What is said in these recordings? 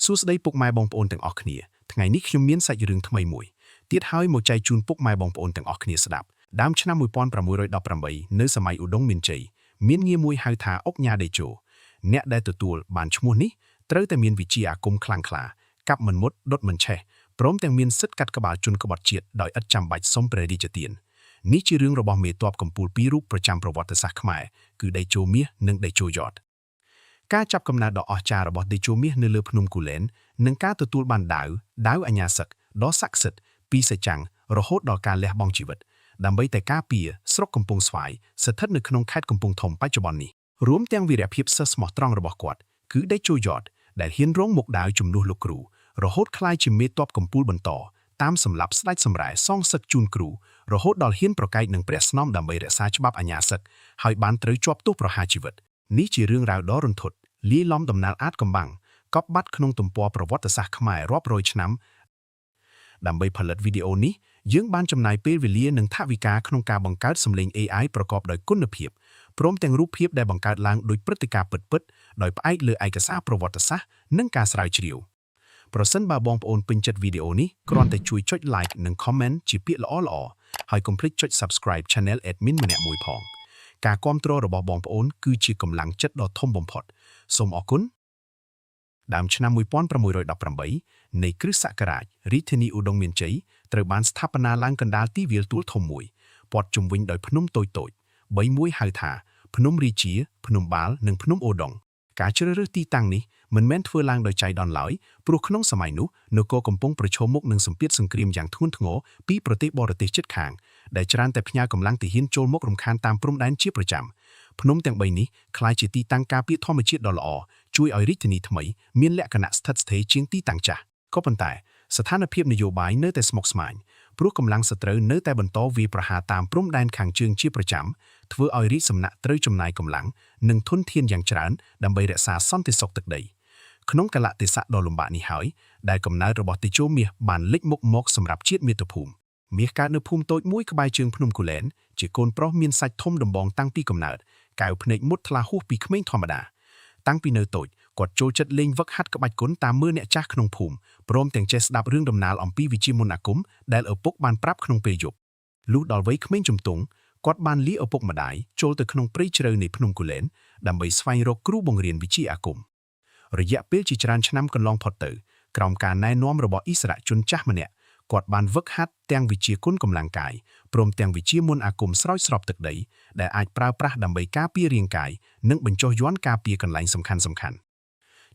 សួស្តីពុកម៉ែបងប្អូនទាំងអស់គ្នាថ្ងៃនេះខ្ញុំមានសាច់រឿងថ្មីមួយទៀតហើយមកចែកជូនពុកម៉ែបងប្អូនទាំងអស់គ្នាស្ដាប់ដើមឆ្នាំ1618នៅសម័យឧដុង្គមានជ័យមានងារមួយហៅថាអុកញ៉ាដេជោអ្នកដែលទទួលបានឈ្មោះនេះត្រូវតែមានវិជ្ជាអាគមខ្លាំងក្លាកាប់មិនមុតដុតមិនឆេះព្រមទាំងមានសិទ្ធិកាត់ក្បាលជនក្បត់ជាតិដោយឥតចាំបាច់សុំព្រះរាជទាននេះជារឿងរបស់មេទ័ពកំពូលពីររូបប្រចាំប្រវត្តិសាស្ត្រខ្មែរគឺដេជោមាសនិងដេជោយ៉តការចាប់កំណើតដ៏អស្ចារ្យរបស់ដេជោមាសនៅលើភ្នំគូលែននិងការទទួលបានដាវអញ្ញាសឹកដ៏ស័ក្តិសិទ្ធិពីសេចាំងរហូតដល់ការលះបង់ជីវិតដើម្បីតែការពារស្រុកកំពង់ស្វាយស្ថិតនៅក្នុងខេត្តកំពង់ធំបច្ចុប្បន្ននេះរួមទាំងវីរភាពសិស្សស្មោះត្រង់របស់គាត់គឺដេជោយ៉តដែលហ៊ានរងមុខដាវជំនួសលោកគ្រូរហូតក្លាយជាមេទ័ពកំពូលបន្តតាមសម្លាប់ស្ដេចសម្រែសងសឹកជូនគ្រូរហូតដល់ហ៊ានប្រកែកនឹងព្រះស្នំដើម្បីរក្សាច្បាប់អាញាសឹកហើយបានត្រូវជាប់ទោសប្រហារជីវិតនេះជារឿងរ៉ាវដ៏រន្ធត់លាយឡំដំណាលអាថ៌កំបាំងកប់បាត់ក្នុងទំព័រប្រវត្តិសាស្ត្រខ្មែររាប់រយឆ្នាំដើម្បីផលិតវីដេអូនេះយើងបានចំណាយពេលវេលានិងថវិកាក្នុងការបង្កើតសំឡេង AI ប្រកបដោយគុណភាពព្រមទាំងរូបភាពដែលបង្កើតឡើងដោយព្រឹត្តិការណ៍ពិតៗដោយផ្អែកលើឯកសារប្រវត្តិសាស្ត្រនិងការស្រាវជ្រាវប្រសិនបើបងប្អូនពេញចិត្តវីដេអូនេះគ្រាន់តែជួយចុច like និង comment ជាពាក្យល្អៗហើយកុំភ្លេចចុច subscribe Channel Admin ម្នាក់មួយផងការគាំទ្ររបស់បងប្អូនគឺជាកម្លាំងចិត្តដ៏ធំបំផុតសូមអរគុណដើមឆ្នាំ1618នៃគ្រិស្តសករាជរាជធានីឧដុង្គមានជ័យត្រូវបានស្ថាបនាឡើងកណ្ដាលទីវាលទួលធំមួយព័ទ្ធជុំវិញដោយភ្នំតូចៗ3មួយហៅថាភ្នំរាជាភ្នំបាលនិងភ្នំអូដុងការជ្រើសរើសទីតាំងនេះមិនមែនធ្វើឡើងដោយចៃដន្យឡើយព្រោះក្នុងសម័យនោះនគរកំពុងប្រឈមមុខនឹងសម្ពាធសង្គ្រាមយ៉ាងធ្ងន់ធ្ងរពីប្រទេសបរទេសជិតខាងដែលច្រើនតែផ្ញើកម្លាំងទាហានចូលមករំខានតាមព្រំដែនជាប្រចាំភ្នំទាំង3នេះក្លាយជាទីតាំងការពារធម្មជាតិដ៏ល្អជួយឲ្យរាជធានីថ្មីមានលក្ខណៈស្ថិតស្ថេរជាងទីតាំងចាស់ក៏ប៉ុន្តែស្ថានភាពនយោបាយនៅតែស្មុគស្មាញព្រោះកម្លាំងសត្រូវនៅតែបន្តវាយប្រហារតាមព្រំដែនខាងជើងជាប្រចាំធ្វើឲ្យរាជសំណាក់ត្រូវចំណាយកម្លាំងនិងធនធានយ៉ាងច្រើនដើម្បីរក្សាសន្តិសុខទឹកដីក្នុងកលៈទេសៈដ៏លំបាកនេះហើយដែលកំណើតរបស់តេជោមាសបានលេចមុខមកសម្រាប់ជាតិមាតុភូមិមាសកើតនៅភូមិតូចមួយក្បែរជើងភ្នំគូលែនជាកូនប្រុសមានសាច់ធំដំបងតាំងពីកំណើតកែវភ្នែកមុតថ្លាហួសពីក្មេងធម្មតាតាំងពីនៅតូចគាត់ចូលចិត្តលេងវឹកហាត់ក្បាច់គុនតាមមើលអ្នកចាស់ក្នុងភូមិព្រមទាំងចេះស្ដាប់រឿងដំណាលអំពីវិជ្ជាមន្តអាគមដែលឪពុកបានប្រាប់ក្នុងពេលយប់លុះដល់វ័យក្មេងជំទង់គាត់បានលាឪពុកម្ដាយចូលទៅក្នុងព្រៃជ្រៅនៃភ្នំគូលែនដើម្បីស្វែងរកគ្រូបង្រៀនវិជ្ជាអាគមរយៈពេលជាច្រើនឆ្នាំកន្លងផុតទៅក្រោមការណែនាំរបស់ឥស្សរជនចាស់ម្នាក់គាត់បានវឹកហាត់ទាំងវិជ្ជាគុណកម្លាំងកាយព្រមទាំងវិជ្ជាមន្តអាគមស្រោចស្រពទឹកដីដែលអាចប្រើប្រាស់ដើម្បីការពាររាងកាយនិងបញ្ចុះយ័ន្តការពារកន្លែងសំខាន់ៗ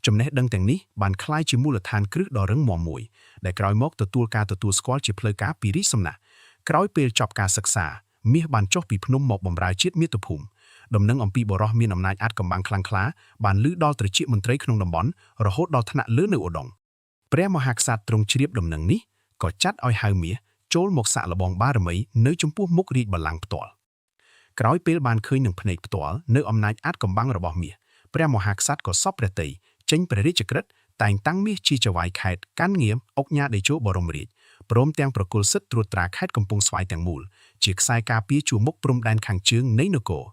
ចំណេះដឹងទាំងនេះបានក្លាយជាមូលដ្ឋានគ្រឹះដ៏រឹងមាំមួយដែលក្រោយមកទទួលស្គាល់ជាផ្លូវការពីរាជសំណាក់ក្រោយពេលចប់ការសិក្សាមាសបានចុះពីភ្នំមកបម្រើជាតិមាតុភូមិដំណឹងអំពីបរិះមានអំណាចអាថ៌កំបាំងខ្លាំងក្លាបានលឺដល់ត្រចៀកមន្ត្រីក្នុងតំបន់រហូតដល់ថ្នាក់លើនៅឧដុង្គព្រះមហាក្សត្រទ្រង់ជ្រាបដំណឹងនេះក៏ចាត់ឲ្យហៅមាសចូលមកសាក់លបងបារមីនៅចំពោះមុខរាជបល្ល័ង្កផ្ទាល់ក្រោយពេលបានឃើញនឹងភ្នែកផ្ទាល់នៅអំណាចអាថ៌កំបាំងរបស់មាសព្រះមហាក្សត្រក៏សពព្រះទ័យចេញព្រះរាជក្រឹត្យតែងតាំងមាសជាចៅហ្វាយខេត្តកាន់ងារអុកញ៉ាដេជោបរមរាជព្រមទាំងប្រគល់សិទ្ធិត្រួតត្រាខេត្តកំពង់ស្វាយទាំងមូលជាខ្សែការពារជួរមុខព្រំដែនខាងជើងនៃនគរ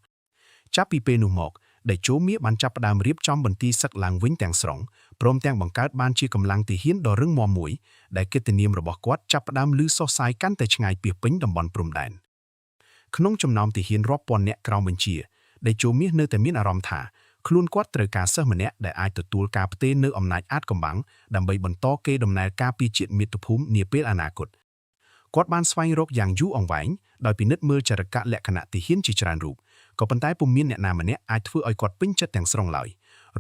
ចាប់ពីពេលនោះមកដេជោមាសបានចាប់ផ្ដើមរៀបចំបន្ទាយសឹកឡើងវិញទាំងស្រុងព្រមទាំងបង្កើតបានជាកម្លាំងទាហានដ៏រឹងមាំមួយដែលកិត្តិនាមរបស់គាត់ចាប់ផ្ដើមឮសុសសាយកាន់តែឆ្ងាយពីពេញតំបន់ព្រំដែនក្នុងចំណោមទាហានរាប់ពាន់នាក់ក្រោមបញ្ជាដេជោមាសនៅតែមានអារម្មណ៍ថាខ្លួនគាត់ត្រូវការសិស្សម្នាក់ដែលអាចទទួលការផ្ទេរនៅអំណាចអាថ៌កំបាំងដើម្បីបន្តកេរដំណែលការពារជាតិមាតុភូមិនាពេលអនាគតគាត់បានស្វែងរកយ៉ាងយូរអង្វែងដោយពិនិត្យមើលចរិតលក្ខណៈទាហានជាច្រើនរូបក៏ប៉ុន្តែពុំមានអ្នកណាម្នាក់អាចធ្វើឲ្យគាត់ពេញចិត្តទាំងស្រុងឡើយ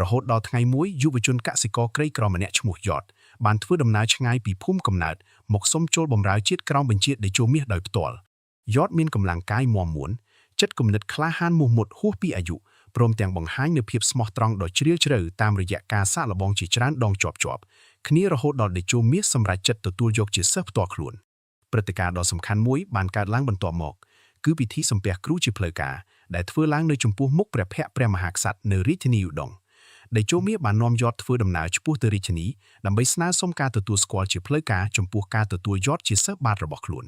រហូតដល់ថ្ងៃមួយយុវជនកសិករក្រីក្រម្នាក់ឈ្មោះយ៉តបានធ្វើដំណើរឆ្ងាយពីភូមិកំណើតមកសុំចូលបម្រើជាតិក្រោមបញ្ជាដេជោមាសដោយផ្ទាល់យ៉តមានកម្លាំងកាយមាំមួនចិត្តគំនិតក្លាហានមោះមុតហួសពីអាយុព្រមទាំងបង្ហាញនូវភាពស្មោះត្រង់ដ៏ជ្រាលជ្រៅតាមរយៈការសាកល្បងជាច្រើនដងជាប់គ្នារហូតដល់ដេជោមាសសម្រេចចិត្តទទួលយកជាសិស្សផ្ទាល់ខ្លួនព្រឹត្តិការណ៍ដ៏សំខាន់មួយបានកើតឡើងបន្ទាប់មកគឺពិធីសំពះគ្រូជាផ្លូវការដែលធ្វើឡើងនៅចំពោះមុខព្រះភ័ក្ត្រព្រះមហាក្សត្រនៅរាជធានីឧដុង្គដេជោមាសបាននាំយ៉តធ្វើដំណើរឆ្ពោះទៅរាជធានីដើម្បីស្នើសុំការទទួលស្គាល់ជាផ្លូវការចំពោះការទទួលយ៉តជាសិស្សបាតរបស់ខ្លួន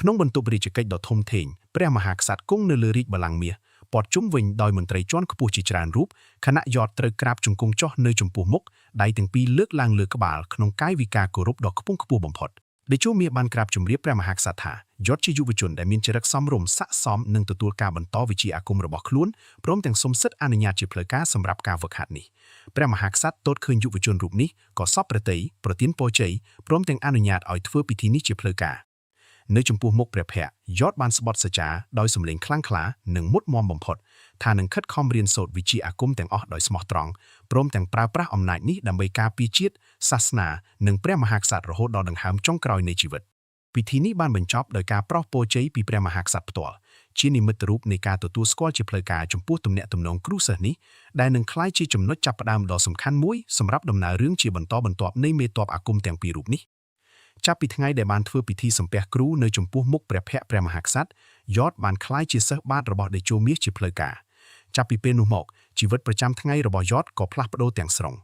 ក្នុងបន្ទប់រាជកិច្ចដ៏ធំធេងព្រះមហាក្សត្រគង់នៅលើរាជបល្ល័ង្កមាស ពតជុំវិញដោយមន្ត្រីជាន់ខ្ពស់ជាច្រើនរូបខណៈយតត្រូវក្រាបជង្គង់ចុះនៅចំពោះមុខដៃទាំងពីរលើកឡើងលើក្បាលក្នុងកាយវិការគោរពដ៏ខ្ពង់ខ្ពស់បំផុតតេជោមាសបានក្រាបជម្រាបព្រះមហាក្សត្រថាយតជាយុវជនដែលមានចរិតសមរម្យស័ក្តិសមនឹងទទួលការបន្តវិជ្ជាអាគមរបស់ខ្លួនព្រមទាំងសូមសិទ្ធិអនុញ្ញាតជាផ្លូវការសម្រាប់ការហ្វឹកហាត់នេះព្រះមហាក្សត្រទតឃើញយុវជនរូបនេះក៏សពប្រតិប្រទានពរជ័យព្រមទាំងអនុញ្ញាតឲ្យធ្វើពិធីនេះជាផ្លូវការនៅចំពោះមុខព្រះភ័ក្ត្រយតបានស្បត់សច្ចាដោយសម្លេងខ្លាំងក្លានិងមុតមមបំផុតថានឹងខិតខំរៀនសូត្រវិជ្ជាអាគមទាំងអស់ដោយស្មោះត្រង់ព្រមទាំងប្រើប្រាស់អំណាចនេះដើម្បីការពារជាតិសាសនានិងព្រះមហាក្សត្ររហូតដល់ដង្ហើមចុងក្រោយនៃជីវិតពិធីនេះបានបញ្ចប់ដោយការប្រោសពរជ័យពីព្រះមហាក្សត្រផ្ទាល់ជានិមិត្តរូបនៃការទទួលស្គាល់ជាផ្លូវការចំពោះទំនាក់ទំនងគ្រូសិស្សនេះដែលនឹងក្លាយជាចំណុចចាប់ផ្ដើមដ៏សំខាន់មួយសម្រាប់ដំណើររឿងជាបន្តបន្ទាប់នៃមេតបអាគមទាំងពីររូបនេះចាប់ពីថ្ងៃដែលបានធ្វើពិធីសំពះគ្រូនៅចំពោះមុខព្រះភ័ក្ត្រព្រះមហាក្សត្រយតបានក្លាយជាសិស្សបាតរបស់តេជោមាសជាផ្លូវការចាប់ពីពេលនោះមកជីវិតប្រចាំថ្ងៃរបស់យតក៏ផ្លាស់ប្ដូរទាំងស្រុង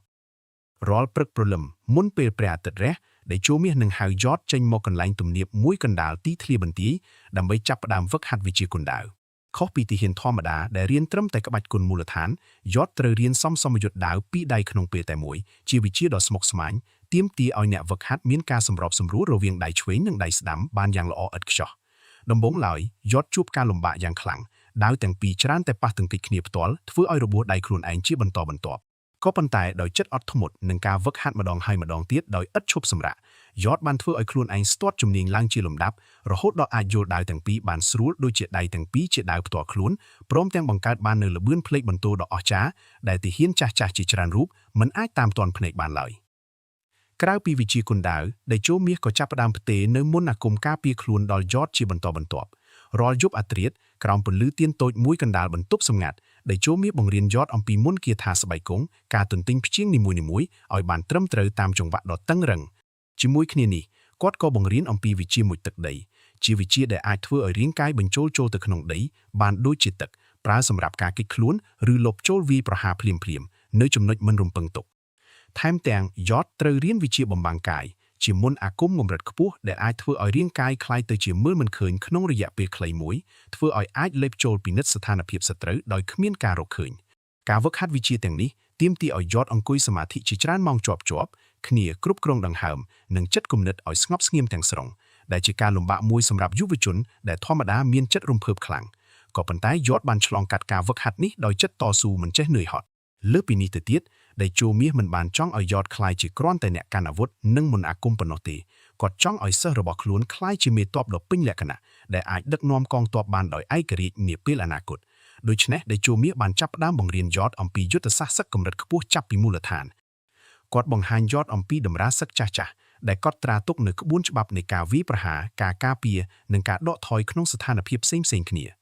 រាល់ព្រឹកព្រលឹមមុនពេលព្រះអាទិត្យរះតេជោមាសនឹងហៅយតចេញមកកន្លែងទំនាបមួយកណ្ដាលទីធ្លាបន្ទាយដើម្បីចាប់ផ្ដើមហ្វឹកហាត់វិជ្ជាគុនដាវខុសពីទីហ៊ានធម្មតាដែលរៀនត្រឹមតែក្បាច់គុនមូលដ្ឋានយតត្រូវរៀនសំសមយុទ្ធដាវពីរដៃក្នុងពេលតែមួយជាវិជ្ជាដ៏ស្មុគស្មាញទាមទារឲ្យអ្នកហ្វឹកហាត់មានការសម្របសម្រួលរវាងដៃឆ្វេងនិងដៃស្ដាំបានយ៉ាងល្អឥតខ្ចោះដំបូងឡើយយតជួបការលំបាកយ៉ាងខ្លាំងដាវទាំងពីរច្រើនតែប៉ះទង្គិចគ្នាផ្ទាល់ធ្វើឲ្យរបួសដៃខ្លួនឯងជាបន្តបន្ទាប់ក៏ប៉ុន្តែដោយចិត្តអត់ធ្មត់និងការហ្វឹកហាត់ម្ដងហើយម្ដងទៀតដោយឥតឈប់សម្រាកយតបានធ្វើឲ្យខ្លួនឯងស្ទាត់ជំនាញឡើងជាលំដាប់រហូតដល់អាចយល់ដាវទាំងពីរបានស្រួលដូចជាដៃទាំងពីរជាដាវផ្ទាល់ខ្លួនព្រមទាំងបង្កើតបាននូវល្បឿនភ្លេចបន្ទោដ៏អស្ចារ្យដែលទាហានចាស់ៗជាច្រើនរូបមិនអាចតាមទាន់ភ្នែកបានឡើយក្រៅពីវិជ្ជាគុនដាវតេជោមាសក៏ចាប់ផ្ដើមផ្ទេរនៅមន្តអាគមការពារខ្លួនដល់យតជាបន្តបន្ទាប់រាល់យប់អាធ្រាត្រក្រោមពន្លឺទៀនតូចមួយកណ្ដាលបន្ទប់សម្ងាត់តេជោមាសបង្រៀនយតអំពីមន្តគាថាស្បែកគង់ការទន្ទិញព្យាង្គនីមួយៗឲ្យបានត្រឹមត្រូវតាមចង្វាក់ដ៏តឹងរ៉ឹងជាមួយគ្នានេះគាត់ក៏បង្រៀនអំពីវិជ្ជាមុជទឹកដីជាវិជ្ជាដែលអាចធ្វើឲ្យរាងកាយបញ្ចូលចូលទៅក្នុងដីបានដូចជាទឹកប្រើសម្រាប់ការគេចខ្លួនឬលបចូលវាយប្រហារភ្លាមៗនៅចំណុចមិនរំពឹងទុកថែមទាំងយតត្រូវរៀនវិជ្ជាបំបាំងកាយជាមន្តអាគមកម្រិតខ្ពស់ដែលអាចធ្វើឲ្យរាងកាយคล้ายទៅជាមើលមិនឃើញក្នុងរយៈពេលខ្លីមួយធ្វើឲ្យអាចលេបចូលពិនិត្យស្ថានភាពសត្រូវដោយគ្មានការរកឃើញការហ្វឹកហាត់វិជ្ជាទាំងនេះទាមទារឲ្យយតអង្គុយសមាធិជាច្រើនម៉ោងជាប់គ្នាគ្រប់គ្រងដង្ហើមនិងចិត្តគំនិតឲ្យស្ងប់ស្ងៀមទាំងស្រុងដែលជាការលំបាកមួយសម្រាប់យុវជនដែលធម្មតាមានចិត្តរំភើបខ្លាំងក៏ប៉ុន្តែយតបានឆ្លងកាត់ការហ្វឹកហាត់នេះដោយចិត្តតស៊ូមិនចេះនឿយហត់លើពីនេះទៅទៀតដែលជោមាសមិនបានចង់ឲ្យយតខ្លាយជាគ្រាន់តែអ្នកកាន់អាវុធនិងមន្តអាគមប៉ុណ្ណោះទេគាត់ចង់ឲ្យសិស្សរបស់ខ្លួនខ្លាយជាមេទ័ពដ៏ពេញលក្ខណៈដែលអាចដឹកនាំកងទ័ពបានដោយឯករាជ្យនាពេលអនាគតដូច្នេះដែលជោមាសបានចាប់ផ្ដើមបង្រៀនយតអំពីយុទ្ធសាស្ត្រសឹកកម្រិតខ្ពស់ចាប់ពីមូលដ្ឋានគាត់បង្ហាញយតអំពីតម្រាសឹកចាស់ៗដែលកត់ត្រាទុកនៅក្បួនច្បាប់នៃការវាយប្រហារការការពារនិងការដកថយក្នុងស្ថានភាពផ្សេងៗគ្នា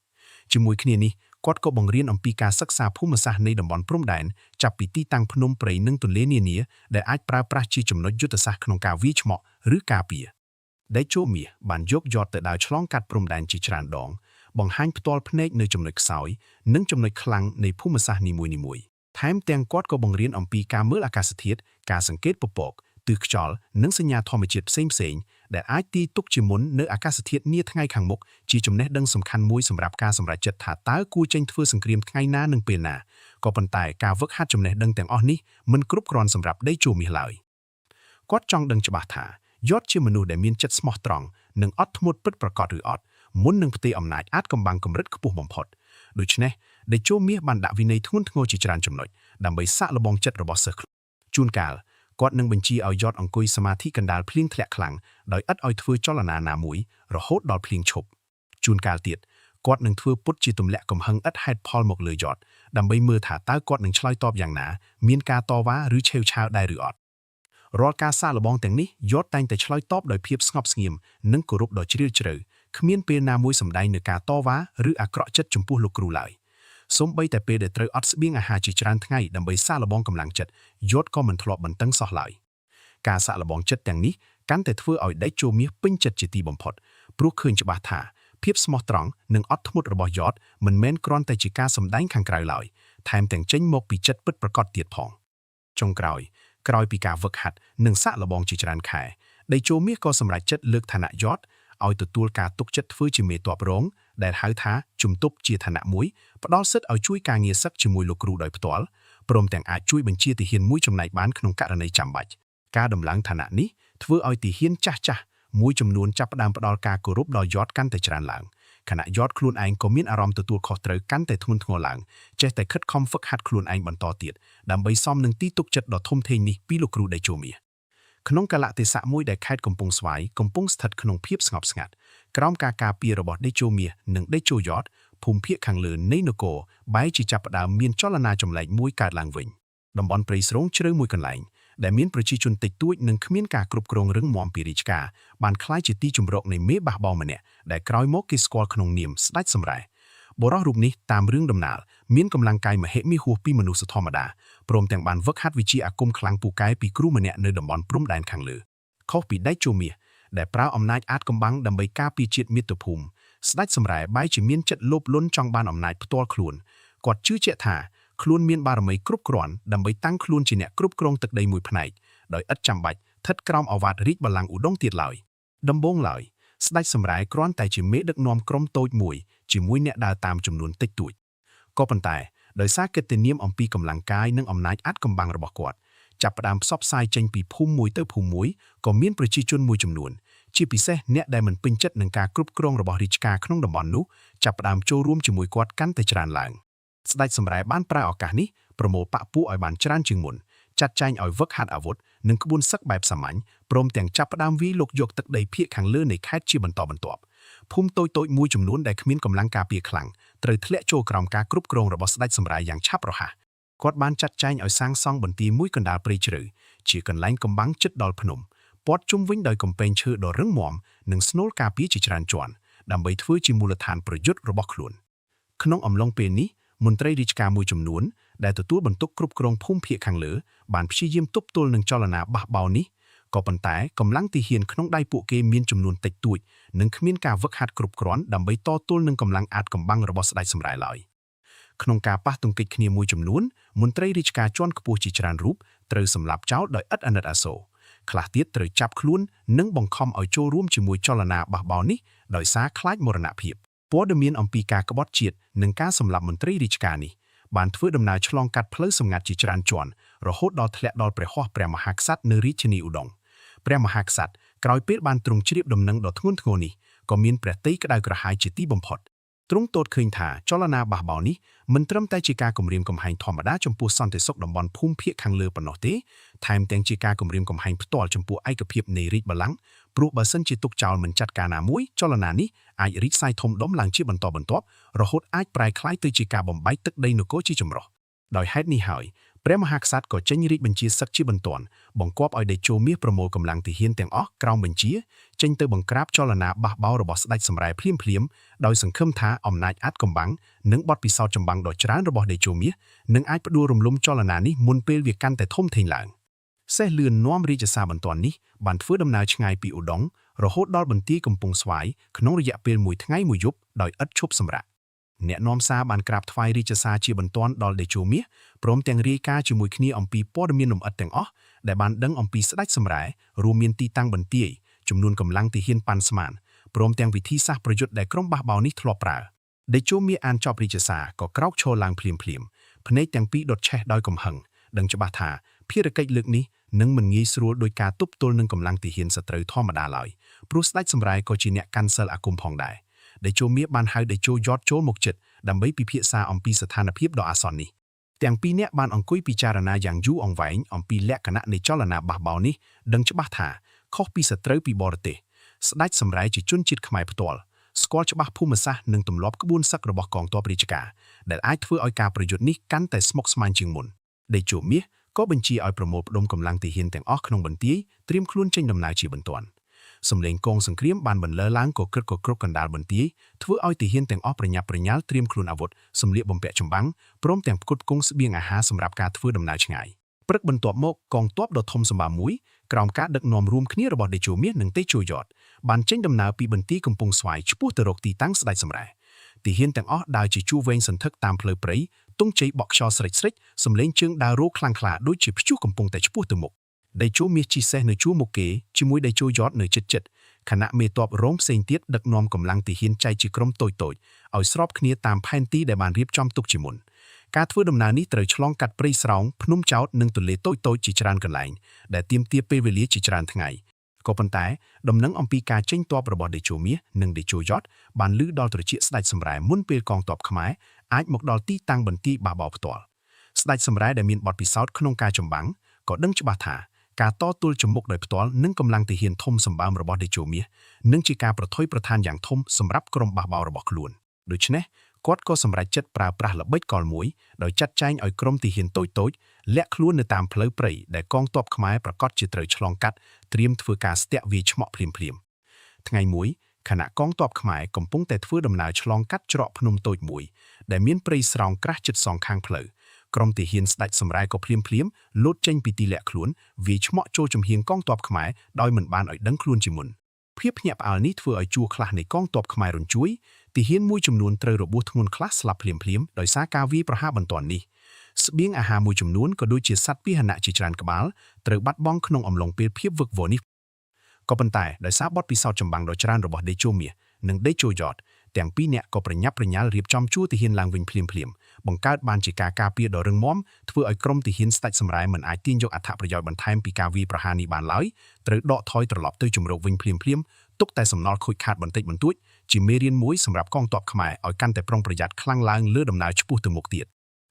ជាមួយគ្នានេះគាត់ក៏បង្រៀនអំពីការសិក្សាភូមិសាស្ត្រនៃតំបន់ព្រំដែនចាប់ពីទីតាំងភ្នំព្រៃនិងទន្លេនានាដែលអាចប្រើប្រាស់ជាចំណុចយុទ្ធសាស្ត្រក្នុងការវាយឆ្មក់ឬការពារតេជោមាសបានយកយតទៅដើរឆ្លងកាត់ព្រំដែនជាច្រើនដងបង្ហាញផ្ទាល់ភ្នែកនៅចំណុចខ្សោយនិងចំណុចខ្លាំងនៃភូមិសាស្ត្រនីមួយៗថែមទាំងគាត់ក៏បង្រៀនអំពីការមើលអាកាសធាតុការសង្កេតពពកទិសខ្យល់និងសញ្ញាធម្មជាតិផ្សេងៗដែលអាចទាយទុកជាមុននៅអាកាសធាតុនាថ្ងៃខាងមុខជាចំណេះដឹងសំខាន់មួយសម្រាប់ការសម្រេចចិត្តថាតើគួរចេញធ្វើសង្គ្រាមថ្ងៃណានិងពេលណាក៏ប៉ុន្តែការហ្វឹកហាត់ចំណេះដឹងទាំងអស់នេះមិនគ្រប់គ្រាន់សម្រាប់តេជោមាសឡើយគាត់ចង់ដឹងច្បាស់ថាយតជាមនុស្សដែលមានចិត្តស្មោះត្រង់និងអត់ធ្មត់ពិតប្រាកដឬអត់មុននឹងផ្ទេរអំណាចអាចកំបាំងកម្រិតខ្ពស់បំផុតដូច្នេះតេជោមាសបានដាក់វិន័យធ្ងន់ធ្ងរជាច្រើនចំណុចដើម្បីសាកល្បងចិត្តរបស់សិស្សជួនកាលគាត់នឹងបញ្ជាឲ្យយតអង្គុយសមាធិកណ្ដាលភ្លៀងធ្លាក់ខ្លាំងដោយឥតឲ្យធ្វើចលនាណាមួយរហូតដល់ភ្លៀងឈប់ជួនកាលទៀតគាត់នឹងធ្វើពុតជាទម្លាក់កំហឹងឥតហេតុផលមកលើយតដើម្បីមើលថាតើគាត់នឹងឆ្លើយតបយ៉ាងណាមានការតវ៉ាឬឆេវឆាវដែរឬអត់រាល់ការសាកល្បងទាំងនេះយតតែងតែឆ្លើយតបដោយភាពស្ងប់ស្ងៀមនិងគោរពដ៏ជ្រាលជ្រៅគ្មានពេលណាមួយសម្ដែងនូវការតវ៉ាឬអាក្រក់ចិត្តចំពោះលោកគ្រូឡើយសូម្បីតែពេលដែលត្រូវអត់ស្បៀងអាហារជាច្រើនថ្ងៃដើម្បីសាកល្បងកម្លាំងចិត្តយតក៏មិនធ្លាប់បន្ទឹងសោះឡើយការសាកល្បងចិត្តទាំងនេះកាន់តែធ្វើឲ្យតេជោមាសពេញចិត្តជាទីបំផុតព្រោះឃើញច្បាស់ថាភាពស្មោះត្រង់និងអត់ធ្មត់របស់យតមិនមែនគ្រាន់តែជាការសម្ដែងខាងក្រៅឡើយថែមទាំងចេញមកពីចិត្តពិតប្រាកដទៀតផងចុងក្រោយពីការហ្វឹកហាត់និងសាកល្បងជាច្រើនខែតេជោមាសក៏សម្រេចចិត្តលើកឋានៈយត ឲ្យទទួលការទុកចិត្តធ្វើជាមេតបរងដែលហៅថាជំទប់ជាឋានៈមួយផ្ដល់សិទ្ធិឲ្យជួយការងារសឹកជាមួយលោកគ្រូដោយផ្ទាល់ព្រមទាំងអាចជួយបញ្ជាទាហានមួយចំណែកបានក្នុងករណីចាំបាច់ការដំឡើងឋានៈនេះធ្វើឲ្យទាហានចាស់មួយចំនួនចាប់ផ្ដើមផ្ដល់ការគោរពដល់យ័ន្តកាន់តែច្រើនឡើងខណៈយ័ន្តខ្លួនឯងក៏មានអារម្មណ៍ទទួលខុសត្រូវកាន់តែធ្ងន់ធ្ងរឡើងចេះតែខិតខំហ្វឹកហាត់ខ្លួនឯងបន្តទៀតដើម្បីសមនឹងទីទុកចិត្តដ៏ធំធេងនេះពីលោកគ្រូដេជោមាសក្នុងកាលៈទេសៈមួយដែលខេត្តកំពង់ស្វាយកំពុងស្ថិតក្នុងភាពស្ងប់ស្ងាត់ក្រោមការការពាររបស់ដេជោមាសនិងដេជោយ័ន្តភូមិភាគខាងលើនៃនគរបែរជាចាប់ផ្ដើមមានចលនាចម្លែកមួយកើតឡើងវិញតំបន់ព្រៃស្រោងជ្រៅមួយកន្លែងដែលមានប្រជាជនតិចតួចនិងគ្មានការគ្រប់គ្រងរឹងមាំពីរាជការបានក្លាយជាទីជម្រកនៃមេបះបោរម្នាក់ដែលក្រោយមកគេស្គាល់ក្នុងនាមស្ដេចសម្រែបុរសរូបនេះតាមរឿងដំណាលមានកម្លាំងកាយមហិមាហួសពីមនុស្សធម្មតាព្រមទាំងបានវឹកហាត់វិជ្ជាអាគមខ្លាំងពូកែពីគ្រូម្នាក់នៅតំបន់ព្រំដែនខាងលើខុសពីដេជោមាសដែលប្រើអំណាចអាថ៌កំបាំងដើម្បីការពារជាតិមាតុភូមិស្ដេចសម្រែបែរជាមានចិត្តលោភលន់ចង់បានអំណាចផ្ទាល់ខ្លួនគាត់ជឿជាក់ថាខ្លួនមានបារមីគ្រប់គ្រាន់ដើម្បីតាំងខ្លួនជាអ្នកគ្រប់គ្រងទឹកដីមួយផ្នែកដោយឥតចាំបាច់ស្ថិតក្រោមអាវ៉ាតរាជបល្ល័ង្កឧដុង្គទៀតឡើយដំបូងឡើយស្ដេចសម្រែគ្រាន់តែជាមេដឹកនាំក្រុមតូចមួយជាមួយអ្នកដើរតាមចំនួនតិចតួចក៏ប៉ុន្តែដោយសារកិត្តិនាមអំពីកម្លាំងកាយនិងអំណាចអាថ៌កំបាំងរបស់គាត់ចាប់ផ្ដើមផ្សព្វផ្សាយចេញពីភូមិមួយទៅភូមិមួយក៏មានប្រជាជនមួយចំនួនជាពិសេសអ្នកដែលមិនពេញចិត្តនឹងការគ្រប់គ្រងរបស់រាជការក្នុងតំបន់នោះចាប់ផ្ដើមចូលរួមជាមួយគាត់កាន់តែច្រើនឡើងស្ដេចសម្រែបានប្រើឱកាសនេះប្រមូលបកពួកឲ្យបានច្រើនជាងមុនចាត់ចែងឲ្យវឹកហាត់អាវុធនិងក្បួនសឹកបែបសាមញ្ញព្រមទាំងចាប់ផ្ដើមវាយលុកយកទឹកដីភាគខាងលើនៃខេត្តជាបន្តបន្ទាប់ភូមិតូចៗមួយចំនួនដែលគ្មានកម្លាំងការពារខ្លាំងត្រូវធ្លាក់ចូលក្រោមការគ្រប់គ្រងរបស់ស្ដេចសម្រែយ៉ាងឆាប់រហ័សគាត់បានចាត់ចែងឲ្យសាងសង់បន្ទាយមួយកណ្ដាលព្រៃជ្រៅជាកន្លែងកំបាំងជិតដល់ភ្នំព័ទ្ធជុំវិញដោយកំពែងឈើដ៏រឹងមាំនិងស្នូលការពារជាច្រើនជាន់ដើម្បីធ្វើជាមូលដ្ឋានប្រយុទ្ធរបស់ខ្លួនក្នុងអំឡុងពេលនេះមន្ត្រីរាជការមួយចំនួនដែលទទួលបន្ទុកគ្រប់គ្រងភូមិភាគខាងលើបានព្យាយាមទប់ទល់នឹងចលនាបះបោរនេះក៏ប៉ុន្តែកម្លាំងទាហានក្នុងដៃពួកគេមានចំនួនតិចតួចនិងគ្មានការវឹកហាត់គ្រប់គ្រាន់ដើម្បីតទល់នឹងកម្លាំងអាថ៌កំបាំងរបស់ស្ដេចសម្រែឡើយក្នុងការប៉ះទង្គិចគ្នាមួយចំនួនមន្ត្រីរាជការជាន់ខ្ពស់ជាច្រើនរូបត្រូវសម្លាប់ចោលដោយឥតអាណិតអាសូរខ្លះទៀតត្រូវចាប់ខ្លួននិងបង្ខំឲ្យចូលរួមជាមួយចលនាបះបោរនេះដោយសារខ្លាចមរណភាពព័ត៌មានអំពីការក្បត់ជាតិនិងការសម្លាប់មន្ត្រីរាជការនេះបានធ្វើដំណើរឆ្លងកាត់ផ្លូវសម្ងាត់ជាច្រើនជាន់រហូតដល់ធ្លាក់ដល់ព្រះហស្ថព្រះមហាក្សត្រនៅរាជធានីឧដុង្គព្រះមហាក្សត្រក្រោយពេលបានទ្រង់ជ្រាបដំណឹងដ៏ធ្ងន់ធ្ងរនេះក៏មានព្រះទ័យក្តៅក្រហាយជាទីបំផុតទ្រង់ទតឃើញថាចលនាបះបោរនេះមិនត្រឹមតែជាការគំរាមកំហែងធម្មតាចំពោះសន្តិសុខតំបន់ភូមិភាគខាងលើប៉ុណ្ណោះទេថែមទាំងជាការគំរាមកំហែងផ្ទាល់ចំពោះឯកភាពនៃរាជបល្ល័ង្កព្រោះបើសិនជាទុកចោលមិនចាត់ការណាមួយចលនានេះអាចរីកសាយធំដុំឡើងជាបន្តបន្ទាប់រហូតអាចប្រែក្លាយទៅជាការបំបែកទឹកដីនគរជាចម្រុះដោយហេតុនេះហើយព្រះមហាក្សត្រក៏ចេញរាជបញ្ជាសឹកជាបន្ទាន់បង្គាប់ឲ្យដេជោមាសប្រមូលកម្លាំងទាហានទាំងអស់ក្រោមបញ្ជាចេញទៅបង្ក្រាបចលនាបះបោររបស់ស្ដេចសម្រែភ្លាមៗដោយសង្ឃឹមថាអំណាចអាថ៌កំបាំងនិងបទពិសោធន៍ចម្បាំងដ៏ច្រើនរបស់ដេជោមាសនឹងអាចផ្ដួលរំលំចលនានេះមុនពេលវាកាន់តែធំធេងឡើងសេះលឿននាំរាជសារបន្ទាន់នេះបានធ្វើដំណើរឆ្ងាយពីឧដុង្គរហូតដល់បន្ទាយកំពង់ស្វាយក្នុងរយៈពេល1ថ្ងៃ1យប់ដោយឥតឈប់សម្រាកអ្នកនាំសារបានក្រាបថ្វាយរាជសារជាបន្ទាន់ដល់ដេជោមាសព្រមទាំងរាយការណ៍ជាមួយគ្នាអំពីព័ត៌មានលម្អិតទាំងអស់ដែលបានដឹងអំពីស្ដេចសម្រែរួមមានទីតាំងបន្ទាយចំនួនកម្លាំងទាហានប៉ាន់ស្មានព្រមទាំងវិធីសាស្ត្រប្រយុទ្ធដែលក្រុមបះបោរនេះធ្លាប់ប្រើដេជោមាសអានចប់រាជសារក៏ក្រោកឈរឡើងភ្លាមភ្នែកទាំងពីរដុតឆេះដោយកំហឹងដឹងច្បាស់ថាភារកិច្ចលើកនេះនឹងមិនងាយស្រួលដោយការទប់ទល់នឹងកម្លាំងទាហានសត្រូវធម្មតាឡើយព្រោះស្ដេចសម្រែក៏ជាអ្នកកាន់សិលអាគមផងដែរដេជោមាសបានហៅដេជោយ័ន្តចូលមកជិតដើម្បីពិភាក្សាអំពីស្ថានភាពដ៏អាសន្ននេះទាំងពីរនាក់បានអង្គុយពិចារណាយ៉ាងយូរអង្វែងអំពីលក្ខណៈនៃចលនាបះបោរនេះដឹងច្បាស់ថាខុសពីសត្រូវពីបរទេសស្ដេចសម្រែជាជនជាតិខ្មែរផ្ទាល់ស្គាល់ច្បាស់ភូមិសាស្ត្រនិងទម្លាប់ក្បួនសឹករបស់កងទ័ពរាជការដែលអាចធ្វើឲ្យការប្រយុទ្ធនេះកាន់តែស្មុគស្មាញជាងមុនដេជោមាសក៏បញ្ជាឲ្យប្រមូលផ្ដុំកម្លាំងទាហានទាំងអស់ក្នុងបន្ទាយត្រៀមខ្លួនចេញដំណើរជាបន្ទាន់សំឡេងកងសង្គ្រាមបានបន្លឺឡើងក៏គ្រប់កណ្ដាលបន្ទាយធ្វើឲ្យទាហានទាំងអស់ប្រញាប់ប្រញាល់ត្រៀមខ្លួនអាវុធសម្លៀកបំពាក់ចម្បាំងព្រមទាំងផ្គត់ផ្គង់ស្បៀងអាហារសម្រាប់ការធ្វើដំណើរឆ្ងាយព្រឹកបន្ទាប់មកកងទ័ពដ៏ធំសម្បើមមួយក្រោមការដឹកនាំរួមគ្នារបស់ដេជោមាសនិងតេជោយ័ន្តបានចេញដំណើរពីបន្ទាយកំពង់ស្វាយឆ្ពោះទៅរកទីតាំងស្ដេចសម្រែទាហានទាំងអស់ដើរជាជួរវែងសន្ធឹកតាមផ្លូវព្រៃទង់ជ័យបក់ខ្យល់ស្រេចសំឡេងជើងដើររោខ្លាំងក្លាដូចជាព្យុះកំពុងតែឆ្ពោះទៅមុខដេជោមាសជិះសេះនៅជួរមុខគេជាមួយដេជោយ័ន្តនៅជិត ខណៈមេតបរងផ្សេងទៀតដឹកនាំកម្លាំងទាហានចែកជាក្រុមតូចៗឲ្យស្របគ្នាតាមផែនទីដែលបានរៀបចំទុកជាមុនការធ្វើដំណើរនេះត្រូវឆ្លងកាត់ព្រៃស្រោងភ្នំចោតនិងទន្លេតូចៗជាច្រើនកន្លែងដែលទាមទារពេលវេលាជាច្រើនថ្ងៃក៏ប៉ុន្តែដំណឹងអំពីការចេញទ័ពរបស់តេជោមាសនិងតេជោយ៉តបានលឺដល់ត្រចៀកស្ដេចសម្រែមុនពេលកងទ័ពខ្មែរអាចមកដល់ទីតាំងបន្ទាយបះបោរផ្ទាល់ស្ដេចសម្រែដែលមានបទពិសោធន៍ក្នុងការចម្បាំងក៏ដឹងច្បាស់ថាការតទល់ជំមុខដោយផ្ទាល់នឹងកម្លាំងទាហានធំសម្បើមរបស់តេជោមាសនឹងជាការប្រថុយប្រឋានយ៉ាងធំសម្រាប់ក្រុមបះបោររបស់ខ្លួនដូច្នេះគាត់ក៏សម្រេចចិត្តប្រើប្រាស់ល្បិចកលមួយដោយចាត់ចែងឲ្យក្រុមទាហានតូចៗលាក់ខ្លួននៅតាមផ្លូវព្រៃដែលកងទ័ពខ្មែរប្រកាសជាត្រូវឆ្លងកាត់ត្រៀមធ្វើការស្ទាក់វាយឆ្មក់ភ្លាមៗថ្ងៃមួយខណៈកងទ័ពខ្មែរកំពុងតែធ្វើដំណើរឆ្លងកាត់ច្រកភ្នំតូចមួយដែលមានព្រៃស្រោងក្រាស់ជិតសងខាងផ្លូវក្រុមទាហានស្ដេចសម្រែក៏ភ្លាមលោតចេញពីទីលាក់ខ្លួនវាយឆ្មក់ចូលចំហៀងកងទ័ពខ្មែរដោយមិនបានឲ្យដឹងខ្លួនជាមុនភាពភ្ញាក់ផ្អើលនេះធ្វើឲ្យជួរខ្លះនៃកងទ័ពខ្មែររញ្ជួយទាហានមួយចំនួនត្រូវរបួសធ្ងន់ខ្លះស្លាប់ភ្លាមដោយសារការវាយប្រហារបន្ទាន់នេះស្បៀងអាហារមួយចំនួនក៏ដូចជាសត្វពាហនៈជាច្រើនក្បាលត្រូវបាត់បង់ក្នុងអំឡុងពេលភាពវឹកវរនេះក៏ប៉ុន្តែដោយសារបទពិសោធន៍ចម្បាំងដ៏ច្រើនរបស់តេជោមាសនិងតេជោយ៉តទាំងពីរនាក់ក៏ប្រញាប់ប្រញាល់រៀបចំជួរទាហានឡើងវិញភ្លាមបង្កើតបានជាការការពារដ៏រឹងមាំធ្វើឲ្យក្រុមទាហានស្ដេចសម្រែមិនអាចទាញយកអត្ថប្រយោជន៍បន្ថែមពីការវាយប្រហារនេះបានឡើយត្រូវដកថយត្រឡប់ទៅជំរកវិញភ្លាមទុកតែសំណល់ខូចខាតបន្តិចបន្តួចជាមេរៀនមួយសម្រាប់កងទ័ពខ្មែរឲ្យកាន់តែប្រុងប្រយ័ត្នខ្លាំងឡើងលើដំណើរឆ្ពោះទៅមុខទៀត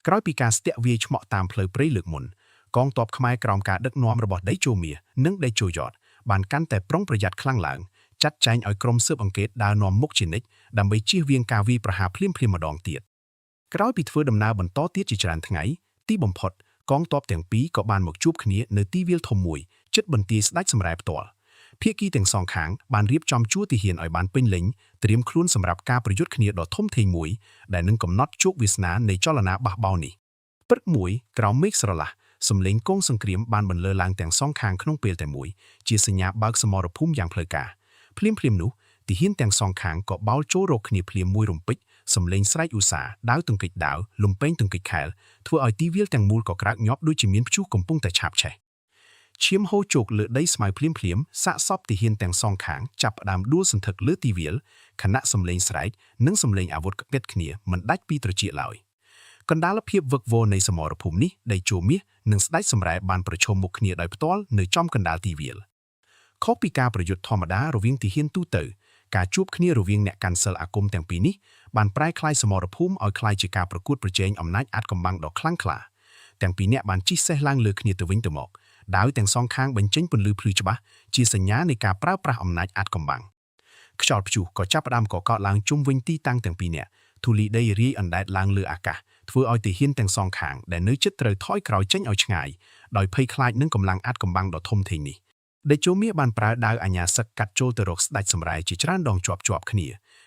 ក្រោយពីការស្ទាក់វាយឆ្មក់តាមផ្លូវព្រៃលើកមុនកងទ័ពខ្មែរក្រោមការដឹកនាំរបស់តេជោមាសនិងតេជោយ៉តបានកាន់តែប្រុងប្រយ័ត្នខ្លាំងឡើងចាត់ចែងឲ្យក្រុមស៊ើបអង្កេតដើរនាំមុខជានិច្ចដើម្បីជៀសវាងការវាយប្រហារភ្លាមម្ដងទៀតក្រោយពីធ្វើដំណើរបន្តទៀតជាច្រើនថ្ងៃទីបំផុតកងទ័ពទាំងពីរក៏បានមកជួបគ្នានៅទីវាលធំមួយជិតបន្ទាយស្ដេចសម្រែផ្ទាល់ភាគីទាំងសងខាងបានរៀបចំជួរទាហានឲ្យបានពេញលេញត្រៀមខ្លួនសម្រាប់ការប្រយុទ្ធគ្នាដ៏ធំធេងមួយដែលនឹងកំណត់ជោគវាសនានៃចលនាបះបោរនេះព្រឹកមួយក្រោមមេឃស្រឡះសំឡេងកងសង្គ្រាមបានបន្លឺឡើងទាំងសងខាងក្នុងពេលតែមួយជាសញ្ញាបើកសមរភូមិយ៉ាងផ្លូវការភ្លាមនោះទាហានទាំងសងខាងក៏បោលចូលរកគ្នាភ្លាមមួយរំពេចសំឡេងស្រែកឧស្សាហ៍ដាវទង្គិចដាវលំពេងទង្គិចខែលធ្វើឲ្យទីវាលទាំងមូលក៏ក្រើកញាប់ដូចជាមានព្យុះកំពុងតែឆាបឆេះឈាមហូរជោកលើដីស្មៅភ្លាមសាកសពទាហានទាំងសងខាងចាប់ផ្ដើមដួលសន្ធឹកលើទីវាលខណៈសំឡេងស្រែកនិងសំឡេងអាវុធកឹកគ្នាមិនដាច់ពីត្រចៀកឡើយកណ្ដាលភាពវឹកវរនៃសមរភូមិនេះតេជោមាសនិងស្ដេចសម្រែបានប្រឈមមុខគ្នាដោយផ្ទាល់នៅចំកណ្ដាលទីវាលខុសពីការប្រយុទ្ធធម្មតារវាងទាហានទូទៅការជួបគ្នារវាងអ្នកកាន់សិលអាគមទាំងពីរនេះបានប្រែក្លាយសមរភូមិឲ្យក្លាយជាការប្រកួតប្រជែងអំណាចអាថ៌កំបាំងដ៏ខ្លាំងក្លាទាំងពីរនាក់បានជិះសេះឡើងលើគ្នាទៅវិញទៅមកដាវទាំងសងខាងបញ្ចេញពន្លឺភ្លឺច្បាស់ជាសញ្ញានៃការប្រើប្រាស់អំណាចអាថ៌កំបាំងខ្យល់ព្យុះក៏ចាប់ផ្ដើមកកកើតឡើងជុំវិញទីតាំងទាំងពីរនាក់ធូលីដីរាយអណ្ដែតឡើងលើអាកាសធ្វើឲ្យទាហានទាំងសងខាងដែលនៅជិតត្រូវថយក្រោយចេញឲ្យឆ្ងាយដោយភ័យខ្លាចនឹងកម្លាំងអាថ៌កំបាំងដ៏ធំធេងនេះតេជោមាសបានប្រើដាវអាញាសឹកកាត់ចូលទៅរកស្ដេចសម្រែជាច្រើនដងជាប់គ្នា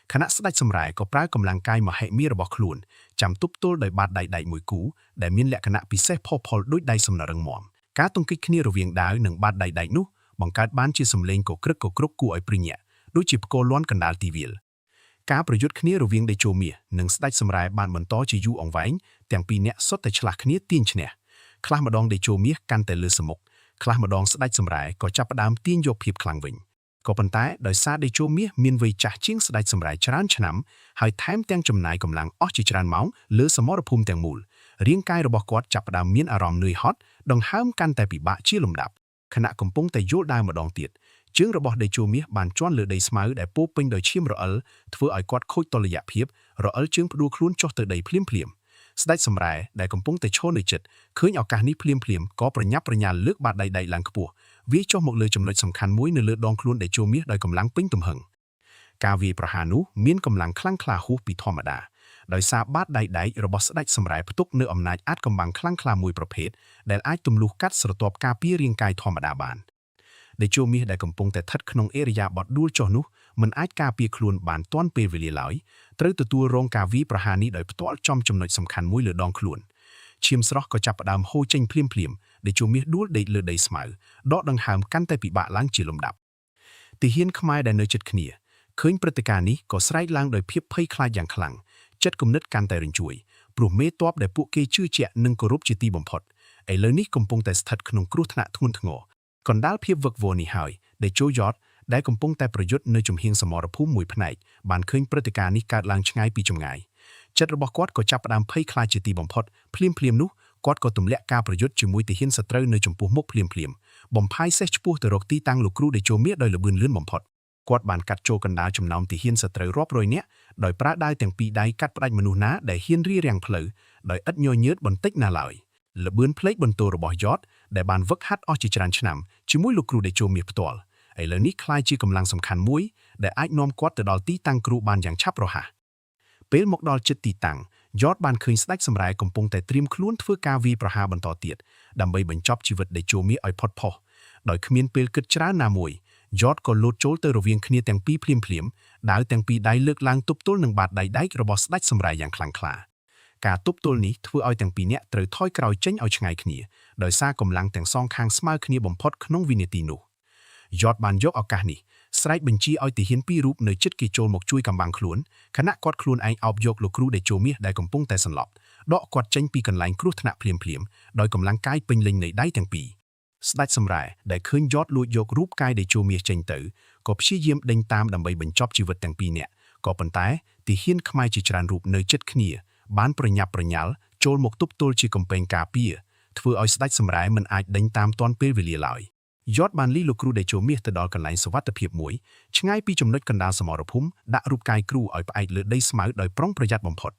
ខណៈស្ដេចសម្រែក៏ប្រើកម្លាំងកាយមហិមារបស់ខ្លួនចាំទប់ទល់ដោយបាតដៃដែកមួយគូដែលមានលក្ខណៈពិសេសផុសផុលដូចដៃសំណាររឹងមាំការទង្គិចគ្នារវាងដាវនិងបាតដៃដែកនោះបង្កើតបានជាសំឡេងកក្រឹកកគ្រុកគួរឲ្យព្រិញញាក់ដូចជាផ្គរលាន់កណ្ដាលទីវាលការប្រយុទ្ធគ្នារវាងតេជោមាសនិងស្ដេចសម្រែបានបន្តជាយូរអង្វែងទាំងពីរនាក់សុទ្ធតែឆ្លាស់គ្នាទាញឈ្នះខ្លះម្ដងតេជោមាសកាន់តែលើសមុខខ្លះម្ដងស្ដេចសម្រែក៏ចាប់ផ្ដើមទាញយកភាពខ្លាំងវិញក៏ប៉ុន្តែដោយសារតេជោមាសមានវ័យចាស់ជាងស្ដេចសម្រែច្រើនឆ្នាំហើយថែមទាំងចំណាយកម្លាំងអស់ជាច្រើនម៉ោងលើសមរភូមិទាំងមូលរាងកាយរបស់គាត់ចាប់ផ្ដើមមានអារម្មណ៍នឿយហត់ដង្ហើមកាន់តែពិបាកជាលំដាប់ខណៈកំពុងតែយល់ដើមម្ដងទៀតជើងរបស់តេជោមាសបានជន់លើដីស្មៅដែលពោពេញដោយឈាមរអិលធ្វើឲ្យគាត់ខូចតុល្យភាពរអិលជើងផ្ដួលខ្លួនចុះទៅដីភ្លាមស្ដេចសម្រែដែលកំពុងតែឈរនៅជិតឃើញឱកាសនេះភ្លាមក៏ប្រញាប់ប្រញាល់លើកបាតដៃដែកឡើងខ្ពស់វាយចុះមកលើចំណុចសំខាន់មួយនៅលើដងខ្លួនតេជោមាសដោយកម្លាំងពេញទំហឹងការវាយប្រហារនោះមានកម្លាំងខ្លាំងក្លាហួសពីធម្មតាដោយសារបាតដៃដែករបស់ស្ដេចសម្រែផ្ទុកនៅអំណាចអាថ៌កំបាំងខ្លាំងក្លាមួយប្រភេទដែលអាចទម្លុះកាត់ស្រទាប់ការពាររាងកាយធម្មតាបានតេជោមាសដែលកំពុងតែស្ថិតក្នុងឥរិយាបថដួលចុះនោះមិនអាចការពារខ្លួនបានទាន់ពេលវេលាឡើយត្រូវទទួលរងការវាយប្រហារនេះដោយផ្ទាល់ចំចំណុចសំខាន់មួយលើដងខ្លួនឈាមស្រស់ក៏ចាប់ផ្ដើមហូរចេញភ្លាមតេជោមាសដួលដេកលើដីស្មៅដកដង្ហើមកាន់តែពិបាកឡើងជាលំដាប់ទាហានខ្មែរដែលនៅជិតគ្នាឃើញព្រឹត្តិការណ៍នេះក៏ស្រែកឡើងដោយភាពភ័យខ្លាចយ៉ាងខ្លាំងចិត្តគំនិតកាន់តែរញ្ជួយព្រោះមេទ័ពដែលពួកគេជឿជាក់និងគោរពជាទីបំផុតឥឡូវនេះកំពុងតែស្ថិតក្នុងគ្រោះថ្នាក់ធ្ងន់ធ្ងរកណ្ដាលភាពវឹកវរនេះហើយតេជោយ៉ត ដែលកំពុងតែប្រយុទ្ធនៅជំហៀងសមរភូមិមួយផ្នែកបានឃើញព្រឹត្តិការណ៍នេះកើតឡើងឆ្ងាយពីចម្ងាយចិត្តរបស់គាត់ក៏ចាប់ផ្ដើមភ័យខ្លាចជាទីបំផុតភ្លាមនោះគាត់ក៏ទម្លាក់ការប្រយុទ្ធជាមួយទាហានសត្រូវនៅចំពោះមុខភ្លាមបំផាយសេះឆ្ពោះទៅរកទីតាំងលោកគ្រូតេជោមាសដោយល្បឿនលឿនបំផុតគាត់បានកាត់ចូលកណ្ដាលចំណោមទាហានសត្រូវរាប់រយនាក់ដោយប្រើដាវទាំងពីរដៃកាត់ផ្ដាច់មនុស្សណាដែលហ៊ានរារាំងផ្លូវដោយឥតញញើតបន្តិចណាឡើយល្បឿនភ្លេចបន្ទោរបស់យ៉តដែលបានវឹកហាត់អស់ជាច្រើនឆ្នាំជាមួយលោកគ្រូតេជោមាសផ្ទាល់ឥឡូវនេះក្លាយជាកម្លាំងសំខាន់មួយដែលអាចនាំគាត់ទៅដល់ទីតាំងគ្រូបានយ៉ាងឆាប់រហ័សពេលមកដល់ជិតទីតាំងយ៉តបានឃើញស្ដេចសម្រែកំពុងតែត្រៀមខ្លួនធ្វើការវាយប្រហារបន្តទៀតដើម្បីបញ្ចប់ជីវិតតេជោមាសឲ្យផុតផុសដោយគ្មានពេលគិតច្រើនណាមួយយ៉តក៏លោតចូលទៅរវាងគ្នាទាំងពីរភ្លាមដាវទាំងពីរដៃលើកឡើងទប់ទល់នឹងបាតដៃដែករបស់ស្ដេចសម្រែយ៉ាងខ្លាំងក្លាការទប់ទល់នេះធ្វើឲ្យទាំងពីរនាក់ត្រូវថយក្រោយចេញឲ្យឆ្ងាយគ្នាដោយសារកម្លាំងទាំងសងខាងស្មើគ្នាបំផុតក្នុងវិនាទីនោះយ៉តបានយកឱកាសនេះស្រែកបញ្ជាឲ្យទាហានពីររូបនៅជិតគេចូលមកជួយកំបាំងខ្លួនខណៈគាត់ខ្លួនឯងអោបយកលោកគ្រូតេជោមាសដែលកំពុងតែសន្លប់ដកគាត់ចេញពីកន្លែងគ្រោះថ្នាក់ភ្លាមដោយកម្លាំងកាយពេញលេញនៃដៃទាំងពីរស្ដេចសម្រែដែលឃើញយ៉តលួចយករូបកាយតេជោមាសចេញទៅក៏ព្យាយាមដេញតាមដើម្បីបញ្ចប់ជីវិតទាំងពីរនាក់ក៏ប៉ុន្តែទាហានខ្មែរជាច្រើនរូបនៅជិតគ្នាបានប្រញាប់ប្រញាល់ចូលមកទប់ទល់ជាកំពែងការពារធ្វើឲ្យស្ដេចសម្រែមិនអាចដេញតាមទាន់ពេលវេលាឡើយយ៉តបានលីលោកគ្រូតេជោមាសទៅដល់កន្លែងសុវត្ថិភាពមួយឆ្ងាយពីចំណុចកណ្ដាលសមរភូមិដាក់រូបកាយគ្រូឲ្យផ្អែកលើដីស្មៅដោយប្រុងប្រយ័ត្នបំផុត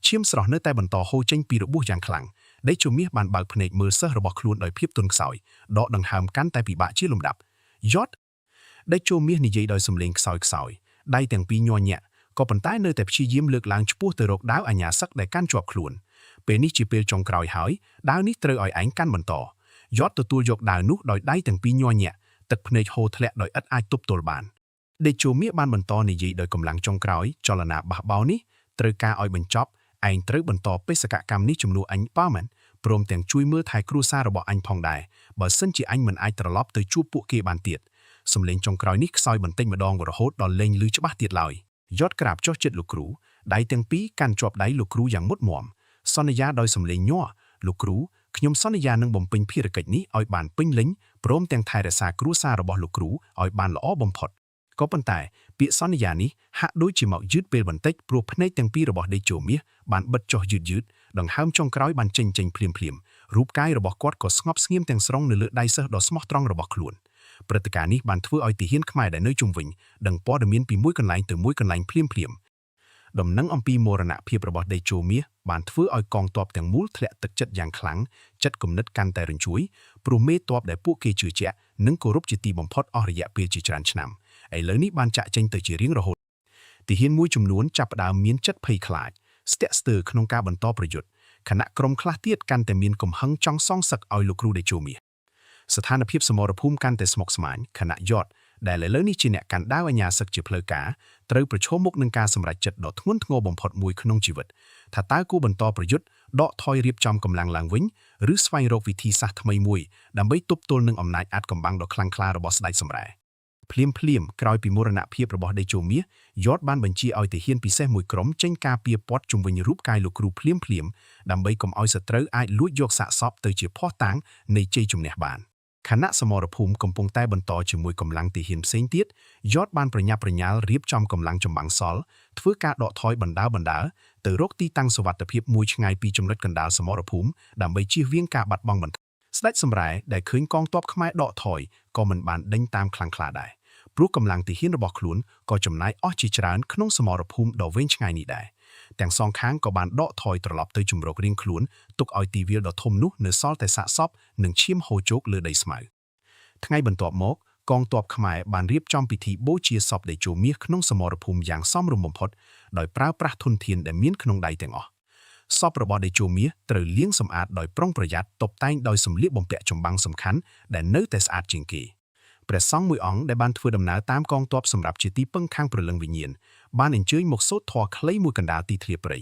ឈាមស្រស់នៅតែបន្តហូរចេញពីរបួសយ៉ាងខ្លាំងតេជោមាសបានបើកភ្នែកមើលសិស្សរបស់ខ្លួនដោយភាពទន់ខ្សោយដកដង្ហើមកាន់តែពិបាកជាលំដាប់យ៉តតេជោមាសនិយាយដោយសំឡេងខ្សោយដៃទាំងពីរញ័រញាក់ក៏ប៉ុន្តែនៅតែព្យាយាមលើកឡើងឆ្ពោះទៅរកដាវអាញាសឹកដែលកាន់ជាប់ខ្លួនពេលនេះជាពេលចុងក្រោយហើយដាវនេះត្រូវឲ្យឯងកាន់បន្តយ៉តទទួលយកដាវនោះដោយដៃទាំងពីរញ័រញាក់ទឹកភ្នែកហូរធ្លាក់ដោយឥតអាចទប់ទល់បានតេជោមាសបានបន្តនិយាយដោយកម្លាំងចុងក្រោយចលនាបះបោរនេះត្រូវការឲ្យបញ្ចប់ឯងត្រូវបន្តបេសកកម្មនេះជំនួសអញប៉ាមែនព្រមទាំងជួយមើលថែគ្រួសាររបស់អញផងដែរបើសិនជាអញមិនអាចត្រឡប់ទៅជួបពួកគេបានទៀតសំឡេងចុងក្រោយនេះខ្សោយបន្តិចម្ដងរហូតដល់លែងឮច្បាស់ទៀតឡើយយ៉តក្រាបចុះចិត្តលោកគ្រូដៃទាំងពីរកាន់ជាប់ដៃលោកគ្រូយ៉ាងមុតមាំសន្យាដោយសំឡេងញ័រលោកគ្រូខ្ញុំសន្យានឹងបំពេញភារកិច្ចនេះឲ្យបានពេញលេញព្រមទាំងថែរក្សាគ្រួសាររបស់លោកគ្រូឲ្យបានល្អបំផុតក៏ប៉ុន្តែពាក្យសន្យានេះហាក់ដូចជាមកយឺតពេលបន្តិចព្រោះភ្នែកទាំងពីររបស់តេជោមាសបានបិទចុះយឺតដង្ហើមចុងក្រោយបានចេញភ្លាមរូបកាយរបស់គាត់ក៏ស្ងប់ស្ងៀមទាំងស្រុងនៅលើដៃសិស្សដ៏ស្មោះត្រង់របស់ខ្លួនព្រឹត្តិការណ៍នេះបានធ្វើឲ្យទាហានខ្មែរដែលនៅជុំវិញដឹងព័ត៌មានពីមួយកន្លែងទៅមួយកន្លែងភ្លាមដំណឹងអំពីមរណភាពរបស់តេជោមាសបានធ្វើឲ្យកងទ័ពទាំងមូលធ្លាក់ទឹកចិត្តយ៉ាងខ្លាំងចិត្តគំនិតកាន់តែរញ្ជួយព្រោះមេទ័ពដែលពួកគេជឿជាក់និងគោរពជាទីបំផុតអស់រយៈពេលជាច្រើនឆ្នាំឥឡូវនេះបានចាក់ចេញទៅជារៀងរហូតទាហានមួយចំនួនចាប់ផ្ដើមមានចិត្តភ័យខ្លាចស្ទាក់ស្ទើរក្នុងការបន្តប្រយុទ្ធខណៈក្រុមខ្លះទៀតកាន់តែមានកំហឹងចង់សងសឹកឲ្យលោកគ្រូតេជោមាសស្ថានភាពសមរភូមិកាន់តែស្មុគស្មាញខណៈយ៉តដែលឥឡូវនេះជាអ្នកកាន់ដាវអាញាសឹកជាផ្លូវការត្រូវប្រឈមមុខនឹងការសម្រេចចិត្តដ៏ធ្ងន់ធ្ងរបំផុតមួយក្នុងជីវិតថាតើគួរបន្តប្រយុទ្ធដកថយរៀបចំកម្លាំងឡើងវិញឬស្វែងរកវិធីសាស្ត្រថ្មីមួយដើម្បីទប់ទល់នឹងអំណាចអាថ៌កំបាំងដ៏ខ្លាំងក្លារបស់ស្ដេចសម្រែភ្លាមក្រោយពីមរណភាពរបស់តេជោមាសយ៉តបានបញ្ជាឲ្យទាហានពិសេសមួយក្រុមចេញការពារព័ទ្ធជុំវិញរូបកាយលោកគ្រូភ្លាមដើម្បីកុំឲ្យសត្រូវអាចលួចយកសាកសពទៅជាភស្តុតាងនៃជ័យជំនះបានខណៈសមរភូមិកំពុងតែបន្តជាមួយកម្លាំងទាហានផ្សេងទៀតយ៉តបានប្រញាប់ប្រញាល់រៀបចំកម្លាំងចម្បាំងសល់ធ្វើការដកថយបណ្ដាទៅរកទីតាំងសុវត្ថិភាពមួយឆ្ងាយពីចំណុចកណ្ដាលសមរភូមិដើម្បីជៀសវាងការបាត់បង់បន្ថែមស្ដេចសម្រែដែលឃើញកងទ័ពខ្មែរដកថយក៏មិនបានដេញតាមខ្លាំងក្លាដែរព្រោះកម្លាំងទាហានរបស់ខ្លួនក៏ចំណាយអស់ជាច្រើនក្នុងសមរភូមិដ៏វែងឆ្ងាយនេះដែរទាំងសងខាងក៏បានដកថយត្រឡប់ទៅជំរករៀងខ្លួនទុកឲ្យទីវាលដ៏ធំនោះនៅសល់តែសាកសពនិងឈាមហូរជោកលើដីស្មៅថ្ងៃបន្ទាប់មកកងទ័ពខ្មែរបានរៀបចំពិធីបូជាសពតេជោមាសក្នុងសមរភូមិយ៉ាងសមរម្យបំផុតដោយប្រើប្រាស់ធនធានដែលមានក្នុងដៃទាំងអស់សពរបស់តេជោមាសត្រូវលាងសម្អាតដោយប្រុងប្រយ័ត្នតុបតែងដោយសម្លៀកបំពាក់ចម្បាំងសំខាន់ដែលនៅតែស្អាតជាងគេព្រះសង្ឃមួយអង្គដែលបានធ្វើដំណើរតាមកងទ័ពសម្រាប់ជាទីពឹងខាងព្រលឹងវិញ្ញាណបានអញ្ជើញមកសូត្រធម៌ខ្លីមួយកណ្ដាលទីធ្លាព្រៃ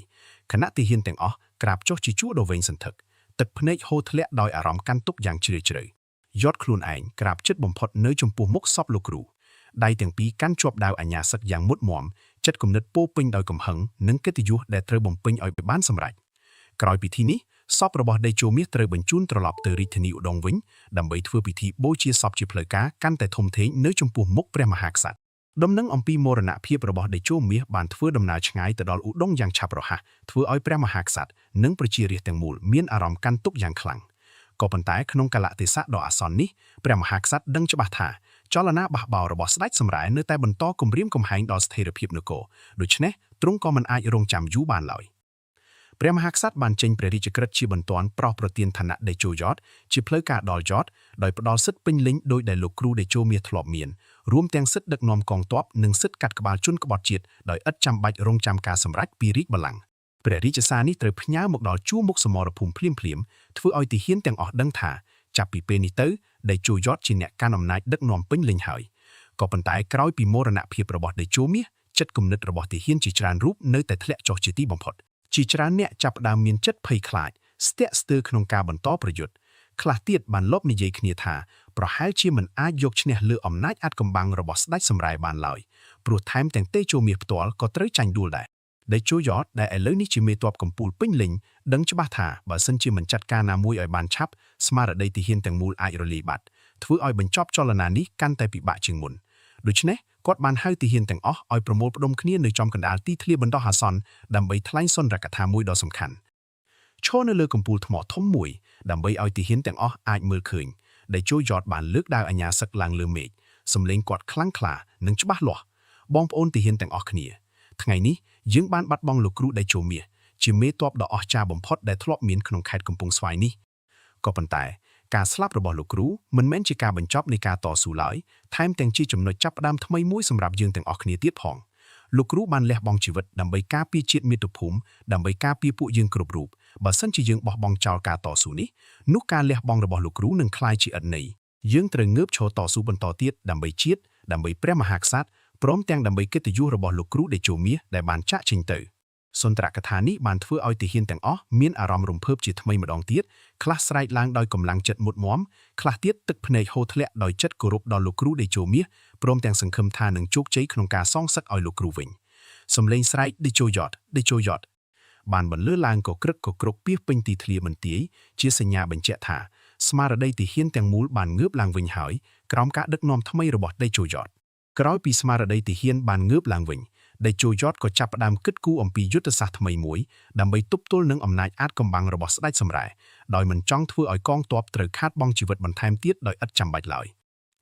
ខណៈទាហានទាំងអស់ក្រាបចុះជាជួរដ៏វែងសន្ធឹកទឹកភ្នែកហូរធ្លាក់ដោយអារម្មណ៍កាន់ទុក្ខយ៉ាងជ្រាលជ្រៅយ៉តខ្លួនឯងក្រាបជិតបំផុតនៅចំពោះមុខសពលោកគ្រូដៃទាំងពីរកាន់ជាប់ដាវអាញាសឹកយ៉ាងមុតមាំចិត្តគំនិតពោពេញដោយកំហឹងនិងកិត្តិយសដែលត្រូវបំពេញឲ្យបានសម្រេចក្រោយពិធីនេះ សពរបស់ដេជោមាសត្រូវបញ្ជូនត្រឡប់ទៅរាជធានីឧដុង្គវិញដើម្បីធ្វើពិធីបូជាសពជាផ្លូវការកាន់តែធំធេងនៅចំពោះមុខព្រះមហាក្សត្រដំណឹងអំពីមរណភាពរបស់ដេជោមាសបានធ្វើដំណើរឆ្ងាយទៅដល់ឧដុង្គយ៉ាងឆាប់រហ័សធ្វើឲ្យព្រះមហាក្សត្រនិងប្រជារាស្ត្រទាំងមូលមានអារម្មណ៍កាន់ទុក្ខយ៉ាងខ្លាំងក៏ប៉ុន្តែក្នុងកាលៈទេសៈដ៏អាសន្ននេះព្រះមហាក្សត្រដឹងច្បាស់ថាចលនាបះបោររបស់ស្ដេចសម្រែនៅតែបន្តគំរាមកំហែងដល់ស្ថិរភាពនគរដូច្នេះទ្រង់ក៏មិនអាចរងចាំយូរបានឡើយព្រះមហាក្សត្របានចេញព្រះរាជក្រឹត្យជាបន្ទាន់ប្រោសប្រទានឋានៈដេជោយ៉តជាផ្លូវការដល់យ៉តដោយផ្ដល់សិទ្ធិពេញលេញដោយដែលលោកគ្រូដេជោមាសធ្លាប់មានរួមទាំងសិទ្ធិដឹកនាំកងទ័ពនិងសិទ្ធិកាត់ក្បាលជនក្បត់ជាតិដោយឥតចាំបាច់រងចាំការសម្រេចពីរាជបល្ល័ង្កព្រះរាជសារនេះត្រូវផ្ញើមកដល់ជួរមុខសមរភូមិភ្លាមធ្វើឲ្យទាហានទាំងអស់ដឹងថាចាប់ពីពេលនេះទៅដេជោយ៉តជាអ្នកកាន់អំណាចដឹកនាំពេញលេញហើយក៏ប៉ុន្តែក្រោយពីមរណភាពរបស់ដេជោមាសចិត្តគំនិតរបស់ទាហានជាច្រើនរូបនៅតែធ្លាក់ចុះជាទីបំផុតជាច្រើនអ្នកចាប់ផ្ដើមមានចិត្តភ័យខ្លាចស្ទាក់ស្ទើរក្នុងការបន្តប្រយុទ្ធខ្លះទៀតបានលបនិយាយគ្នាថាប្រហែលជាមិនអាចយកឈ្នះលើអំណាចអាថ៌កំបាំងរបស់ស្ដេចសម្រែបានឡើយព្រោះថែមទាំងតេជោមាសផ្ទាល់ក៏ត្រូវចាញ់ដួលដែរដេជោយ៉តដែលឥឡូវនេះជាមេទ័ពកំពូលពេញលេញដឹងច្បាស់ថាបើសិនជាមិនចាត់ការណាមួយឲ្យបានឆាប់ស្មារតីទាហានទាំងមូលអាចរលាយបាត់ធ្វើឲ្យបញ្ចប់ចលនានេះកាន់តែពិបាកជាងមុនដូច្នេះគាត់បានហៅទាហានទាំងអស់ឲ្យប្រមូលផ្ដុំគ្នានៅចំកណ្ដាលទីធ្លាបណ្ដោះអាសន្នដើម្បីថ្លែងសុន្ទរកថាមួយដ៏សំខាន់ឈរនៅលើកំពូលថ្មធំមួយដើម្បីឲ្យទាហានទាំងអស់អាចមើលឃើញដែលជូយ៉តបានលើកដាវអាញាសឹកឡើងលើមេឃសំឡេងគាត់ខ្លាំងក្លានិងច្បាស់លាស់បងប្អូនទាហានទាំងអស់គ្នាថ្ងៃនេះយើងបានបាត់បង់លោកគ្រូដេជោមាសជាមេទ័ពដ៏អស្ចារ្យបំផុតដែលធ្លាប់មានក្នុងខេត្តកំពង់ស្វាយនេះក៏ប៉ុន្តែការស្លាប់របស់លោកគ្រូមិនមែនជាការបញ្ចប់នៃការតស៊ូឡើយថែមទាំងជាចំណុចចាប់ផ្ដើមថ្មីមួយសម្រាប់យើងទាំងអស់គ្នាទៀតផងលោកគ្រូបានលះបង់ជីវិតដើម្បីការពារជាតិមាតុភូមិដើម្បីការពារពួកយើងគ្រប់រូបបើសិនជាយើងបោះបង់ចោលការតស៊ូនេះនោះការលះបង់របស់លោកគ្រូនឹងក្លាយជាឥតន័យយើងត្រូវងើបឈរតស៊ូបន្តទៀតដើម្បីជាតិដើម្បីព្រះមហាក្សត្រព្រមទាំងដើម្បីកិត្តិយសរបស់លោកគ្រូដេជោមាសដែលបានចាក់ចេញទៅសុន្ទរកថានេះបានធ្វើឲ្យទាហានទាំងអស់មានអារម្មណ៍រំភើបជាថ្មីម្ដងទៀតខ្លះស្រែកឡើងដោយកម្លាំងចិត្តមុតមមខ្លះទៀតទឹកភ្នែកហូរធ្លាក់ដោយចិត្តគោរពដល់លោកគ្រូដេជោមាសព្រមទាំងសង្ឃឹមថានឹងជោគជ័យក្នុងការសងសឹកឲ្យលោកគ្រូវិញសំឡេងស្រែកដេជោយ៉តបានបន្លឺឡើងក៏ក្រឹកក៏ក្រុកពាសពេញទីធ្លាបន្ទាយជាសញ្ញាបញ្ជាក់ថាស្មារតីទាហានទាំងមូលបានងើបឡើងវិញហើយក្រោមការដឹកនាំថ្មីរបស់ដេជោយ៉តក្រោយពីស្មារតីទាហានបានងើបឡើងវិញដេជោយ៉តក៏ចាប់ផ្ដើមគិតគូរអំពីយុទ្ធសាស្ត្រថ្មីមួយដើម្បីទប់ទល់នឹងអំណាចអាថ៌កំបាំងរបស់ស្ដេចសម្រែដោយមិនចង់ធ្វើឲ្យកងទ័ពត្រូវខាតបង់ជីវិតបន្ថែមទៀតដោយឥតចាំបាច់ឡើយ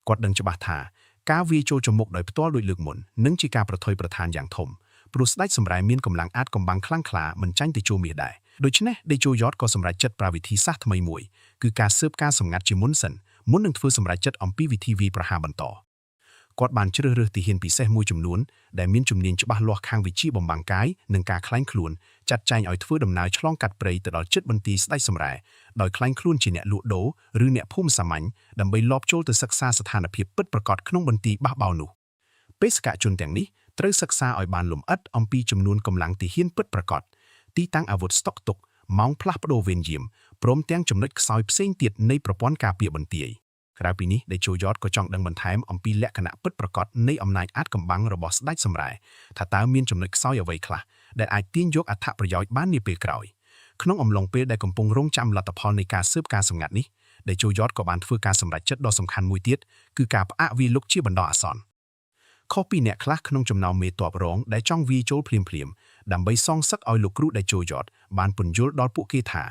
គាត់ដឹងច្បាស់ថាការវាយចូលចំមុខដោយផ្ទាល់ដូចលើកមុននឹងជាការប្រថុយប្រថានយ៉ាងធំព្រោះស្ដេចសម្រែមានកម្លាំងអាថ៌កំបាំងខ្លាំងក្លាមិនចាញ់តេជោមាសដែរដូច្នេះដេជោយ៉តក៏សម្រេចចិត្តប្រើវិធីសាស្ត្រថ្មីមួយគឺការស៊ើបការសម្ងាត់ជាមុនសិនមុននឹងធ្វើសម្រេចចិត្តអំពីវិធីវាយប្រហារបន្តគាត់បានជ្រើសរើសទាហានពិសេសមួយចំនួនដែលមានជំនាញច្បាស់លាស់ខាងវិជ្ជាបំបាំងកាយនិងការក្លែងខ្លួនចាត់ចែងឲ្យធ្វើដំណើរឆ្លងកាត់ព្រៃទៅដល់ជិតបន្ទាយស្ដេចសម្រែដោយក្លែងខ្លួនជាអ្នកលក់ដូរឬអ្នកភូមិសាមញ្ញដើម្បីលបចូលទៅសិក្សាស្ថានភាពពិតប្រាកដក្នុងបន្ទាយបះបោរនោះបេសកជនទាំងនេះត្រូវសិក្សាឲ្យបានលម្អិតអំពីចំនួនកម្លាំងទាហានពិតប្រាកដទីតាំងអាវុធស្តុកទុកម៉ោងផ្លាស់ប្ដូរវេនយាមព្រមទាំងចំណុចខ្សោយផ្សេងទៀតនៃប្រព័ន្ធការពារបន្ទាយក្រៅពីនេះដេជោយ៉តក៏ចង់ដឹងបន្ថែមអំពីលក្ខណៈពិតប្រាកដនៃអំណាចអាថ៌កំបាំងរបស់ស្ដេចសម្រែថាតើមានចំណុចខ្សោយអ្វីខ្លះដែលអាចទាញយកអត្ថប្រយោជន៍បាននាពេលក្រោយក្នុងអំឡុងពេលដែលកំពុងរងចាំលទ្ធផលនៃការស៊ើបការសម្ងាត់នេះដេជោយ៉តក៏បានធ្វើការសម្រេចចិត្តដ៏សំខាន់មួយទៀតគឺការផ្អាកវាយលុកជាបណ្ដោះអាសន្នខុសពីអ្នកខ្លះក្នុងចំណោមមេទ័ពរងដែលចង់វាយចូលភ្លាមដើម្បីសងសឹកឲ្យលោកគ្រូដេជោយ៉តបានពន្យល់ដល់ពួកគេថា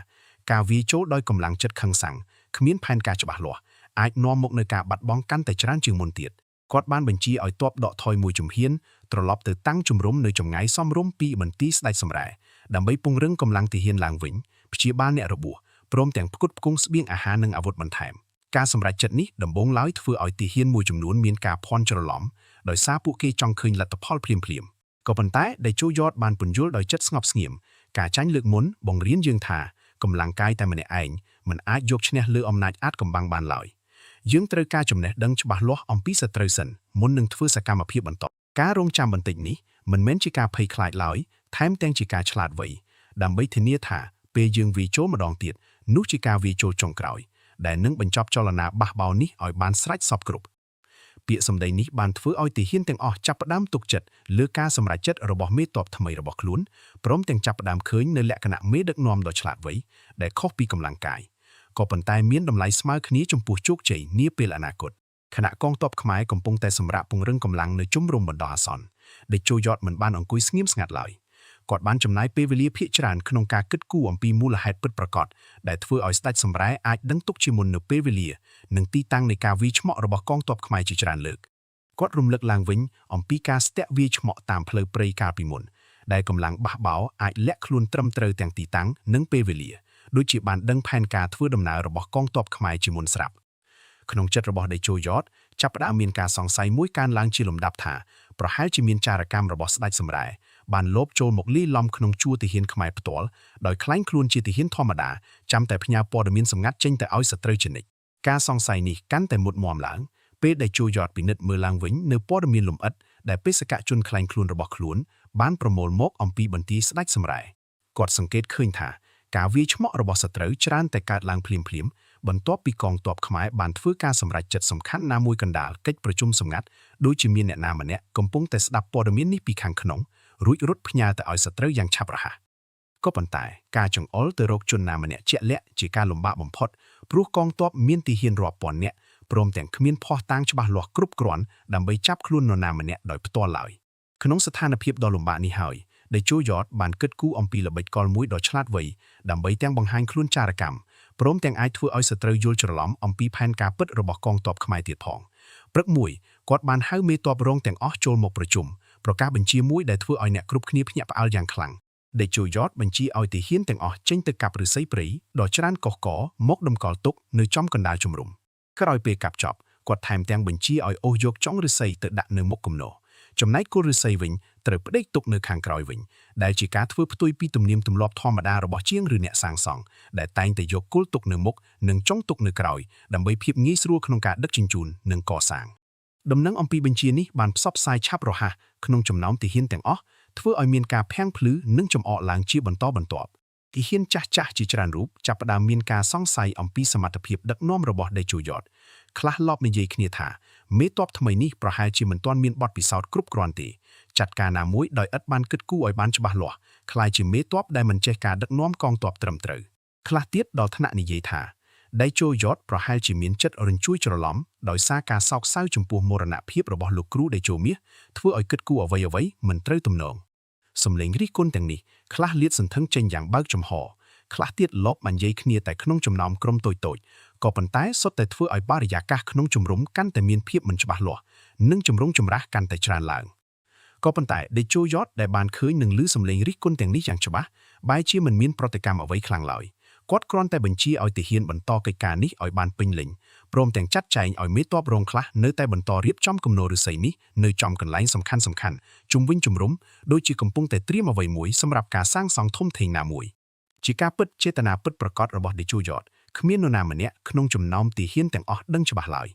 ការវាយចូលដោយកម្លាំងចិត្តខឹងសាំងគ្មានផែនការច្បាស់លាស់អាចនាំមកនូវការបាត់បង់កាន់តែច្រើនជាងមុនទៀតគាត់បានបញ្ជាឲ្យទ័ពដកថយមួយជំហានត្រឡប់ទៅតាំងជំរំនៅចម្ងាយសមរម្យពីបន្ទាយស្ដេចសម្រែដើម្បីពង្រឹងកម្លាំងទាហានឡើងវិញព្យាបាលអ្នករបួសព្រមទាំងផ្គត់ផ្គង់ស្បៀងអាហារនិងអាវុធបន្ថែមការសម្រេចចិត្តនេះដំបូងឡើយធ្វើឲ្យទាហានមួយចំនួនមានការភ័ន្តច្រឡំដោយសារពួកគេចង់ឃើញលទ្ធផលភ្លាមក៏ប៉ុន្តែដេជោយ៉តបានពន្យល់ដោយចិត្តស្ងប់ស្ងៀមការចាញ់លើកមុនបង្រៀនយើងថាកម្លាំងកាយតែម្នាក់ឯងមិនអាចយកឈ្នះលើអំណាចអាថ៌កំបាំងបានឡើយយើងត្រូវការចំណេះដឹងច្បាស់លាស់អំពីសត្រូវសិនមុននឹងធ្វើសកម្មភាពបន្តការរងចាំបន្តិចនេះមិនមែនជាការភ័យខ្លាចឡើយថែមទាំងជាការឆ្លាតវៃដើម្បីធានាថាពេលយើងវាយចូលម្ដងទៀតនោះជាការវាយចូលចុងក្រោយដែលនឹងបញ្ចប់ចលនាបះបោរនេះឲ្យបានស្រេចសពគ្រប់ ពាក្យសម្ដីនេះបានធ្វើឲ្យទាហានទាំងអស់ចាប់ផ្ដើមទុកចិត្តលើការសម្រេចចិត្តរបស់មេទ័ពថ្មីរបស់ខ្លួនព្រមទាំងចាប់ផ្ដើមឃើញនៅលក្ខណៈមេដឹកនាំដ៏ឆ្លាតវៃដែលខុសពីកម្លាំងកាយក៏ប៉ុន្តែមានតម្លៃស្មើគ្នាចំពោះជោគជ័យនាពេលអនាគតខណៈកងទ័ពខ្មែរកំពុងតែសម្រាប់ពង្រឹងកម្លាំងនៅជុំរំបណ្ដោះអាសន្នតេជោយ៉តមិនបានអង្គុយស្ងៀមស្ងាត់ឡើយគាត់បានចំណាយពេលវេលាភាគច្រើនក្នុងការគិតគូរអំពីមូលហេតុពិតប្រាកដដែលធ្វើឲ្យស្ដេចសម្រែអាចដឹងទុកជាមុននៅពេលវេលានិងទីតាំងនៃការវាយឆ្មក់របស់កងទ័ពខ្មែរជាច្រើនលើកគាត់រំលឹកឡើងវិញអំពីការស្ទាក់វាយឆ្មក់តាមផ្លូវព្រៃកាលពីមុនដែលកម្លាំងបះបោរអាចលាក់ខ្លួនត្រឹមត្រូវទាំងទីតាំងនិងពេលវេលាដូចជាបានដឹងផែនការធ្វើដំណើររបស់កងទ័ពខ្មែរជាមុនស្រាប់ក្នុងចិត្តរបស់តេជោយ៉តចាប់ផ្ដើមមានការសង្ស័យមួយកើនឡើងជាលំដាប់ថាប្រហែលជាមានចារកម្មរបស់ស្ដេចសម្រែបានលបចូលមកលាយឡំក្នុងជួរទាហានខ្មែរផ្ទាល់ដោយក្លែងខ្លួនជាទាហានធម្មតាចាំតែផ្ញើព័ត៌មានសម្ងាត់ចេញទៅឲ្យសត្រូវជានិច្ចការសង្ស័យនេះកាន់តែមុតមាំឡើងពេលដែលតេជោយ៉តពិនិត្យមើលឡើងវិញនៅព័ត៌មានលម្អិតដែលបេសកជនក្លែងខ្លួនរបស់ខ្លួនបានប្រមូលមកអំពីបន្ទាយស្ដេចសម្រែគាត់សង្កេតឃើញថាការវាយឆ្មក់របស់សត្រូវច្រើនតែកើតឡើងភ្លាមៗបន្ទាប់ពីកងទ័ពខ្មែរបានធ្វើការសម្រេចចិត្តសំខាន់ណាមួយកណ្ដាលកិច្ចប្រជុំសម្ងាត់ដូចជាមានអ្នកណាម្នាក់កំពុងតែស្ដាប់ព័ត៌មាននេះពីខាងក្នុងរួចរត់ផ្ញើទៅឲ្យសត្រូវយ៉ាងឆាប់រហ័សក៏ប៉ុន្តែការចង្អុលទៅរកជនណាម្នាក់ជាក់លាក់ជាការលំបាកបំផុតព្រោះកងទ័ពមានទាហានរាប់ពាន់នាក់ព្រមទាំងគ្មានភស្តុតាងច្បាស់លាស់គ្រប់គ្រាន់ដើម្បីចាប់ខ្លួននរណាម្នាក់ដោយផ្ទាល់ឡើយក្នុងស្ថានភាពដ៏លំបាកនេះហើយតេជោយ៉តបានគិតគូរអំពីល្បិចកលមួយដ៏ឆ្លាតវៃដើម្បីទាំងបង្ហាញខ្លួនចារកម្មព្រមទាំងអាចធ្វើឲ្យសត្រូវយល់ច្រឡំអំពីផែនការពិតរបស់កងទ័ពខ្មែរទៀតផងព្រឹកមួយគាត់បានហៅមេទ័ពរងទាំងអស់ចូលមកប្រជុំប្រកាសបញ្ជាមួយដែលធ្វើឲ្យអ្នកគ្រប់គ្នាភ្ញាក់ផ្អើលយ៉ាងខ្លាំងតេជោយ៉តបញ្ជាឲ្យទាហានទាំងអស់ចេញទៅកាប់ឫស្សីព្រៃដ៏ច្រើនកុះករមកតម្កល់ទុកនៅចំកណ្ដាលជំរំក្រោយពេលកាប់ចប់គាត់ថែមទាំងបញ្ជាឲ្យអូសយកចុងឫស្សីទៅដាក់នៅមុខគំនរចំណែកគល់ឫស្សីវិញត្រូវផ្ដេកទុកនៅខាងក្រោយវិញដែលជាការធ្វើផ្ទុយពីទំនៀមទម្លាប់ធម្មតារបស់ជាងឬអ្នកសាងសង់ដែលតែងតែយកគល់ទុកនៅមុខនិងចុងទុកនៅក្រោយដើម្បីភាពងាយស្រួលក្នុងការដឹកជញ្ជូននិងកសាងដំណឹងអំពីបញ្ជានេះបានផ្សព្វផ្សាយឆាប់រហ័សក្នុងចំណោមទាហានទាំងអស់ធ្វើឲ្យមានការភាំងភ្លឺនិងចំអកឡើងជាបន្តបន្ទាប់ទាហានចាស់ជាច្រើនរូបចាប់ផ្ដើមមានការសង្ស័យអំពីសមត្ថភាពដឹកនាំរបស់តេជោយ៉តខ្លះលបនិយាយគ្នាថាមេទ័ពថ្មីនេះប្រហែលជាមិនទាន់មានបទពិសោធន៍គ្រប់គ្រាន់ទេចាត់ការណាមួយដោយឥតបានគិតគូរឲ្យបានច្បាស់លាស់คล้ายជាមេទ័ពដែលមិនចេះការដឹកនាំកងទ័ពត្រឹមត្រូវខ្លះទៀតដល់ថ្នាក់និយាយថាតេជោយ៉តប្រហែលជាមានចិត្តរញ្ជួយច្រឡំដោយសារការសោកសៅចំពោះមរណភាពរបស់លោកគ្រូតេជោមាសធ្វើឲ្យគិតគូរអ្វីមិនត្រូវទំនងសំឡេងរិះគន់ទាំងនេះខ្លះលាតសន្ធឹងចេញយ៉ាងបើកចំហខ្លះទៀតលបបាននិយាយគ្នាតែក្នុងចំណោមក្រុមតូចៗក៏ប៉ុន្តែសុទ្ធតែធ្វើឲ្យបរិយាកាសក្នុងជំរំកាន់តែមានភាពមិនច្បាស់លាស់និងចម្រូងចម្រាសកាន់តែច្រើនឡើងក៏ប៉ុន្តែតេជោយ៉តដែលបានឃើញនឹងឮសំឡេងរិះគន់ទាំងនេះយ៉ាងច្បាស់បែរជាមិនមានប្រតិកម្មអ្វីខ្លាំងឡើយគាត់គ្រាន់តែបញ្ជាឲ្យទាហានបន្តកិច្ចការនេះឲ្យបានពេញលេញព្រមទាំងចាត់ចែងឲ្យមេទ័ពរងខ្លះនៅតែបន្តរៀបចំគំនរឫស្សីនេះនៅចំកន្លែងសំខាន់ជុំវិញជំរំដូចជាកំពុងតែត្រៀមអ្វីមួយសម្រាប់ការសាងសង់ធំធេងណាមួយជាការពិតចេតនាពិតប្រាកដរបស់តេជោយ៉តគ្មាននរណាម្នាក់ក្នុងចំណោមទាហានទាំងអស់ដឹងច្បាស់ឡើយ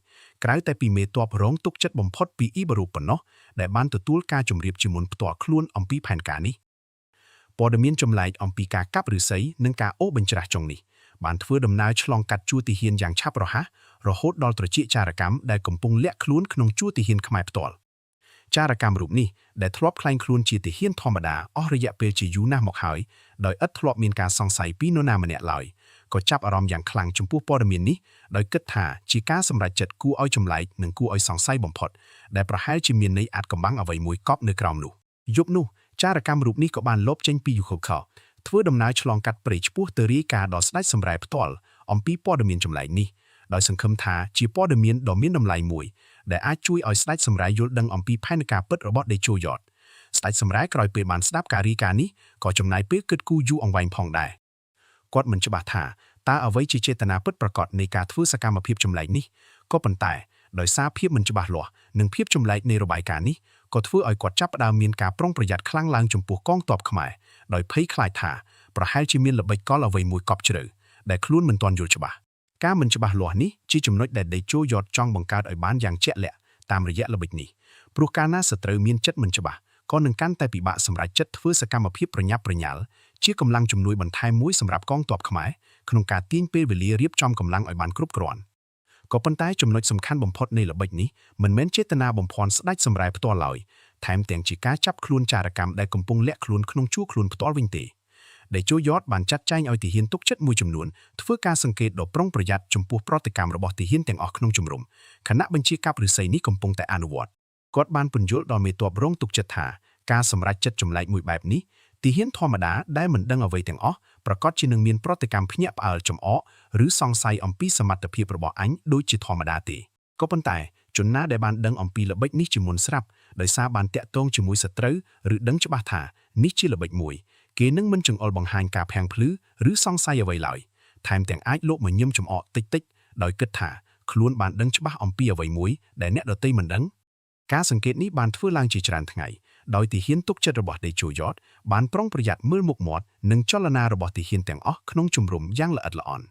ក្រៅតែពីមេទ័ពរងទុកចិត្តបំផុតពីអ៊ីបារូប៉ុណ្ណោះដែលបានទទួលការជម្រាបជាមុនផ្ទាល់ខ្លួនអំពីផែនការនេះព័ត៌មានចម្លែកអំពីការកាប់ឫស្សីនិងការអូសបញ្ច្រាសចុងនេះបានធ្វើដំណើរឆ្លងកាត់ជួរទាហានយ៉ាងឆាប់រហ័សរហូតដល់ត្រចៀកចារកម្មដែលកំពុងលាក់ខ្លួនក្នុងជួរទាហានខ្មែរផ្ទាល់ចារកម្មរូបនេះដែលធ្លាប់ក្លែងខ្លួនជាទាហានធម្មតាអស់រយៈពេលជាយូរណាស់មកហើយដោយឥតធ្លាប់មានការសង្ស័យពីនរណាម្នាក់ឡើយក៏ចាប់អារម្មណ៍យ៉ាងខ្លាំងចំពោះព័ត៌មាននេះដោយគិតថាជាការសម្រេចចិត្តគួរឲ្យចម្លែកនិងគួរឲ្យសង្ស័យបំផុតដែលប្រហែលជាមានន័យអាចកំបាំងអ្វីមួយកប់នៅក្រោមនោះយប់នោះចារកម្មរូបនេះក៏បានលបចេញពីយូខូខោធ្វើដំណើរឆ្លងកាត់ព្រៃឆ្ពោះទៅរាយការណ៍ដល់ស្ដេចសម្រែផ្ទាល់អំពីព័ត៌មានចម្លែកនេះដោយសង្ឃឹមថាជាព័ត៌មានដ៏មានតម្លៃមួយដែលអាចជួយឲ្យស្ដេចសម្រែយល់ដឹងអំពីផែនការពិតរបស់តេជោយ៉តស្ដេចសម្រែក្រោយពេលបានស្ដាប់ការរាយការណ៍នេះក៏ចំណាយពេលគិតគូរយូរអង្វែងផងដែរគាត់មិនច្បាស់ថាតើអ្វីជាចេតនាពិតប្រាកដនៃការធ្វើសកម្មភាពចម្លែកនេះក៏ប៉ុន្តែដោយសារភាពមិនច្បាស់លាស់និងភាពចម្លែកនៃរបាយការណ៍នេះក៏ធ្វើឲ្យគាត់ចាប់ផ្ដើមមានការប្រុងប្រយ័ត្នខ្លាំងឡើងចំពោះកងទ័ពខ្មែរដោយភ័យខ្លាចថាប្រហែលជាមានល្បិចកលអ្វីមួយកប់ជ្រៅដែលខ្លួនមិនទាន់យល់ច្បាស់ការមិនច្បាស់លាស់នេះជាចំណុចដែលតេជោយ៉តចង់បង្កើតឲ្យបានយ៉ាងជាក់លាក់តាមរយៈល្បិចនេះព្រោះកាលណាសត្រូវមានចិត្តមិនច្បាស់ក៏នឹងកាន់តែពិបាកសម្រេចចិត្តធ្វើសកម្មភាពប្រញាប់ប្រញាល់ជាកម្លាំងជំនួយបន្ថែមមួយសម្រាប់កងទ័ពខ្មែរក្នុងការទាញពេលវេលារៀបចំកម្លាំងឲ្យបានគ្រប់គ្រាន់ ក៏ប៉ុន្តែចំណុចសំខាន់បំផុតនៃល្បិចនេះមិនមែនចេតនាបំភាន់ស្ដេចសម្រែផ្ទាល់ឡើយថែមទាំងជាការចាប់ខ្លួនចារកម្មដែលកំពុងលាក់ខ្លួនក្នុងជួរខ្លួនផ្ទាល់វិញទេដែលជូយ៉តបានចាត់ចែងឲ្យទាហានទុកចិត្តមួយចំនួនធ្វើការសង្កេតដ៏ប្រុងប្រយ័ត្នចំពោះប្រតិកម្មរបស់ទាហានទាំងអស់ក្នុងជំរំគណៈបញ្ជាកាប់ឫស្សីនេះកំពុងតែអនុវត្តគាត់បានពន្យល់ដល់មេទ័ពរងទុកចិត្តថាការសម្រេចចិត្តចម្លែកមួយបែបនេះទាហានធម្មតាដែលមិនដឹងអ្វីទាំងអស់ប្រកាសជានឹងមានប្រតិកម្មភ្ញាក់ផ្អើលចំអកឬសង្ស័យអំពីសមត្ថភាពរបស់អញដូចជាធម្មតាទេក៏ប៉ុន្តែជនណាដែលបានដឹងអំពីល្បិចនេះជាមុនស្រាប់ដោយសារបានតាក់ទងជាមួយសត្រូវឬដឹងច្បាស់ថានេះជាល្បិចមួយគេនឹងមិនចង្អុលបង្ហាញការភាំងភ្លឺឬសង្ស័យអ្វីឡើយថែមទាំងអាចលោកមកញឹមចំអកតិចៗដោយគិតថាខ្លួនបានដឹងច្បាស់អំពីអ្វីមួយដែលអ្នកដទៃមិនដឹងការសង្កេតនេះបានធ្វើឡើងជាច្រើនថ្ងៃដោយទាហានទុកចិត្តរបស់ដេជូយ៉តបានប្រុងប្រយ័ត្នមើលមុខមាត់និងចលនារបស់ទាហានទាំងអស់ក្នុងជំរំយ៉ាងល្អិតល្អន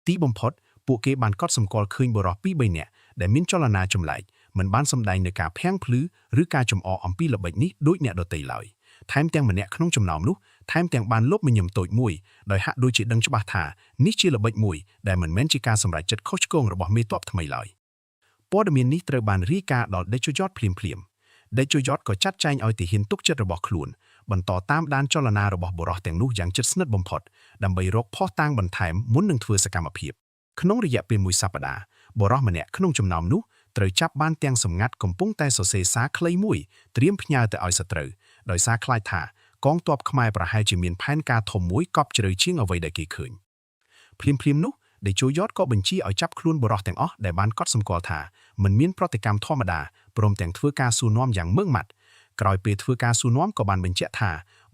់ទីបំផុតពួកគេបានកត់សម្គាល់ឃើញបុរស2-3នាក់ដែលមានចលនាចម្លែកមិនបានសម្ដែងនូវការភាំងភ្លឺឬការចំអកអំពីល្បិចនេះដូចអ្នកដទៃឡើយថែមទាំងម្នាក់ក្នុងចំណោមនោះថែមទាំងបានលបមញឹមតូចមួយដោយហាក់ដូចជាដឹងច្បាស់ថានេះជាល្បិចមួយដែលមិនមែនជាការសម្រេចចិត្តខុសឆ្គងរបស់មេទ័ពថ្មីឡើយព័ត៌មាននេះត្រូវបានរាយការណ៍ដល់ដេជូយ៉តភ្លាមដេជូយ៉តក៏ចាត់ចែងឲ្យទាហានទុកចិត្តរបស់ខ្លួនបន្តតាមដានចលនារបស់បុរសទាំងនោះយ៉ាងជិតស្និទ្ធបំផុតដើម្បីរកភស្តុតាងបន្ថែមមុននឹងធ្វើសកម្មភាពក្នុងរយៈពេលមួយសប្តាហ៍បុរសម្នាក់ក្នុងចំណោមនោះត្រូវចាប់បានទាំងសម្ងាត់កំពុងតែសរសេរសារខ្លីមួយត្រៀមផ្ញើទៅឲ្យសត្រូវដោយសារខ្លាចថាកងទ័ពខ្មែរប្រហែលជាមានផែនការធំមួយកប់ជ្រៅជាងអ្វីដែលគេឃើញភ្លាមនោះដេជូយ៉តក៏បញ្ជាឲ្យចាប់ខ្លួនបុរសទាំងអស់ដែលបានកត់សម្គាល់ថាមិនមានប្រតិកម្មធម្មតាព្រមទាំងធ្វើការសួរនាំយ៉ាងម៉ឺងម៉ាត់ក្រោយពេលធ្វើការសួរនាំក៏បានបញ្ជាក់ថា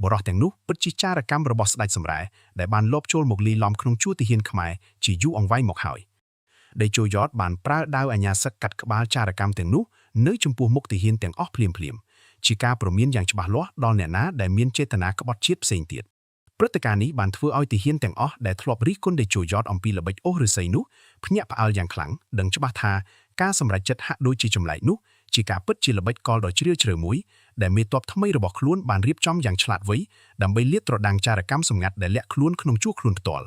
បុរសទាំងនោះពិតជាចារកម្មរបស់ស្ដេចសម្រែដែលបានលបចូលមកលីឡំក្នុងជួរទាហានខ្មែរជាយូរអង្វែងមកហើយដេជូយ៉តបានប្រើដាវអាញាសឹកកាត់ក្បាលចារកម្មទាំងនោះនៅចំពោះមុខទាហានទាំងអស់ភ្លាមជាការព្រមានយ៉ាងច្បាស់លាស់ដល់អ្នកណាដែលមានចេតនាក្បត់ជាតិផ្សេងទៀតព្រឹត្តិការណ៍នេះបានធ្វើឲ្យទាហានទាំងអស់ដែលធ្លាប់រិះគន់ដេជូយ៉តអំពីល្បិចអូសឫស្សីនោះភ្ញាក់ផ្អើលយ៉ាងខ្លាំងដឹងច្បាស់ថាការសម្រេចចិត្តហាក់ដូចជាចម្លែកនោះជាការពិតជាល្បិចកលដ៏ជ្រាលជ្រៅមួយដែលមេទ័ពថ្មីរបស់ខ្លួនបានរៀបចំយ៉ាងឆ្លាតវៃដើម្បីលាតត្រដាងចារកម្មសម្ងាត់ដែលលាក់ខ្លួនក្នុងជួរខ្លួនផ្ទាល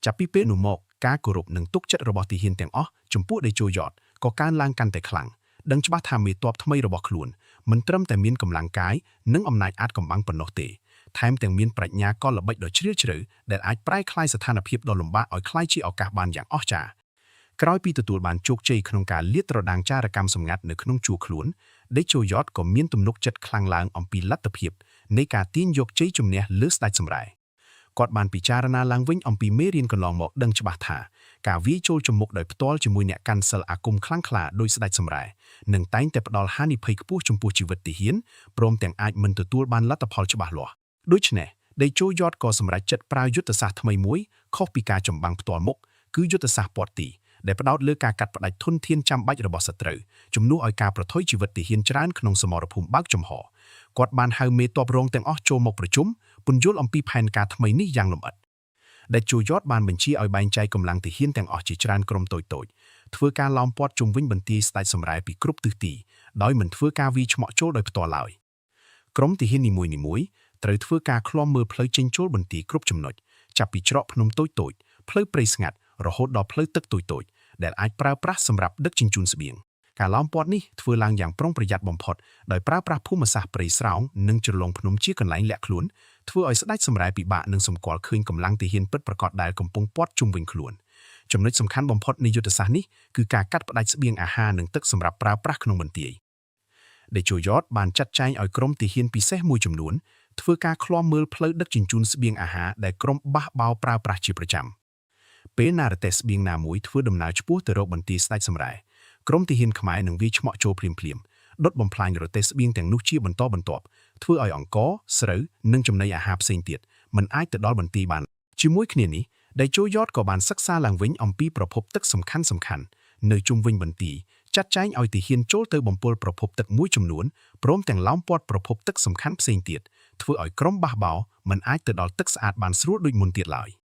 ់ចាប់ពីពេលនោះមកការគោរពនិងទុកចិត្តរបស់ទាហានទាំងអស់ចំពោះដេជូយ៉តក៏កើនឡើងកាន់តែខ្លាំងដឹងច្បាស់ថាមេទ័ពថ្មីរបស់ខ្លួនមិនត្រឹមតែមានកម្លាំងកាយនិងអំណាចអាចកំបាំងប៉ុណ្ណោះទេថែមទាំងមានប្រាជ្ញាកលល្បិចដ៏ជ្រាលជ្រៅដែលអាចប្រែក្លាយស្ថានភាពដ៏លំបាកឲ្យក្លាយជាឱកាសបានយ៉ាងអស្ចារ្យក្រោយពីទទួលបានជោគជ័យក្នុងការលាតត្រដាងចារកម្មសម្ងាត់នៅក្នុងជួរខ្លួនដេជូយ៉តក៏មានទំនុកចិត្តខ្លាំងឡើងអំពីលទ្ធភាពនៃការទាញយកជ័យជំនះលើស្ដេចសម្រែគាត់បានពិចារណាឡើងវិញអំពីមេរៀនកន្លងមកដឹងច្បាស់ថាការវាយចូលចំមុខដោយផ្ទាល់ជាមួយអ្នកកាន់សិលអាគមខ្លាំងក្លាដោយស្ដេចសម្រែនឹងតែងតែផ្ដល់ហានិភ័យខ្ពស់ចំពោះជីវិតទាហានព្រមទាំងអាចមិនទទួលបានលទ្ធផលច្បាស់លាស់ដូច្នេះដេជូយ៉តក៏សម្រេចចិត្តប្រើយុទ្ធសាស្ត្រថ្មីមួយខុសពីការចម្បាំងផ្ទាល់មុខគឺយុទ្ធសាស្ត្រព័ទ្ធទីដែលផ្ដោតលើការកាត់ផ្តាច់ធនធានចាំបាច់របស់សត្រូវជំនួសឲ្យការប្រថុយជីវិតទាហានច្រើនក្នុងសមរភូមិបើកចំហគាត់បានហៅមេទ័ពរងទាំងអស់ចូលមកប្រជុំពន្យល់អំពីផែនការថ្មីនេះយ៉ាងលម្អិតដែលជូយ៉តបានបញ្ជាឲ្យបែងចែកកម្លាំងទាហានទាំងអស់ជាច្រើនក្រុមតូចៗធ្វើការឡោមព័ទ្ធជុំវិញបន្ទាយស្ដេចសម្រែពីគ្រប់ទិសទីដោយមិនធ្វើការវាយឆ្មក់ចូលដោយផ្ទាល់ឡើយក្រុមទាហាននីមួយៗត្រូវធ្វើការឃ្លាំមើលផ្លូវចេញចូលបន្ទាយគ្រប់ចំណុចចាប់ពីច្រកភ្នំតូចៗផ្លូវព្រៃស្ងាត់រហូតដល់ផ្លូវទឹកតូចៗដែលអាចប្រើប្រាស់សម្រាប់ដឹកជញ្ជូនស្បៀងការឡោមព័ទ្ធនេះធ្វើឡើងយ៉ាងប្រុងប្រយ័ត្នបំផុតដោយប្រើប្រាស់ភូមិសាស្ត្រព្រៃស្រោងនិងជ្រលងភ្នំជាកន្លែងលាក់ខ្លួនធ្វើឲ្យស្ដេចសម្រែពិបាកនឹងសម្គាល់ឃើញកម្លាំងទាហានពិតប្រាកដដែលកំពុងព័ទ្ធជុំវិញខ្លួនចំណុចសំខាន់បំផុតនៃយុទ្ធសាស្ត្រនេះគឺការកាត់ផ្តាច់ស្បៀងអាហារនិងទឹកសម្រាប់ប្រើប្រាស់ក្នុងបន្ទាយដេជូយ៉តបានចាត់ចែងឲ្យក្រុមទាហានពិសេសមួយចំនួនធ្វើការឃ្លាំមើលផ្លូវដឹកជញ្ជូនស្បៀងអាហារដែលក្រុមបះបោរប្រើប្រាស់ជាប្រចាំពេលណារទេះស្បៀងណាមួយធ្វើដំណើរឆ្ពោះទៅរកបន្ទាយស្ដេចសម្រែក្រុមទាហានខ្មែរនឹងវាយឆ្មក់ចូលភ្លាមដុតបំផ្លាញរទេះស្បៀងទាំងនោះជាបន្តបន្ទាប់ធ្វើឲ្យអង្ករស្រូវនិងចំណីអាហារផ្សេងទៀតមិនអាចទៅដល់បន្ទាយបានជាមួយគ្នានេះដេជូយ៉តក៏បានសិក្សាឡើងវិញអំពីប្រភពទឹកសំខាន់នៅជុំវិញបន្ទាយចាត់ចែងឲ្យទាហានចូលទៅបំពុលប្រភពទឹកមួយចំនួនព្រមទាំងឡោមព័ទ្ធប្រភពទឹកសំខាន់ផ្សេងទៀតធ្វើឲ្យក្រុមបះបោរមិនអាចទៅដល់ទឹកស្អាតបានស្រួលដូចមុនទៀតឡើយ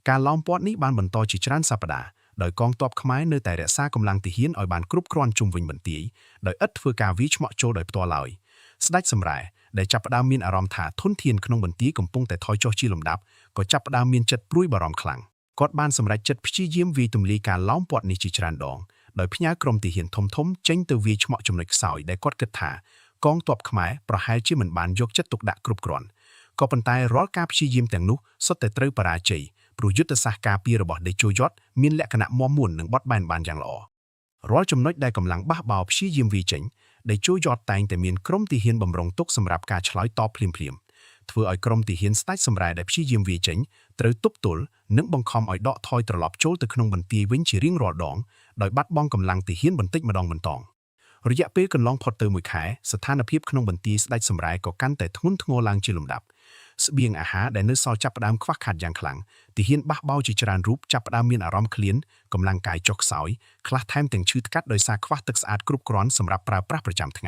ការឡោមព័ទ្ធនេះបានបន្តជាច្រើនសប្តាហ៍ដោយកងទ័ពខ្មែរនៅតែរក្សាកម្លាំងទាហានឲ្យបានគ្រប់គ្រាន់ជុំវិញបន្ទាយដោយឥតធ្វើការវាយឆ្មក់ចូលដោយផ្ទាល់ឡើយស្ដេចសម្រែដែលចាប់ផ្ដើមមានអារម្មណ៍ថាធនធានក្នុងបន្ទាយកំពុងតែថយចុះជាលំដាប់ក៏ចាប់ផ្ដើមមានចិត្តព្រួយបារម្ភខ្លាំងគាត់បានសម្រេចចិត្តព្យាយាមវាយទម្លាយការឡោមព័ទ្ធនេះជាច្រើនដង ដោយផ្ញើក្រុមទាហានធំចេញទៅវាយឆ្មក់ចំណុចខ្សោយដែលគាត់គិតថាកងទ័ពខ្មែរប្រហែលជាមិនបានយកចិត្តទុកដាក់គ្រប់គ្រាន់ក៏ប៉ុន្តែរាល់ការព្យាយាមទាំងនោះសុទ្ធតែត្រូវបរាជ័យព្រោះយុទ្ធសាស្ត្រការពាររបស់តេជោយ័តមានលក្ខណៈមាំមួននិងបត់បែនបានយ៉ាងល្អរាល់ចំណុចដែលកម្លាំងបះបោរព្យាយាមវាយចេញតេជោយ័តតែងតែមានក្រុមទាហានបម្រុងទុកសម្រាប់ការឆ្លើយតបភ្លាមៗធ្វើឲ្យក្រុមទាហានស្ដេចសម្រែដែលព្យាយាមវាយចេញត្រូវទប់ទល់និងបង្ខំឲ្យដកថយត្រឡប់ចូលទៅក្នុងបន្ទាយវិញជារៀងរាល់ដងដោយបាត់បង់កម្លាំងទាហានបន្តិចម្ដងរយៈពេលកន្លងផុតទៅ1ខែស្ថានភាពក្នុងបន្ទាយស្ដេចសម្រែក៏កាន់តែធ្ងន់ធ្ងរឡើងជាលំដាប់ស្បៀងអាហារដែលនៅសល់ចាប់ផ្ដើមខ្វះខាតយ៉ាងខ្លាំងទាហានបះបោរជាច្រើនរូបចាប់ផ្ដើមមានអារម្មណ៍ឃ្លានកម្លាំងកាយចុះខ្សោយខ្លះថែមទាំងឈឺថ្កាត់ដោយសារខ្វះទឹកស្អាតគ្រប់គ្រាន់សម្រាប់ប្រើប្រាស់ប្រចាំថ្ង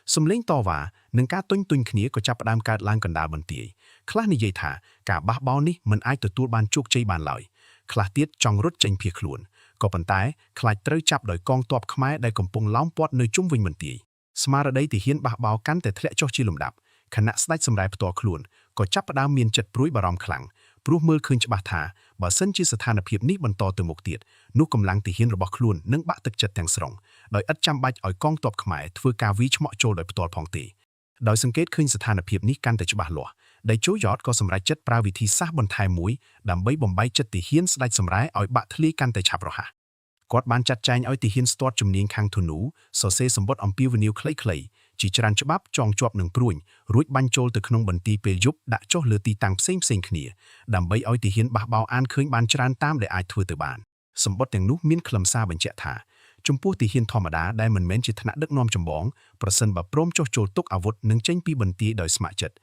ៃសំឡេងតវ៉ានិងការទុញគ្នាក៏ចាប់ផ្ដើមកើតឡើងកណ្ដាលបន្ទាយខ្លះនិយាយថាការបះបោរនេះមិនអាចទទួលបានជោគជ័យបានឡើយខ្លះទៀតចង់រត់ចេញភៀសខ្លួនក៏ប៉ុន្តែខ្លាចត្រូវចាប់ដោយកងទ័ពខ្មែរដែលកំពុងឡោមព័ទ្ធនៅជុំវិញបន្ទាយស្មារតីទាហានបះបោរកាន់តែធ្លាក់ចុះជាលំដាប់ខណៈស្ដេចសម្រែផ្ទាល់ខ្លួនក៏ចាប់ផ្ដើមមានចិត្តព្រួយបារម្ភខ្លាំងព្រោះមើលឃើញច្បាស់ថាបើសិនជាស្ថានភាពនេះបន្តទៅមុខទៀតនោះកម្លាំងទាហានរបស់ខ្លួននឹងបាក់ទឹកចិត្តទាំងស្រុងដោយឥតចាំបាច់ឲ្យកងទ័ពខ្មែរធ្វើការវាយឆ្មក់ចូលដោយផ្ទាល់ផងទេដោយសង្កេតឃើញស្ថានភាពនេះកាន់តែច្បាស់លាស់តេជោយ័តក៏សម្រេចចិត្តប្រើវិធីសាស្ត្របន្ថែមមួយដើម្បីបំបែកចិត្តទាហានស្ដេចសម្រែឲ្យបាក់ធ្លាយកាន់តែឆាប់រហ័សគាត់បានចាត់ចែងឲ្យទាហានស្ទាត់ជំនាញខាងធនូសរសេរសម្បត្តិអំពាវនាវខ្លីៗជាច្រើនច្បាប់ចងជាប់នឹងព្រួញរួចបាញ់ចូលទៅក្នុងបន្ទាយពេលយប់ដាក់ចុះលើទីតាំងផ្សេងគ្នាដើម្បីឲ្យទាហានបះបោរអានឃើញបានច្រើនតាមដែលអាចធ្វើទៅបានសម្បត្តិទាំងនោះមានខ្លឹមសារបញ្ជាក់ថាចំពោះទាហានធម្មតាដែលមិនមែនជាថ្នាក់ដឹកនាំចម្បងប្រសិនបើព្រមចុះចូលទុកអាវុធនិងចេញពីបន្ទាយដោយស្ម័គ្រចិត្ត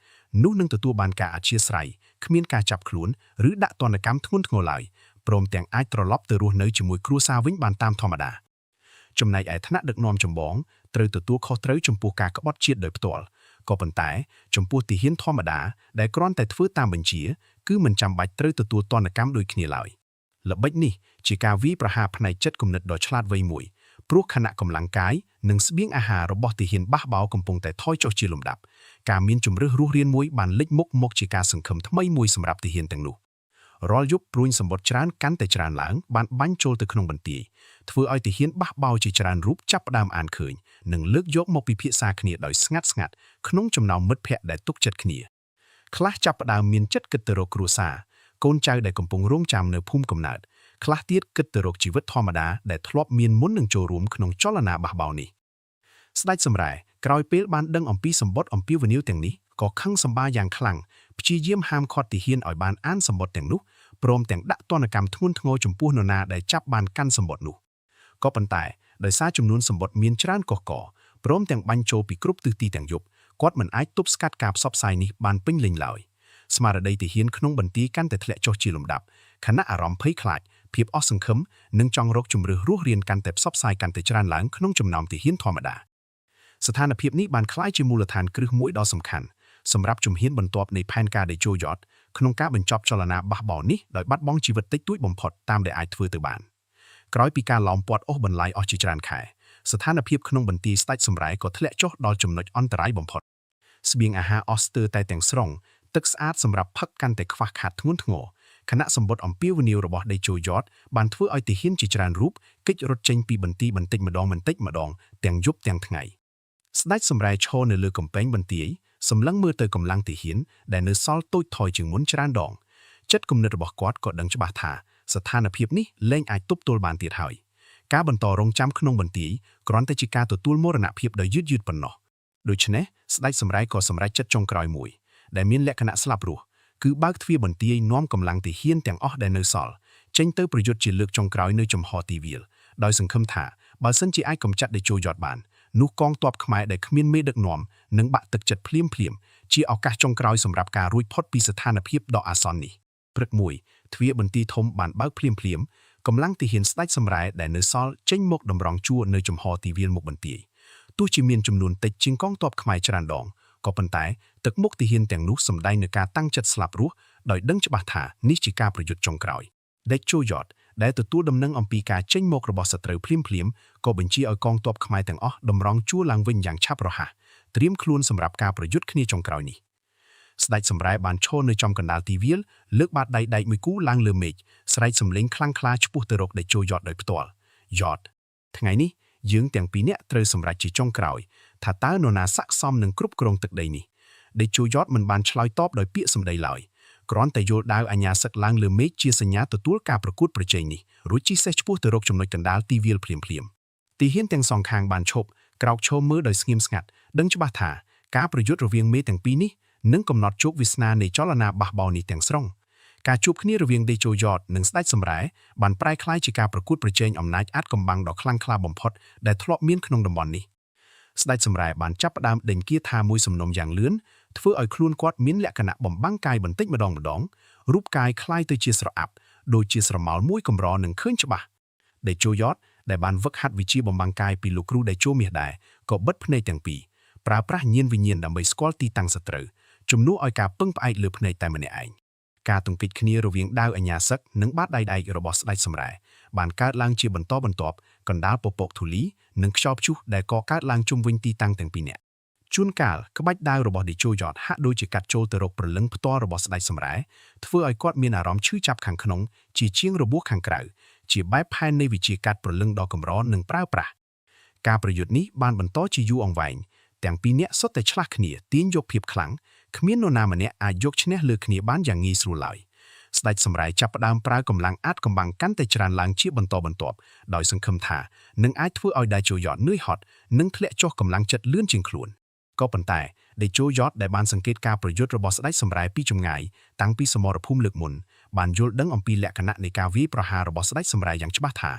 នោះនឹងទទួលបានការអធ្យាស្រ័យគ្មានការចាប់ខ្លួនឬដាក់ទណ្ឌកម្មធ្ងន់ធ្ងរឡើយព្រមទាំងអាចត្រឡប់ទៅរស់នៅជាមួយគ្រួសារវិញបានតាមធម្មតាចំណែកឯថ្នាក់ដឹកនាំចម្បងត្រូវទទួលខុសត្រូវចំពោះការក្បត់ជាតិដោយផ្ទាល់ក៏ប៉ុន្តែចំពោះទាហានធម្មតាដែលគ្រាន់តែធ្វើតាមបញ្ជាគឺមិនចាំបាច់ត្រូវទទួលទណ្ឌកម្មដូចគ្នាឡើយល្បិចនេះជាការវាយប្រហារផ្នែកចិត្តគំនិតដ៏ឆ្លាតវៃមួយព្រោះខណៈកម្លាំងកាយនិងស្បៀងអាហាររបស់ទាហានបះបោរកំពុងតែថយចុះជាលំដាប់ការមានជំរឿសរស់រានមួយបានលេចមុខមកជាការសង្ឃឹមថ្មីមួយសម្រាប់ទាហានទាំងនោះរាល់យប់ព្រួញសម្បត្តិច្រើនកាន់តែច្រើនឡើងបានបាញ់ចូលទៅក្នុងបន្ទាយធ្វើឲ្យទាហានបះបោរជាច្រើនរូបចាប់ផ្ដើមអានឃើញនិងលើកយកមកពិភាក្សាគ្នាដោយស្ងាត់ក្នុងចំណោមមិត្តភ័ក្តិដែលទុកចិត្តគ្នាខ្លះចាប់ផ្ដើមមានចិត្តគិតទៅរកគ្រួសារកូនចៅដែលកំពុងរងចាំនៅភូមិកំណើតខ្លះទៀតគិតទៅរកជីវិតធម្មតាដែលធ្លាប់មានមុននឹងចូលរួមក្នុងចលនាបះបោរនេះស្ដេចសម្រែក្រោយពេលបានដឹងអំពីសម្បត្តិអំពាវនាវទាំងនេះក៏ខឹងសម្បាយ៉ាងខ្លាំងព្យាយាមហាមឃាត់ទាហានឲ្យបានអានសម្បត្តិទាំងនោះព្រមទាំងដាក់ទណ្ឌកម្មធ្ងន់ធ្ងរចំពោះនរណាដែលចាប់បានកាន់សម្បត្តិនោះក៏ប៉ុន្តែដោយសារចំនួនសម្បត្តិមានច្រើនកុះករព្រមទាំងបាញ់ចូលពីគ្រប់ទិសទីទាំងយប់គាត់មិនអាចទប់ស្កាត់ការផ្សព្វផ្សាយនេះបានពេញលេញឡើយស្មារតីទាហានក្នុងបន្ទាយកាន់តែធ្លាក់ចុះជាលំដាប់ខណៈអារម្មណ៍ភ័យខ្លាចភាពអស់សង្ឃឹមនិងចង់រកជំរឿសរស់រានកាន់តែផ្សព្វផ្សាយកាន់តែច្រើនឡើងក្នុងចំណោមទាហានធម្មតាស្ថានភាពនេះបានក្លាយជាមូលដ្ឋានគ្រឹះមួយដ៏សំខាន់សម្រាប់ជំហានបន្ទាប់នៃផែនការតេជោយ័តក្នុងការបញ្ចប់ចលនាបះបោរនេះដោយបាត់បង់ជីវិតតិចតួចបំផុតតាមដែលអាចធ្វើទៅបានក្រោយពីការឡោមព័ទ្ធអូសបន្លាយអស់ជាច្រើនខែស្ថានភាពក្នុងបន្ទាយស្ដេចសម្រែក៏ធ្លាក់ចុះដល់ចំណុចអន្តរាយបំផុតស្បៀងអាហារអស់ស្ទើរតែទាំងស្រុងទឹកស្អាតសម្រាប់ផឹកកាន់តែខ្វះខាតធ្ងន់ធ្ងរខណៈសម្បត្តិអំពាវនាវរបស់តេជោយ័តបានធ្វើឲ្យទាហានជាច្រើនរូបគេចរត់ចេញពីបន្ទាយបន្តិចម្ដងទាំងយប់ទាំងថ្ងៃស្ដេចសម្រែឈរនៅលើកំពែងបន្ទាយសម្លឹងមើលទៅកម្លាំងទាហានដែលនៅសល់តូចថយជាងមុនច្រើនដងចិត្តគំនិតរបស់គាត់ក៏ដឹងច្បាស់ថាស្ថានភាពនេះលែងអាចទប់ទល់បានទៀតហើយការបន្តរងចាំក្នុងបន្ទាយគ្រាន់តែជាការទទួលមរណភាពដ៏យឺតប៉ុណ្ណោះដូច្នេះស្ដេចសម្រែក៏សម្រេចចិត្តចុងក្រោយមួយដែលមានលក្ខណៈស្លាប់រស់គឺបើកទ្វារបន្ទាយនាំកម្លាំងទាហានទាំងអស់ដែលនៅសល់ចេញទៅប្រយុទ្ធជាលើកចុងក្រោយនៅចំហទីវាលដោយសង្ឃឹមថាបើសិនជាអាចកម្ចាត់តេជោយ័តបាននោះកងទ័ពខ្មែរដែលគ្មានមេដឹកនាំនឹងបាក់ទឹកចិត្តភ្លាមជាឱកាសចុងក្រោយសម្រាប់ការរួចផុតពីស្ថានភាពដ៏អាសន្ននេះព្រឹកមួយទ្វារបន្ទាយធំបានបើកភ្លាមកម្លាំងទាហានស្ដេចសម្រែដែលនៅសល់ចេញមកតម្រង់ជួរនៅចំហទីវាលមុខបន្ទាយទោះជាមានចំនួនតិចជាងកងទ័ពខ្មែរច្រើនដងក៏ប៉ុន្តែទឹកមុខទាហានទាំងនោះសម្ដែងនឹងការតាំងចិត្តស្លាប់រស់ដោយដឹងច្បាស់ថានេះជាការប្រយុទ្ធចុងក្រោយតេជោយ័តដែលទទួលដំណឹងអំពីការចេញមករបស់សត្រូវភ្លាមក៏បញ្ជាឲ្យកងទ័ពខ្មែរទាំងអស់តម្រង់ជួរឡើងវិញយ៉ាងឆាប់រហ័សត្រៀមខ្លួនសម្រាប់ការប្រយុទ្ធគ្នាចុងក្រោយនេះស្ដេចសម្រែបានឈរនៅចំកណ្ដាលទីវាលលើកបាតដៃដែកមួយគូឡើងលើមេឃស្រែកសម្លេងខ្លាំងក្លាឆ្ពោះទៅរកតេជោយ័តដោយផ្ទាល់យ័ត ថ្ងៃនេះយើងទាំងពីរនាក់ត្រូវសម្រេចជាចុងក្រោយថាតើនរណាស័ក្តិសមនឹងគ្រប់គ្រងទឹកដីនេះដេជោយ៉តមិនបានឆ្លើយតបដោយពាក្យសម្ដីឡើយគ្រាន់តែយល់ដាវអាញាសឹកឡើងលើមេឃជាសញ្ញាទទួលការប្រកួតប្រជែងនេះរួចជិះសេះឆ្ពោះទៅរកចំណុចកណ្ដាលទីវាលភ្លាមៗទីហ៊ានទាំងសងខាងបានឈប់ក្រោកឈរមើលដោយស្ងៀមស្ងាត់ដឹងច្បាស់ថាការប្រយុទ្ធរវាងមេទាំងពីរនេះនឹងកំណត់ជោគវាសនានៃចលនាបះបោរនេះទាំងស្រុងការជួបគ្នារវាងដេជោយ៉តនិងស្ដេចសម្រែបានប្រែក្លាយជាការប្រកួតប្រជែងអំណាចអាថ៌កំបាំងដ៏ខ្លាំងក្លាបំផុតដែលធ្លាប់មានក្នុងតំបន់នេះស្ដេចសម្រែបានចាប់ផ្ដើមដេញគាថាមួយសំណុំយ៉ាងលឿនធ្វើឲ្យខ្លួនគាត់មានលក្ខណៈបំបាំងកាយបន្តិចម្ដងរូបកាយคล้ายទៅជាស្រអាប់ដូចជាស្រមោលមួយកម្រនឹងឃើញច្បាស់ដេជោយ៉តដែលបានវឹកហាត់វិជ្ជាបំបាំងកាយពីលោកគ្រូដេជោមាសដែរក៏បិទភ្នែកទាំងពីរប្រើប្រាស់ញាណវិញ្ញាណដើម្បីស្គាល់ទីតាំងសត្រូវជំនួសឲ្យការពឹងផ្អែកលើភ្នែកតែម្នាក់ឯងការទង្គិចគ្នារវាងដាវអាញាសឹកនិងបាតដៃឯករបស់ស្ដេចសម្រែបានកើតឡើងជាបន្តបន្ទាប់កណ្ដាលពពកធូលីនិងខ្យល់ព្យុះដែលកកើតឡើងជុំវិញទីតាំងទាំងពីរនាក់ជួនកាលក្បាច់ដាវរបស់ដេជោយ៉តហាក់ដូចជាកាត់ចូលទៅរកព្រលឹងផ្ទាល់របស់ស្ដេចសម្រែធ្វើឲ្យគាត់មានអារម្មណ៍ឈឺចាប់ខាងក្នុងជាជាងរបួសខាងក្រៅជាបែបផែននៃវិជាកាត់ព្រលឹងដ៏កម្រនិងប្រើប្រាស់ការប្រយុទ្ធនេះបានបន្តជាយូរអង្វែងទាំងពីរនាក់សុទ្ធតែឆ្លាស់គ្នាទាញយកភាពខ្លាំងគ្មាននរណាម្នាក់អាចយកឈ្នះលើគ្នាបានយ៉ាងងាយស្រួលឡើយស្ដេចសម្រែចាប់ផ្ដើមប្រើកម្លាំងអាថ៌កំបាំងកាន់តែច្រើនឡើងជាបន្តបន្ទាប់ដោយសង្ឃឹមថានឹងអាចធ្វើឲ្យដេជោយ៉តនឿយហត់និងធ្លាក់ចុះកម្លាំងចិត្តលឿនជាងខ្លួនក៏ប៉ុន្តែដេជោយ៉តដែលបានសង្កេតការប្រយុទ្ធរបស់ស្ដេចសម្រែពីចម្ងាយតាំងពីសមរភូមិលើកមុនបានយល់ដឹងអំពីលក្ខណៈនៃការវាយប្រហាររបស់ស្ដេចសម្រែយ៉ាងច្បាស់ថា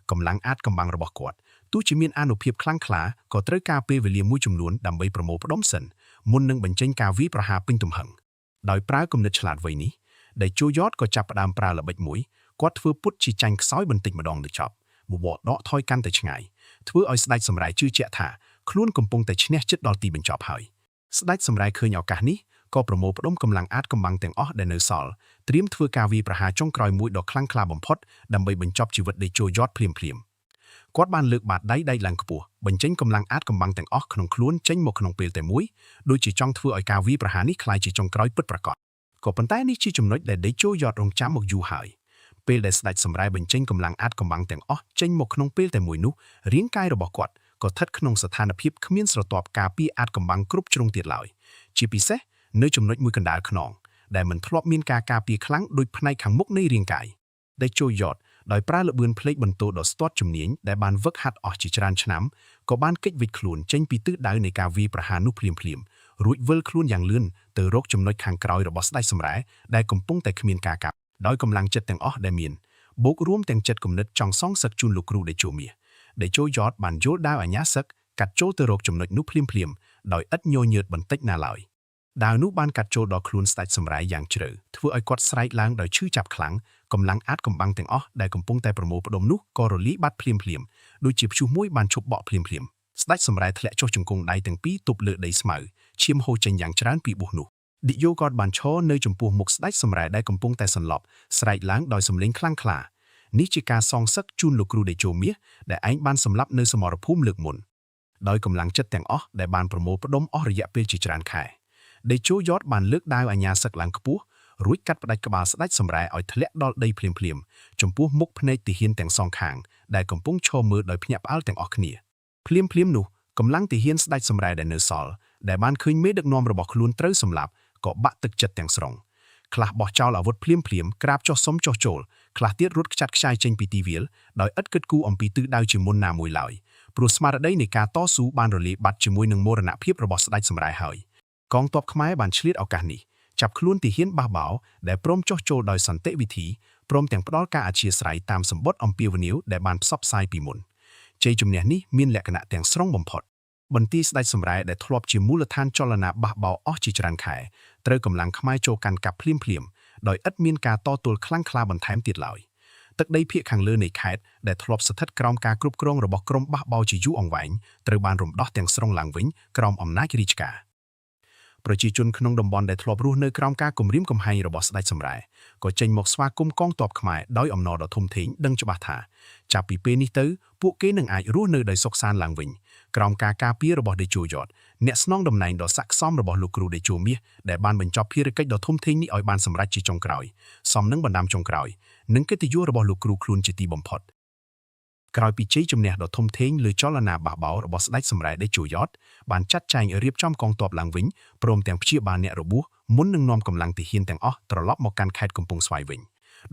កម្លាំងអាថ៌កំបាំងរបស់គាត់ទោះជាមានអានុភាពខ្លាំងក្លាក៏ត្រូវការពេលវេលាមួយចំនួនដើម្បីប្រមូលផ្ដុំសិនមុននឹងបញ្ចេញការវាយប្រហារពេញទំហឹងដោយប្រើគំនិតឆ្លាតវៃនេះដេជោយ៉តក៏ចាប់ផ្ដើមប្រើល្បិចមួយគាត់ធ្វើពុតជាចាញ់ខ្សោយបន្តិចម្ដងទៅចប់បបដកថយកាន់តែឆ្ងាយធ្វើឲ្យស្ដេចសម្រែជឿជាក់ថាខ្លួនកំពុងតែឈ្នះចិត្តដល់ទីបញ្ចប់ហើយស្ដេចសម្រែឃើញឱកាសនេះក៏ប្រមូលផ្ដុំកម្លាំងអាថ៌កំបាំងទាំងអស់ដែលនៅសល់ត្រៀមធ្វើការវាយប្រហារចុងក្រោយមួយដ៏ខ្លាំងក្លាបំផុតដើម្បីបញ្ចប់ជីវិតដេជោយ៉តភ្លាមៗគាត់បានលើកបាតដៃឡើងខ្ពស់បញ្ចេញកម្លាំងអាថ៌កំបាំងទាំងអស់ក្នុងខ្លួនចេញមកក្នុងពេលតែមួយដូចជាចង់ធ្វើឲ្យការវាយប្រហារនេះក្លាយជាចុងក្រោយពិតប្រាកដក៏ប៉ុន្តែនេះជាចំណុចដែលដេជោយ៉តរងចាំមកយូរហើយពេលដែលស្ដេចសម្រែបញ្ចេញកម្លាំងអាថ៌កំបាំងទាំងអស់ចេញមកក្នុងពេលតែមួយនោះរាងកាយរបស់គាត់ក៏ស្ថិតក្នុងស្ថានភាពគ្មានស្រទាប់ការពារអាថ៌កំបាំងគ្រប់ជ្រុងទៀតឡើយជាពិសេសនៅចំណុចមួយកណ្ដាលខ្នងដែលមិនធ្លាប់មានការការពារខ្លាំងដូចផ្នែកខាងមុខនៃរាងកាយដេជោយ៉តដោយប្រើល្បឿនភ្លេចបន្ទោដ៏ស្ទាត់ជំនាញដែលបានវឹកហាត់អស់ជាច្រើនឆ្នាំក៏បានគេចវិចខ្លួនចេញពីទិសដៅនៃការវាយប្រហារនោះភ្លាមៗរួចវិលខ្លួនយ៉ាងលឿនទៅរកចំណុចខាងក្រោយរបស់ស្ដេចសម្រែដែលកំពុងតែគ្មានការកាប់ដោយកម្លាំងចិត្តទាំងអស់ដែលមានបូករួមទាំងចិត្តគំនិតចង់សងសឹកជូនលោកគ្រូដេជោមាសដេជោយ៉តបានយល់ដាវអាញាសឹកកាត់ចូលទៅរកចំណុចនោះភ្លាមៗដោយឥតញញើតបន្តិចណាឡើយដាវនោះបានកាត់ចូលដល់ខ្លួនស្ដេចសម្រែយ៉ាងជ្រៅធ្វើឲ្យគាត់ស្រែកឡើងដោយឈឺចាប់ខ្លាំងកម្លាំងអាថ៌កំបាំងទាំងអស់ដែលកំពុងតែប្រមូលផ្ដុំនោះក៏រលាយបាត់ភ្លាមៗដូចជាព្យុះមួយបានឈប់បក់ភ្លាមៗស្ដេចសម្រែធ្លាក់ចុះជង្គង់ដៃទាំងពីរទប់លើដីស្មៅឈាមហូរចេញយ៉ាងច្រើនពីបួសនោះឌីយ៉ូក៏បានឈរនៅចំពោះមុខស្ដេចសម្រែដែលកំពុងតែសន្លប់ស្រែកឡើងដោយសំឡេងខ្លាំងក្លានេះជាការសងសឹកជូនលោកគ្រូដេជោមាសដែលឯងបានសម្លាប់នៅសមរភូមិលើកមុនដោយកម្លាំងចិត្តទាំងអស់ដែលបានប្រមូលផ្ដុំអស់រយៈពេលជាច្រើនខែដេជោយ៉តបានលើកដាវអាញាសឹកឡើងខ្ពស់រួចកាត់ផ្ដាច់ក្បាលស្ដេចសម្រែឲ្យធ្លាក់ដល់ដីភ្លាមៗចំពោះមុខភ្នែកទាហានទាំងសងខាងដែលកំពុងឈរមើលដោយភ្ញាក់ផ្អើលទាំងអស់គ្នាភ្លាមៗនោះកម្លាំងទាហានស្ដេចសម្រែដែលនៅសល់ដែលបានឃើញមេដឹកនាំរបស់ខ្លួនត្រូវសម្លាប់ក៏បាក់ទឹកចិត្តទាំងស្រុងខ្លះបោះចោលអាវុធភ្លាមៗក្រាបចុះសុំចុះចូលខ្លះទៀតរត់ខ្ចាត់ខ្ចាយចេញពីទីវាលដោយឥតគិតគូរអំពីទិសដៅជាមុនណាមួយឡើយព្រោះស្មារតីនៃការតស៊ូបានរលាយបាត់ជាមួយនឹងមរណភាពរបស់ស្ដេចសម្រែហើយកងទ័ពខ្មែរបានឆ្លៀតឱកាសនេះចាប់ខ្លួនទាហានបះបោរដែលព្រមចុះចូលដោយសន្តិវិធីព្រមទាំងផ្ដល់ការអធ្យាស្រ័យតាមសម្បត្តិអំពាវនាវដែលបានផ្សព្វផ្សាយពីមុនជ័យជំនះនេះមានលក្ខណៈទាំងស្រុងបំផុតបន្ទាយស្ដេចសម្រែដែលធ្លាប់ជាមូលដ្ឋានចលនាបះបោរអស់ជាច្រើនខែត្រូវកម្លាំងខ្មែរចូលកាន់កាប់ភ្លាមៗដោយឥតមានការតទល់ខ្លាំងក្លាបន្ថែមទៀតឡើយទឹកដីភាគខាងលើនៃខេត្តដែលធ្លាប់ស្ថិតក្រោមការគ្រប់គ្រងរបស់ក្រុមបះបោរជាយូរអង្វែងត្រូវបានរំដោះទាំងស្រុងឡើងវិញក្រោមអំណាចរាជការប្រជាជនក្នុងតំបន់ដែលធ្លាប់រស់នៅក្រោមការគំរាមកំហែងរបស់ស្ដេចសម្រែក៏ចេញមកស្វាគមន៍កងទ័ពខ្មែរដោយអំណរដ៏ធំធេងដឹងច្បាស់ថាចាប់ពីពេលនេះទៅពួកគេនឹងអាចរស់នៅដោយសុខសាន្តឡើងវិញក្រោមការការពាររបស់ដេជោយ៉តអ្នកស្នងតំណែងដ៏ស័ក្តិសមរបស់លោកគ្រូដេជោមាសដែលបានបញ្ចប់ភារកិច្ចដ៏ធំធេងនេះឲ្យបានសម្រេចជាចុងក្រោយសមនឹងបណ្ដាំចុងក្រោយនិងកិត្តិយសរបស់លោកគ្រូខ្លួនជាទីបំផុត ក្រោយពីជ័យជំនះដ៏ធំធេងលើចលនាបះបោររបស់ស្ដេចសម្រែតតេជោយ៉តបានចាត់ចែងរៀបចំកងទ័ពឡើងវិញព្រមទាំងព្យាបាលអ្នករបួសមុននឹងនាំកម្លាំងទាហានទាំងអស់ត្រឡប់មកកាន់ខេត្តកំពង់ស្វាយវិ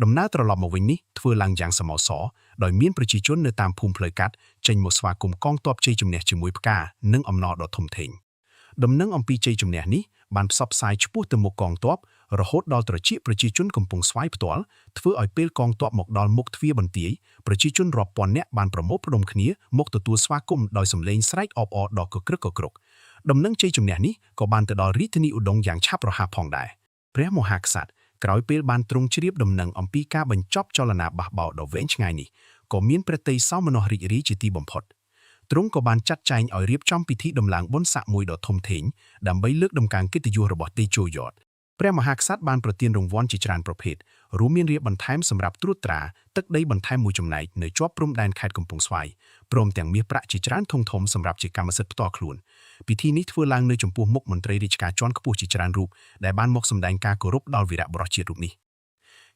ញដំណើរត្រឡប់មកវិញនេះធ្វើឡើងយ៉ាងសមោសរដោយមានប្រជាជននៅតាមភូមិផ្លូវកាត់ចេញមកស្វាគមន៍កងទ័ពជ័យជំនះជាមួយផ្កានិងអំណរដ៏ធំធេងដំណឹងអំពីជ័យជំនះនេះបានផ្សព្វផ្សាយឆ្ពោះទៅមុខកងទ័ពរហូតដល់ត្រចៀកប្រជាជនកំពង់ស្វាយផ្ទាល់ធ្វើឲ្យពេលកងទ័ពមកដល់មុខទ្វារបន្ទាយប្រជាជនរាប់ពាន់នាក់បានប្រមូលផ្ដុំគ្នាមកទទួលស្វាគមន៍ដោយសំឡេងស្រែកអបអរដ៏កក្រឹកកក្រុកដំណឹងជ័យជំនះនេះក៏បានទៅដល់រាជធានីឧដុង្គយ៉ាងឆាប់រហ័សផងដែរព្រះមហាក្សត្រក្រោយពេលបានទ្រង់ជ្រាបដំណឹងអំពីការបញ្ចប់ចលនាបះបោរដ៏វែងឆ្ងាយនេះក៏មានព្រះទ័យសោមនស្សរីករាយជាទីបំផុតទ្រង់ក៏បានចាត់ចែងឲ្យរៀបចំពិធីដំឡើងបុណ្យស័ក្តិមួយដ៏ធំធេងដើម្បីលើកតម្កើងកិត្តិយសរបស់តេជោយ៉តព្រះមហាក្សត្របានប្រទានរង្វាន់ជាច្រើនប្រភេទរួមមានរាជបន្ថែមសម្រាប់ត្រួតត្រាទឹកដីបន្ថែមមួយចំណែកនៅជាប់ព្រំដែនខេត្តកំពង់ស្វាយព្រមទាំងមាសប្រាក់ជាច្រើនធំធំសម្រាប់ជាកម្មសិទ្ធិផ្ទាល់ខ្លួនពិធីនេះធ្វើឡើងនៅចំពោះមុខមន្ត្រីរាជការជាន់ខ្ពស់ជាច្រើនរូបដែលបានមកសម្ដែងការគោរពដល់វីរបុរសជាតិរូបនេះ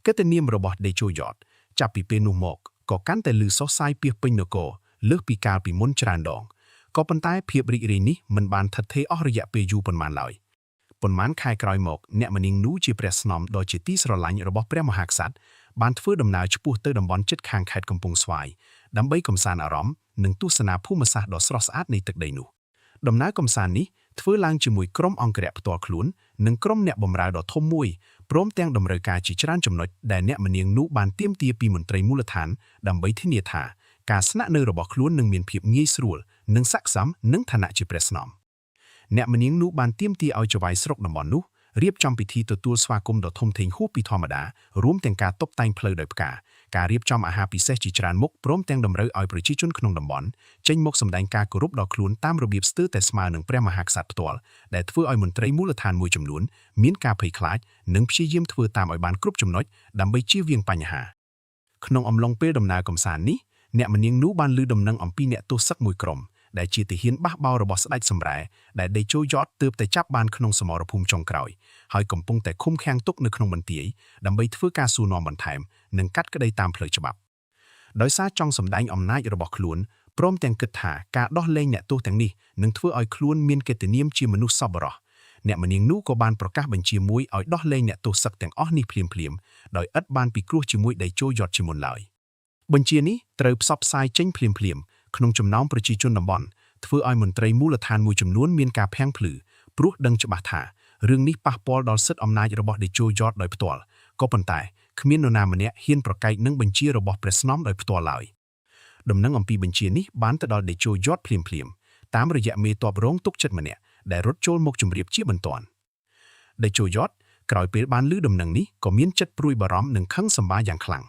កិត្តិនាមរបស់តេជោយ៉តចាប់ពីពេលនោះមកក៏កាន់តែលឺសុសសាយពាសពេញនគរលើសពីកាលពីមុនច្រើនដងក៏ប៉ុន្តែភាពរីករាយនេះមិនបានថិតថេរអស់រយៈពេលយូរប៉ុន្មានឡើយប៉ុន្មានខែក្រោយមកអ្នកមនាងនូជាព្រះស្នំដ៏ជាទីស្រឡាញ់របស់ព្រះមហាក្សត្របានធ្វើដំណើរឆ្ពោះទៅតំបន់ជិតខាងខេត្តកំពង់ស្វាយដើម្បីកម្សាន្តអារម្មណ៍និងទស្សនាភូមិសាស្ត្រដ៏ស្រស់ស្អាតនៃទឹកដីនោះដំណើរកម្សាន្តនេះធ្វើឡើងជាមួយក្រុមអង្គរៈផ្ទាល់ខ្លួននិងក្រុមអ្នកបម្រើដ៏ធំមួយព្រមទាំងតម្រូវការជាច្រើនចំណុចដែលអ្នកមនាងនូបានទាមទារពីមន្ត្រីមូលដ្ឋានដើម្បីធានាថាការស្នាក់នៅរបស់ខ្លួននឹងមានភាពងាយស្រួលនិងស័ក្តិសមនឹងឋានៈជាព្រះស្នំអ្នកមនាងនោះបានទាមទារឲ្យចៅហ្វាយស្រុកតំបន់នោះរៀបចំពិធីទទួលស្វាគមន៍ដ៏ធំធេងហួសពីធម្មតារួមទាំងការតុបតែងផ្លូវដោយផ្កាការរៀបចំអាហារពិសេសជាច្រើនមុខព្រមទាំងតម្រូវឲ្យប្រជាជនក្នុងតំបន់ចេញមកសម្ដែងការគោរពដល់ខ្លួនតាមរបៀបស្ទើរតែស្មើនឹងព្រះមហាក្សត្រផ្ទាល់ដែលធ្វើឲ្យមន្ត្រីមូលដ្ឋានមួយចំនួនមានការភ័យខ្លាចនិងព្យាយាមធ្វើតាមឲ្យបានគ្រប់ចំណុចដើម្បីជៀសវាងបញ្ហាក្នុងអំឡុងពេលដំណើរកម្សាន្តនេះអ្នកមនាងនោះបានឮដំណឹងអំពីអ្នកទោសសឹកមួយក្រុមដែលជាទាហានបះបោររបស់ស្ដេចសម្រែដែលតេជោយ៉តទើបតែចាប់បានក្នុងសមរភូមិចុងក្រោយហើយកំពុងតែឃុំឃាំងទុកនៅក្នុងបន្ទាយដើម្បីធ្វើការសួរនាំបន្ថែមនិងកាត់ក្តីតាមផ្លូវច្បាប់ដោយសារចង់សម្ដែងអំណាចរបស់ខ្លួនព្រមទាំងគិតថាការដោះលែងអ្នកទោសទាំងនេះនឹងធ្វើឲ្យខ្លួនមានកិត្តិនាមជាមនុស្សសប្បុរសអ្នកមនាងនោះក៏បានប្រកាសបញ្ជាមួយឲ្យដោះលែងអ្នកទោសសឹកទាំងអស់នេះភ្លាមៗដោយឥតបានពិគ្រោះជាមួយតេជោយ៉តជាមុនឡើយបញ្ជានេះត្រូវផ្សព្វផ្សាយចេញភ្លាមៗក្នុងចំណោមប្រជាជនតំបន់ធ្វើឲ្យមន្ត្រីមូលដ្ឋានមួយចំនួនមានការភាំងភ្លឺព្រោះដឹងច្បាស់ថារឿងនេះប៉ះពាល់ដល់សិទ្ធិអំណាចរបស់តេជោយ៉តដោយផ្ទាល់ក៏ប៉ុន្តែគ្មាននរណាម្នាក់ហ៊ានប្រកែកនឹងបញ្ជារបស់ព្រះស្នំដោយផ្ទាល់ឡើយដំណឹងអំពីបញ្ជានេះបានទៅដល់តេជោយ៉តភ្លាមៗតាមរយៈមេទ័ពរងទុកចិត្តម្នាក់ដែលរត់ចូលមកជម្រាបជាបន្ទាន់តេជោយ៉តក្រោយពេលបានឮដំណឹងនេះក៏មានចិត្តព្រួយបារម្ភនិងខឹងសម្បាយ៉ាងខ្លាំ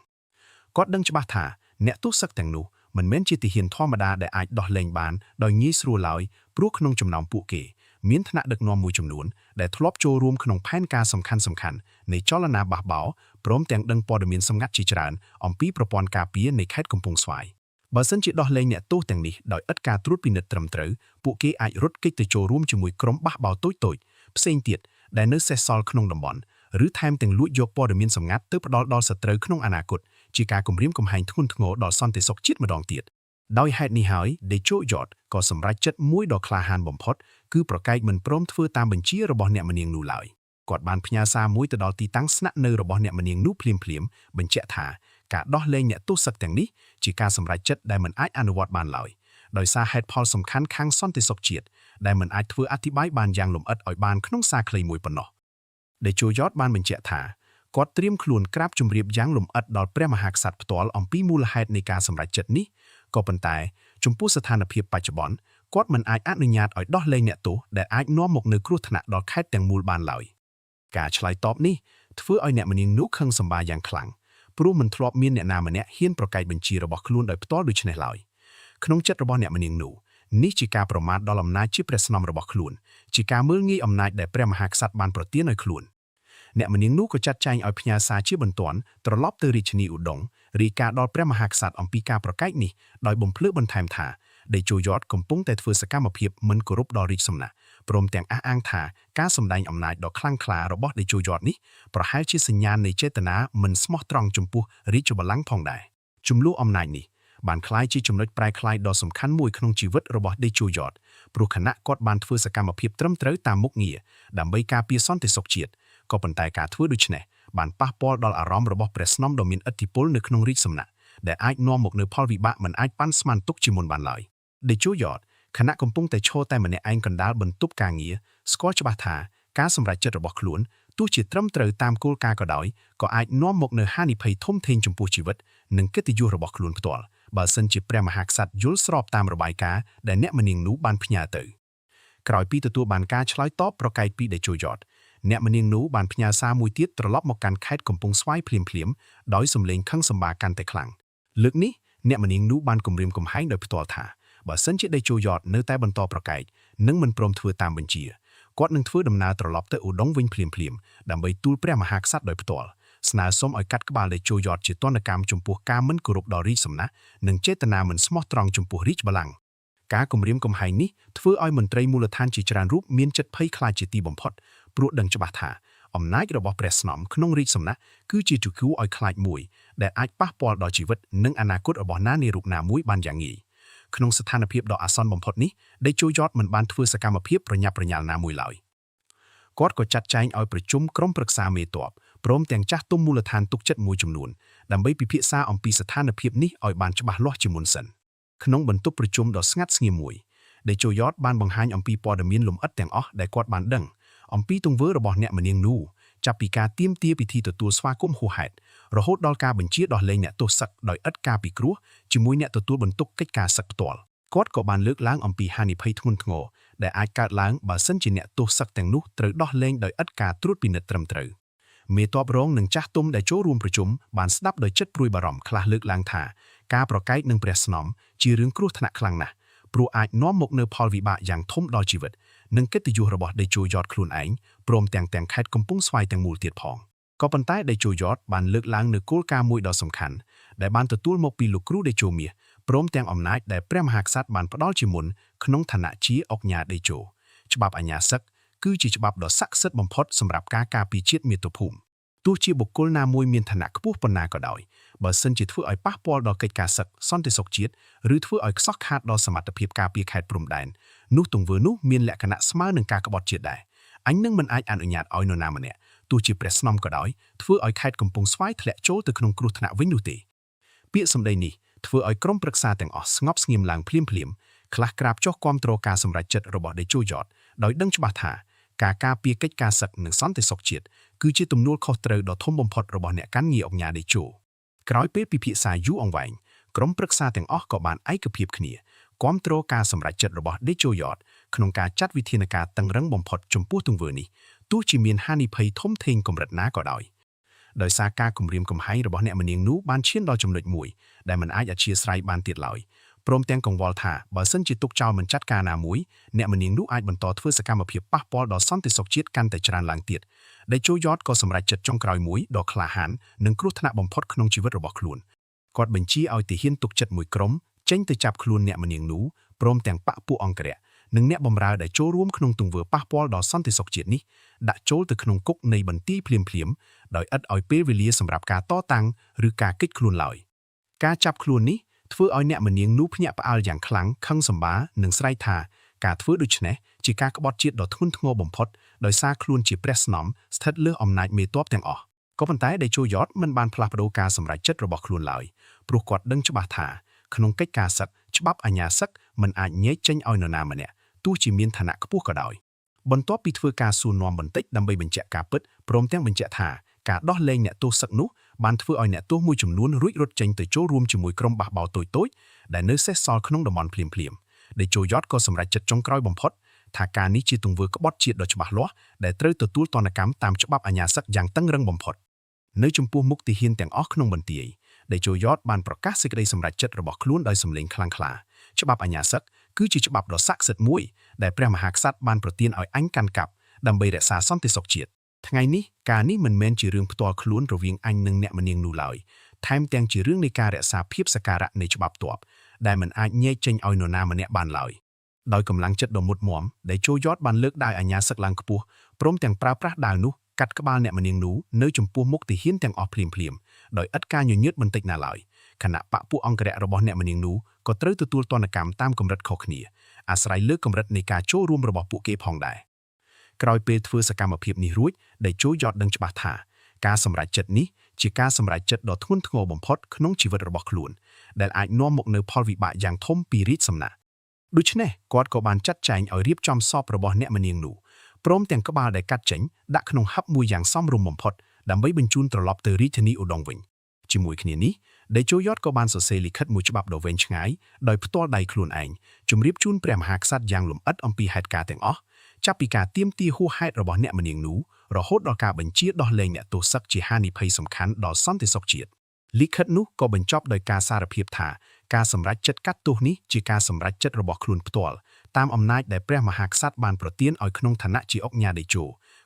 ងគាត់ដឹងច្បាស់ថាអ្នកទោសសឹកទាំងនោះមិនមែនជាទាហានធម្មតាដែលអាចដោះលែងបានដោយងាយស្រួលឡើយព្រោះក្នុងចំណោមពួកគេមានថ្នាក់ដឹកនាំមួយចំនួនដែលធ្លាប់ចូលរួមក្នុងផែនការសំខាន់ៗនៃចលនាបះបោរព្រមទាំងដឹងព័ត៌មានសម្ងាត់ជាច្រើនអំពីប្រព័ន្ធការពារនៃខេត្តកំពង់ស្វាយបើសិនជាដោះលែងអ្នកទោសទាំងនេះដោយឥតការត្រួតពិនិត្យត្រឹមត្រូវពួកគេអាចរត់គេចទៅចូលរួមជាមួយក្រុមបះបោរតូចៗផ្សេងទៀតដែលនៅសេសសល់ក្នុងតំបន់ឬថែមទាំងលួចយកព័ត៌មានសម្ងាត់ទៅផ្ដល់ដល់សត្រូវក្នុងអនាគតជាការគំរាមកំហែងធ្ងន់ធ្ងរដល់សន្តិសុខជាតិម្ដងទៀតដោយហេតុនេះហើយតេជោយ៉តក៏សម្រេចចិត្តមួយដ៏ក្លាហានបំផុតគឺប្រកែកមិនព្រមធ្វើតាមបញ្ជារបស់អ្នកមនាងនោះឡើយគាត់បានផ្ញើសារមួយទៅដល់ទីតាំងស្នាក់នៅរបស់អ្នកមនាងនោះភ្លាមៗបញ្ជាក់ថាការដោះលែងអ្នកទោសសឹកទាំងនេះជាការសម្រេចចិត្តដែលមិនអាចអនុវត្តបានឡើយដោយសារហេតុផលសំខាន់ខាងសន្តិសុខជាតិដែលមិនអាចធ្វើអធិប្បាយបានយ៉ាងលម្អិតឲ្យបានក្នុងសារខ្លីមួយប៉ុណ្ណោះតេជោយ៉តបានបញ្ជាក់ថាគាត់ត្រៀមខ្លួនក្រាបជម្រាបយ៉ាងលម្អិតដល់ព្រះមហាក្សត្រផ្ទាល់អំពីមូលហេតុនៃការសម្រេចចិត្តនេះក៏ប៉ុន្តែចំពោះស្ថានភាពបច្ចុប្បន្នគាត់មិនអាចអនុញ្ញាតឲ្យដោះលែងអ្នកទោសដែលអាចនាំមកនូវគ្រោះថ្នាក់ដល់ខេត្តទាំងមូលបានឡើយការឆ្លើយតបនេះធ្វើឲ្យអ្នកមនាងនោះខឹងសម្បាយ៉ាងខ្លាំងព្រោះមិនធ្លាប់មានអ្នកណាម្នាក់ហ៊ានប្រកែកបញ្ជារបស់ខ្លួនដោយផ្ទាល់ដូច្នេះឡើយក្នុងចិត្តរបស់អ្នកមនាងនោះនេះជាការប្រមាថដល់អំណាចជាព្រះស្នំរបស់ខ្លួនជាការមើលងាយអំណាចដែលព្រះមហាក្សត្របានប្រទានឲ្យខ្លួនអ្នកមនាងនោះក៏ចាត់ចែងឲ្យផ្ញើសារជាបន្ទាន់ត្រឡប់ទៅរាជធានីឧដុង្គរាយការណ៍ដល់ព្រះមហាក្សត្រអំពីការប្រកែកនេះដោយបំភ្លឺបន្ថែមថាតេជោយ៉តកំពុងតែធ្វើសកម្មភាពមិនគោរពដល់រាជសំណាក់ព្រមទាំងអះអាងថាការសម្ដែងអំណាចដ៏ខ្លាំងក្លារបស់តេជោយ៉តនេះប្រហែលជាសញ្ញាណនៃចេតនាមិនស្មោះត្រង់ចំពោះរាជបល្ល័ង្កផងដែរចំនួនអំណាចនេះ បានคล้ายជាចំណុចប្រែក្លាយដ៏សំខាន់មួយក្នុងជីវិតរបស់ដេជោយ៉តព្រោះខណៈគាត់បានធ្វើសកម្មភាពត្រឹមត្រូវតាមមុខងារដើម្បីការពារសន្តិសុខជាតិក៏ប៉ុន្តែការធ្វើដូច្នេះបានប៉ះពាល់ដល់អារម្មណ៍របស់ព្រះស្នំដ៏មានឥទ្ធិពលនៅក្នុងរាជសំណាក់ដែលអាចនាំមកនូវផលវិបាកមិនអាចប៉ាន់ស្មានទុកជាមុនបានឡើយដេជោយ៉តខណៈកំពុងតែឈរតែម្នាក់ឯងកណ្ដាលបន្ទប់ការងារស្គាល់ច្បាស់ថាការសម្រេចចិត្តរបស់ខ្លួនទោះជាត្រឹមត្រូវតាមគោលការណ៍ក៏ដោយក៏អាចនាំមកនូវហានិភ័យធំធេងចំពោះជីវិតនិងកិត្តិយសរបស់ខ្លួនផ្ទាល់បើសិនជាព្រះមហាក្សត្រយល់ស្របតាមរបាយការណ៍ដែលអ្នកម្នាងនោះបានផ្ញើទៅក្រោយពីទទួលបានការឆ្លើយតបប្រកែកពីដេជោយ៉តអ្នកម្នាងនោះបានផ្ញើសារមួយទៀតត្រឡប់មកកាន់ខេត្តកំពង់ស្វាយភ្លាមៗដោយសំឡេងខឹងសម្បារកាន់តែខ្លាំងលើកនេះអ្នកម្នាងនោះបានគំរាមកំហែងដោយផ្ទាល់ថាបើសិនជាដេជោយ៉តនៅតែបន្តប្រកែកនិងមិនព្រមធ្វើតាមបញ្ជាគាត់នឹងធ្វើដំណើរត្រឡប់ទៅឧដុង្គវិញភ្លាមៗដើម្បីទូលព្រះមហាក្សត្រដោយផ្ទាល់ស្នើសុំឲ្យកាត់ក្បាលដេជោយ៉តជាទណ្ឌកម្មចំពោះការមិនគោរពដល់រាជសំណាក់និងចេតនាមិនស្មោះត្រង់ចំពោះរាជបល្ល័ង្កការគំរាមកំហែងនេះធ្វើឲ្យមន្ត្រីមូលដ្ឋានជាច្រើនរូបមានចិត្តភ័យខ្លាចជាទីបំផុតព្រោះដឹងច្បាស់ថាអំណាចរបស់ព្រះស្នំក្នុងរាជសំណាក់គឺជាទូគូឲ្យខ្លាចមួយដែលអាចប៉ះពាល់ដល់ជីវិតនិងអនាគតរបស់ណានារូបណាមួយបានយ៉ាងងាយក្នុងស្ថានភាពដ៏អាសន្នបំផុតនេះដេជោយ៉តមិនបានធ្វើសកម្មភាពប្រញាប់ប្រញាល់ណាមួយឡើយគាត់ក៏ចាត់ចែងឲ្យប្រជុំក្រុមប្រឹក្សាមេទ័ពព្រមទាំងចាស់ទុំមូលដ្ឋានទុកចិត្តមួយចំនួនដើម្បីពិភាក្សាអំពីស្ថានភាពនេះឲ្យបានច្បាស់លាស់ជាមុនសិនក្នុងបន្ទប់ប្រជុំដ៏ស្ងាត់ស្ងៀមមួយដេជោយ៉តបានបង្ហាញអំពីព័ត៌មានលម្អិតទាំងអស់ដែលគាត់បានដឹងអំពីទង្វើរបស់អ្នកម្នាងនោះចាប់ពីការទាមទារពិធីទទួលស្វាគមន៍ហួសហេតុរហូតដល់ការបញ្ជាដោះលែងអ្នកទោសសឹកដោយឥតការពិគ្រោះជាមួយអ្នកទទួលបន្ទុកកិច្ចការសឹកផ្ទាល់គាត់ក៏បានលើកឡើងអំពីហានិភ័យធ្ងន់ធ្ងរដែលអាចកើតឡើងបើសិនជាអ្នកទោសសឹកទាំងនោះត្រូវដោះលែងដោយឥតការត្រួតពិនិត្យត្រឹមត្រូវមេទ័ពរងនិងចាស់ទុំដែលចូលរួមប្រជុំបានស្ដាប់ដោយចិត្តព្រួយបារម្ភខ្លះលើកឡើងថាការប្រកែកនឹងព្រះស្នំជារឿងគ្រោះថ្នាក់ខ្លាំងណាស់ព្រោះអាចនាំមកនូវផលវិបាកយ៉ាងធំដល់ជីវិតនិងកិត្តិយសរបស់ដេជោយ៉តខ្លួនឯងព្រមទាំងខេត្តកំពង់ស្វាយទាំងមូលទៀតផងក៏ប៉ុន្តែដេជោយ៉តបានលើកឡើងនូវគោលការណ៍មួយដ៏សំខាន់ដែលបានទទួលមកពីលោកគ្រូដេជោមាសព្រមទាំងអំណាចដែលព្រះមហាក្សត្របានផ្ដល់ជាមុនក្នុងឋានៈជាអុកញ៉ាដេជោច្បាប់អាញាសឹកគឺជាច្បាប់ដ៏ស័ក្តិសិទ្ធិបំផុតសម្រាប់ការការពារជាតិមាតុភូមិទោះជាបុគ្គលណាមួយមានឋានៈខ្ពស់ប៉ុណ្ណាក៏ដោយបើសិនជាធ្វើឲ្យប៉ះពាល់ដល់កិច្ចការសឹកសន្តិសុខជាតិឬធ្វើឲ្យខ្សោះខាតដល់សមត្ថភាពការពារខេត្តព្រំដែននោះទង្វើនោះមានលក្ខណៈស្មើនឹងការក្បត់ជាតិដែរអញនឹងមិនអាចអនុញ្ញាតឲ្យនរណាម្នាក់ទោះជាព្រះស្នំក៏ដោយធ្វើឲ្យខេត្តកំពង់ស្វាយធ្លាក់ចូលទៅក្នុងគ្រោះថ្នាក់វិញនោះទេពាក្យសម្ដីនេះធ្វើឲ្យក្រុមប្រឹក្សាទាំងអស់ស្ងប់ស្ងៀមឡើងភ្លាមខ្លះក្រាបចុះគាំទ្រការសម្រេចចិត្តរបស់ដេជោយ៉តដោយដឹងច្បាស់ថាការការពារកិច្ចការសឹកនិងសន្តិសុខជាតិគឺជាទំនួលខុសត្រូវដ៏ធំបំផុតរបស់អ្នកកាន់ងារអុកញ៉ាដេជោក្រោយពេលពិភាក្សាយូរអង្វែងក្រុមប្រឹក្សាទាំងអស់ក៏បានឯកភាពគ្នាគាំទ្រការសម្រេចចិត្តរបស់ដេជោយ៉តក្នុងការចាត់វិធានការតឹងរ៉ឹងបំផុតចំពោះទង្វើនេះទោះជាមានហានិភ័យធំធេងកម្រិតណាក៏ដោយដោយសារការគំរាមកំហែងរបស់អ្នកម្នាងនោះបានឈានដល់ចំណុចមួយដែលមិនអាចអធ្យាស្រ័យបានទៀតឡើយព្រមទាំងកង្វល់ថាបើសិនជាទុកចោលមិនចាត់ការណាមួយអ្នកម្នាងនោះអាចបន្តធ្វើសកម្មភាពប៉ះពាល់ដល់សន្តិសុខជាតិកាន់តែច្រើនឡើងទៀតដេជោយ៉តក៏សម្រេចចិត្តចុងក្រោយមួយដ៏ក្លាហាននិងគ្រោះថ្នាក់បំផុតក្នុងជីវិតរបស់ខ្លួនគាត់បញ្ជាឲ្យទាហានទុកចិត្តមួយក្រុមចេញទៅចាប់ខ្លួនអ្នកម្នាងនោះព្រមទាំងបកពួកអង្គរៈនិងអ្នកបម្រើដែលចូលរួមក្នុងទង្វើប៉ះពាល់ដល់សន្តិសុខជាតិនេះដាក់ចូលទៅក្នុងគុកនៃបន្ទាយភ្លាមដោយឥតឲ្យពេលវេលាសម្រាប់ការតតាំងឬការគេចខ្លួនឡើយការចាប់ខ្លួននេះធ្វើឲ្យអ្នកម្នាងនោះភ្ញាក់ផ្អើលយ៉ាងខ្លាំងខឹងសម្បារនិងស្រែកថាការធ្វើដូច្នេះជាការក្បត់ជាតិដ៏ធ្ងន់ធ្ងរបំផុតដោយសារខ្លួនជាព្រះស្នំស្ថិតលើអំណាចមេទ័ពទាំងអស់ក៏ប៉ុន្តែដេជោយ៉តមិនបានផ្លាស់ប្ដូរការសម្រេចចិត្តរបស់ខ្លួនឡើយព្រោះគាត់ដឹងច្បាស់ថាក្នុងកិច្ចការសឹកច្បាប់អាញាសឹកមិនអាចញែកចេញឲ្យនរណាម្នាក់ទោះជាមានឋានៈខ្ពស់ក៏ដោយបន្ទាប់ពីធ្វើការសួរនាំបន្តិចដើម្បីបញ្ជាក់ការពិតព្រមទាំងបញ្ជាក់ថាការដោះលែងអ្នកទោសសឹកនោះបានធ្វើឲ្យអ្នកទោសមួយចំនួនរួចរត់ចេញទៅចូលរួមជាមួយក្រុមបះបោរតូចៗដែលនៅសេសសល់ក្នុងតំបន់ភ្លាមដេជោយ៉តក៏សម្រេចចិត្តចុងក្រោយបំផុតថាការនេះជាទង្វើក្បត់ជាតិដ៏ច្បាស់លាស់ដែលត្រូវទទួលទណ្ឌកម្មតាមច្បាប់អាញាសឹកយ៉ាងតឹងរ៉ឹងបំផុតនៅចំពោះមុខទាហានទាំងអស់ក្នុងបន្ទាយដេជោយ៉តបានប្រកាសសេចក្តីសម្រេចចិត្តរបស់ខ្លួនដោយសម្លេងខ្លាំងក្លាច្បាប់អាញាសឹកគឺជាច្បាប់ដ៏ស័ក្តិសិទ្ធិមួយដែលព្រះមហាក្សត្របានប្រទានឲ្យអញកាន់កាប់ដើម្បីរក្សាសន្តិសុខជាតិថ្ងៃនេះការនេះមិនមែនជារឿងផ្ទាល់ខ្លួនរវាងអញនិងអ្នកម្នាងនោះឡើយថែមទាំងជារឿងនៃការរក្សាភាពសក្ការៈនៃច្បាប់ទ័ពដែលមិនអាចញែកចេញឲ្យនរណាម្នាក់បានឡើយដោយកម្លាំងចិត្តដ៏មុតមាំដែលជោយ៉តបានលើកដាវអាញាសឹកឡើងខ្ពស់ព្រមទាំងប្រើប្រាស់ដាវនោះកាត់ក្បាលអ្នកម្នាងនោះនៅចំពោះមុខទាហានទាំងអស់ភ្លាមដោយឥតការញញើតបន្តិចណាឡើយ ខណៈបកពួកអង្គរៈរបស់អ្នកម្នាងនោះក៏ត្រូវទទួលទណ្ឌកម្មតាមកម្រិតខុសគ្នាអាស្រ័យលើកម្រិតនៃការចូលរួមរបស់ពួកគេផងដែរក្រោយពេលធ្វើសកម្មភាពនេះរួចដែលជូយ៉តដឹងច្បាស់ថាការសម្រេចចិត្តនេះជាការសម្រេចចិត្តដ៏ធ្ងន់ធ្ងរបំផុតក្នុងជីវិតរបស់ខ្លួនដែលអាចនាំមកនូវផលវិបាកយ៉ាងធំពីរាជសំណាក់ដូច្នេះគាត់ក៏បានចាត់ចែងឲ្យរៀបចំសពរបស់អ្នកម្នាងនោះព្រមទាំងក្បាលដែលកាត់ចេញដាក់ក្នុងហឹបមួយយ៉ាងសមរម្យបំផុតដើម្បីបញ្ជូនត្រឡប់ទៅរាជធានីឧដុង្គវិញជាមួយគ្នានេះដេជោយ៉តក៏បានសរសេរលិខិតមួយច្បាប់ដ៏វែងឆ្ងាយដោយផ្ទាល់ដៃខ្លួនឯងជម្រាបជូនព្រះមហាក្សត្រយ៉ាងលម្អិតអំពីហេតុការណ៍ទាំងអស់ចាប់ពីការទាមទារហួសហេតុរបស់អ្នកម្នាងនោះរហូតដល់ការបញ្ជាដោះលែងអ្នកទោសសឹកជាហានិភ័យសំខាន់ដល់សន្តិសុខជាតិលិខិតនោះក៏បញ្ចប់ដោយការសារភាពថាការសម្រេចចិត្តកាត់ទោសនេះជាការសម្រេចចិត្តរបស់ខ្លួនផ្ទាល់តាមអំណាចដែលព្រះមហាក្សត្របានប្រទានឲ្យក្នុងឋានៈជាអុកញ៉ាដេជោ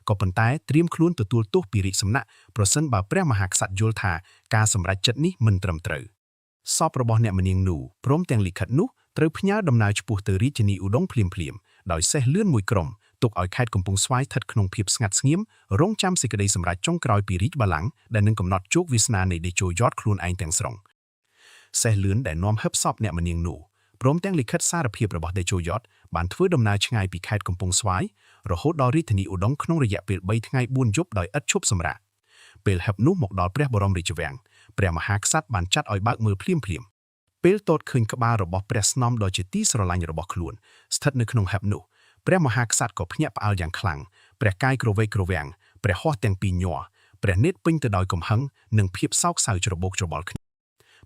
ក៏ប៉ុន្តែត្រៀមខ្លួនទទួលទោសពីរាជសំណាក់ប្រសិនបើព្រះមហាក្សត្រយល់ថាការសម្រេចចិត្តនេះមិនត្រឹមត្រូវសពរបស់អ្នកម្នាងនោះព្រមទាំងលិខិតនោះត្រូវផ្ញើដំណើរឆ្ពោះទៅរាជធានីឧដុង្គភ្លាមៗដោយសេះលឿនមួយក្រុមទុកឲ្យខេត្តកំពង់ស្វាយស្ថិតក្នុងភាពស្ងាត់ស្ងៀមរងចាំសេចក្តីសម្រេចចុងក្រោយពីរាជបល្ល័ង្កដែលនឹងកំណត់ជោគវាសនានៃដេជោយ៉តខ្លួនឯងទាំងស្រុងសេះលឿនដែលនាំហឹបសពអ្នកម្នាងនោះព្រមទាំងលិខិតសារភាពរបស់ដេជោយ៉តបានធ្វើដំណើរឆ្ងាយពីខេត្តកំពង់ស្វាយរហូតដល់រាជធានីឧដុង្គក្នុងរយៈពេល3ថ្ងៃ4យប់ដោយឥតឈប់សម្រាកពេលហឹបនោះមកដល់ព្រះបរមរាជវាំងព្រះមហាក្សត្របានចាត់ឲ្យបើកមើលភ្លាមពេលទតឃើញក្បាលរបស់ព្រះស្នំដ៏ជាទីស្រឡាញ់របស់ខ្លួនស្ថិតនៅក្នុងហឹបនោះព្រះមហាក្សត្រក៏ភ្ញាក់ផ្អើលយ៉ាងខ្លាំងព្រះកាយក្រវេកក្រវាំងព្រះហស្ថទាំងពីរញ័រព្រះនេត្រពេញទៅដោយកំហឹងនិងភាពសោកសៅច្របូកច្របល់គ្ន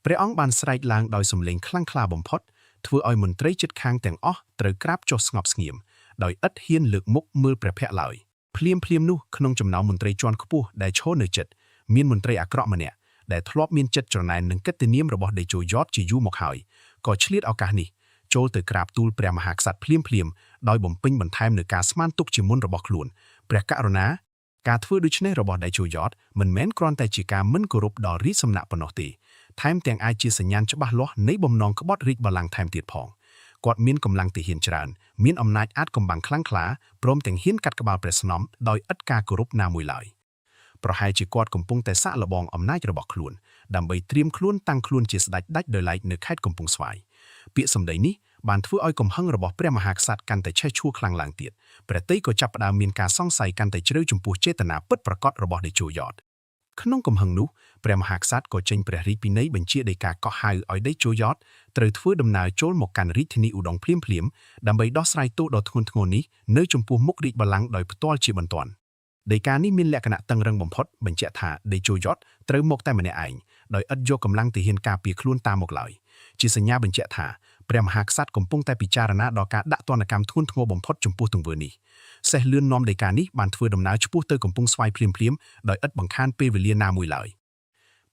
ាព្រះអង្គបានស្រែកឡើងដោយសំឡេងខ្លាំងក្លាបំផុតធ្វើឲ្យមន្ត្រីជិតខាងទាំងអស់ត្រូវក្រាបចុះស្ងប់ស្ងៀមដោយឥតហ៊ានលើកមុខមើលព្រះភ័ក្ត្រឡើយភ្លាមនោះក្នុងចំណោមមន្ត្រីជាន់ខ្ពស់ដែលឈរនៅជិតមានមន្ត្រីអាក្រក់ម្នាក់ដែលធ្លាប់មានចិត្តច្រណែននឹងកិត្តិនាមរបស់ដេជោយ៉តជាយូរមកហើយក៏ឆ្លៀតឱកាសនេះចូលទៅក្រាបទូលព្រះមហាក្សត្រភ្លាមដោយបំពេញបន្ថែមនូវការស្មានទុកជាមុនរបស់ខ្លួនព្រះករុណាការធ្វើដូច្នេះរបស់ដេជោយ៉តមិនមែនគ្រាន់តែជាការមិនគោរពដល់រាជសំណាក់ប៉ុណ្ណោះទេថែមទាំងអាចជាសញ្ញាណច្បាស់លាស់នៃបំណងក្បត់រាជបល្ល័ង្កថែមទៀតផងគាត់មានកម្លាំងទាហានច្រើនមានអំណាចអាចកំបាំងខ្លាំងក្លាព្រមទាំងហ៊ានកាត់ក្បាលព្រះស្នំដោយឥតការគោរពណាមួយឡើយប្រហែលជាគាត់កំពុងតែសាកល្បងអំណាចរបស់ខ្លួនដើម្បីត្រៀមខ្លួនតាំងខ្លួនជាស្ដេចដាច់ដោយឡែកនៅខេត្តកំពង់ស្វាយពាក្យសម្ដីនេះបានធ្វើឲ្យកំហឹងរបស់ព្រះមហាក្សត្រកាន់តែឆេះឆួលខ្លាំងឡើងទៀតព្រះតីក៏ចាប់ផ្ដើមមានការសង្ស័យកាន់តែជ្រៅចំពោះចេតនាពិតប្រាកដរបស់ដេជោយ៉តក្នុងកំហឹងនោះព្រះមហាក្សត្រក៏ចេញព្រះរាជពិន័យបញ្ជាដីកាកោះហៅឲ្យដេជោយ៉តត្រូវធ្វើដំណើរចូលមកកាន់រាជធានីឧដុង្គភ្លាមដើម្បីដោះស្រាយទោសដ៏ធ្ងន់ធ្ងរនេះនៅចំពោះមុខរាជបល្ល័ង្កដោយផ្ទាល់ជាបន្ទាន់ដីកានេះមានលក្ខណៈតឹងរឹងបំផុតបញ្ជាក់ថាដេជោយ៉តត្រូវមកតែម្នាក់ឯងដោយឥតយកកម្លាំងទាហានការពារខ្លួនតាមមកឡើយជាសញ្ញាបញ្ជាក់ថាព្រះមហាក្សត្រកំពុងតែពិចារណាដល់ការដាក់ទណ្ឌកម្មធ្ងន់ធ្ងរបំផុតចំពោះទង្វើនេះសេះលឿននាំដីកានេះបានធ្វើដំណើរឆ្ពោះទៅកំពង់ស្វាយភ្លាមដោយឥតបង្ខានពេលវេលាណាមួយឡើយ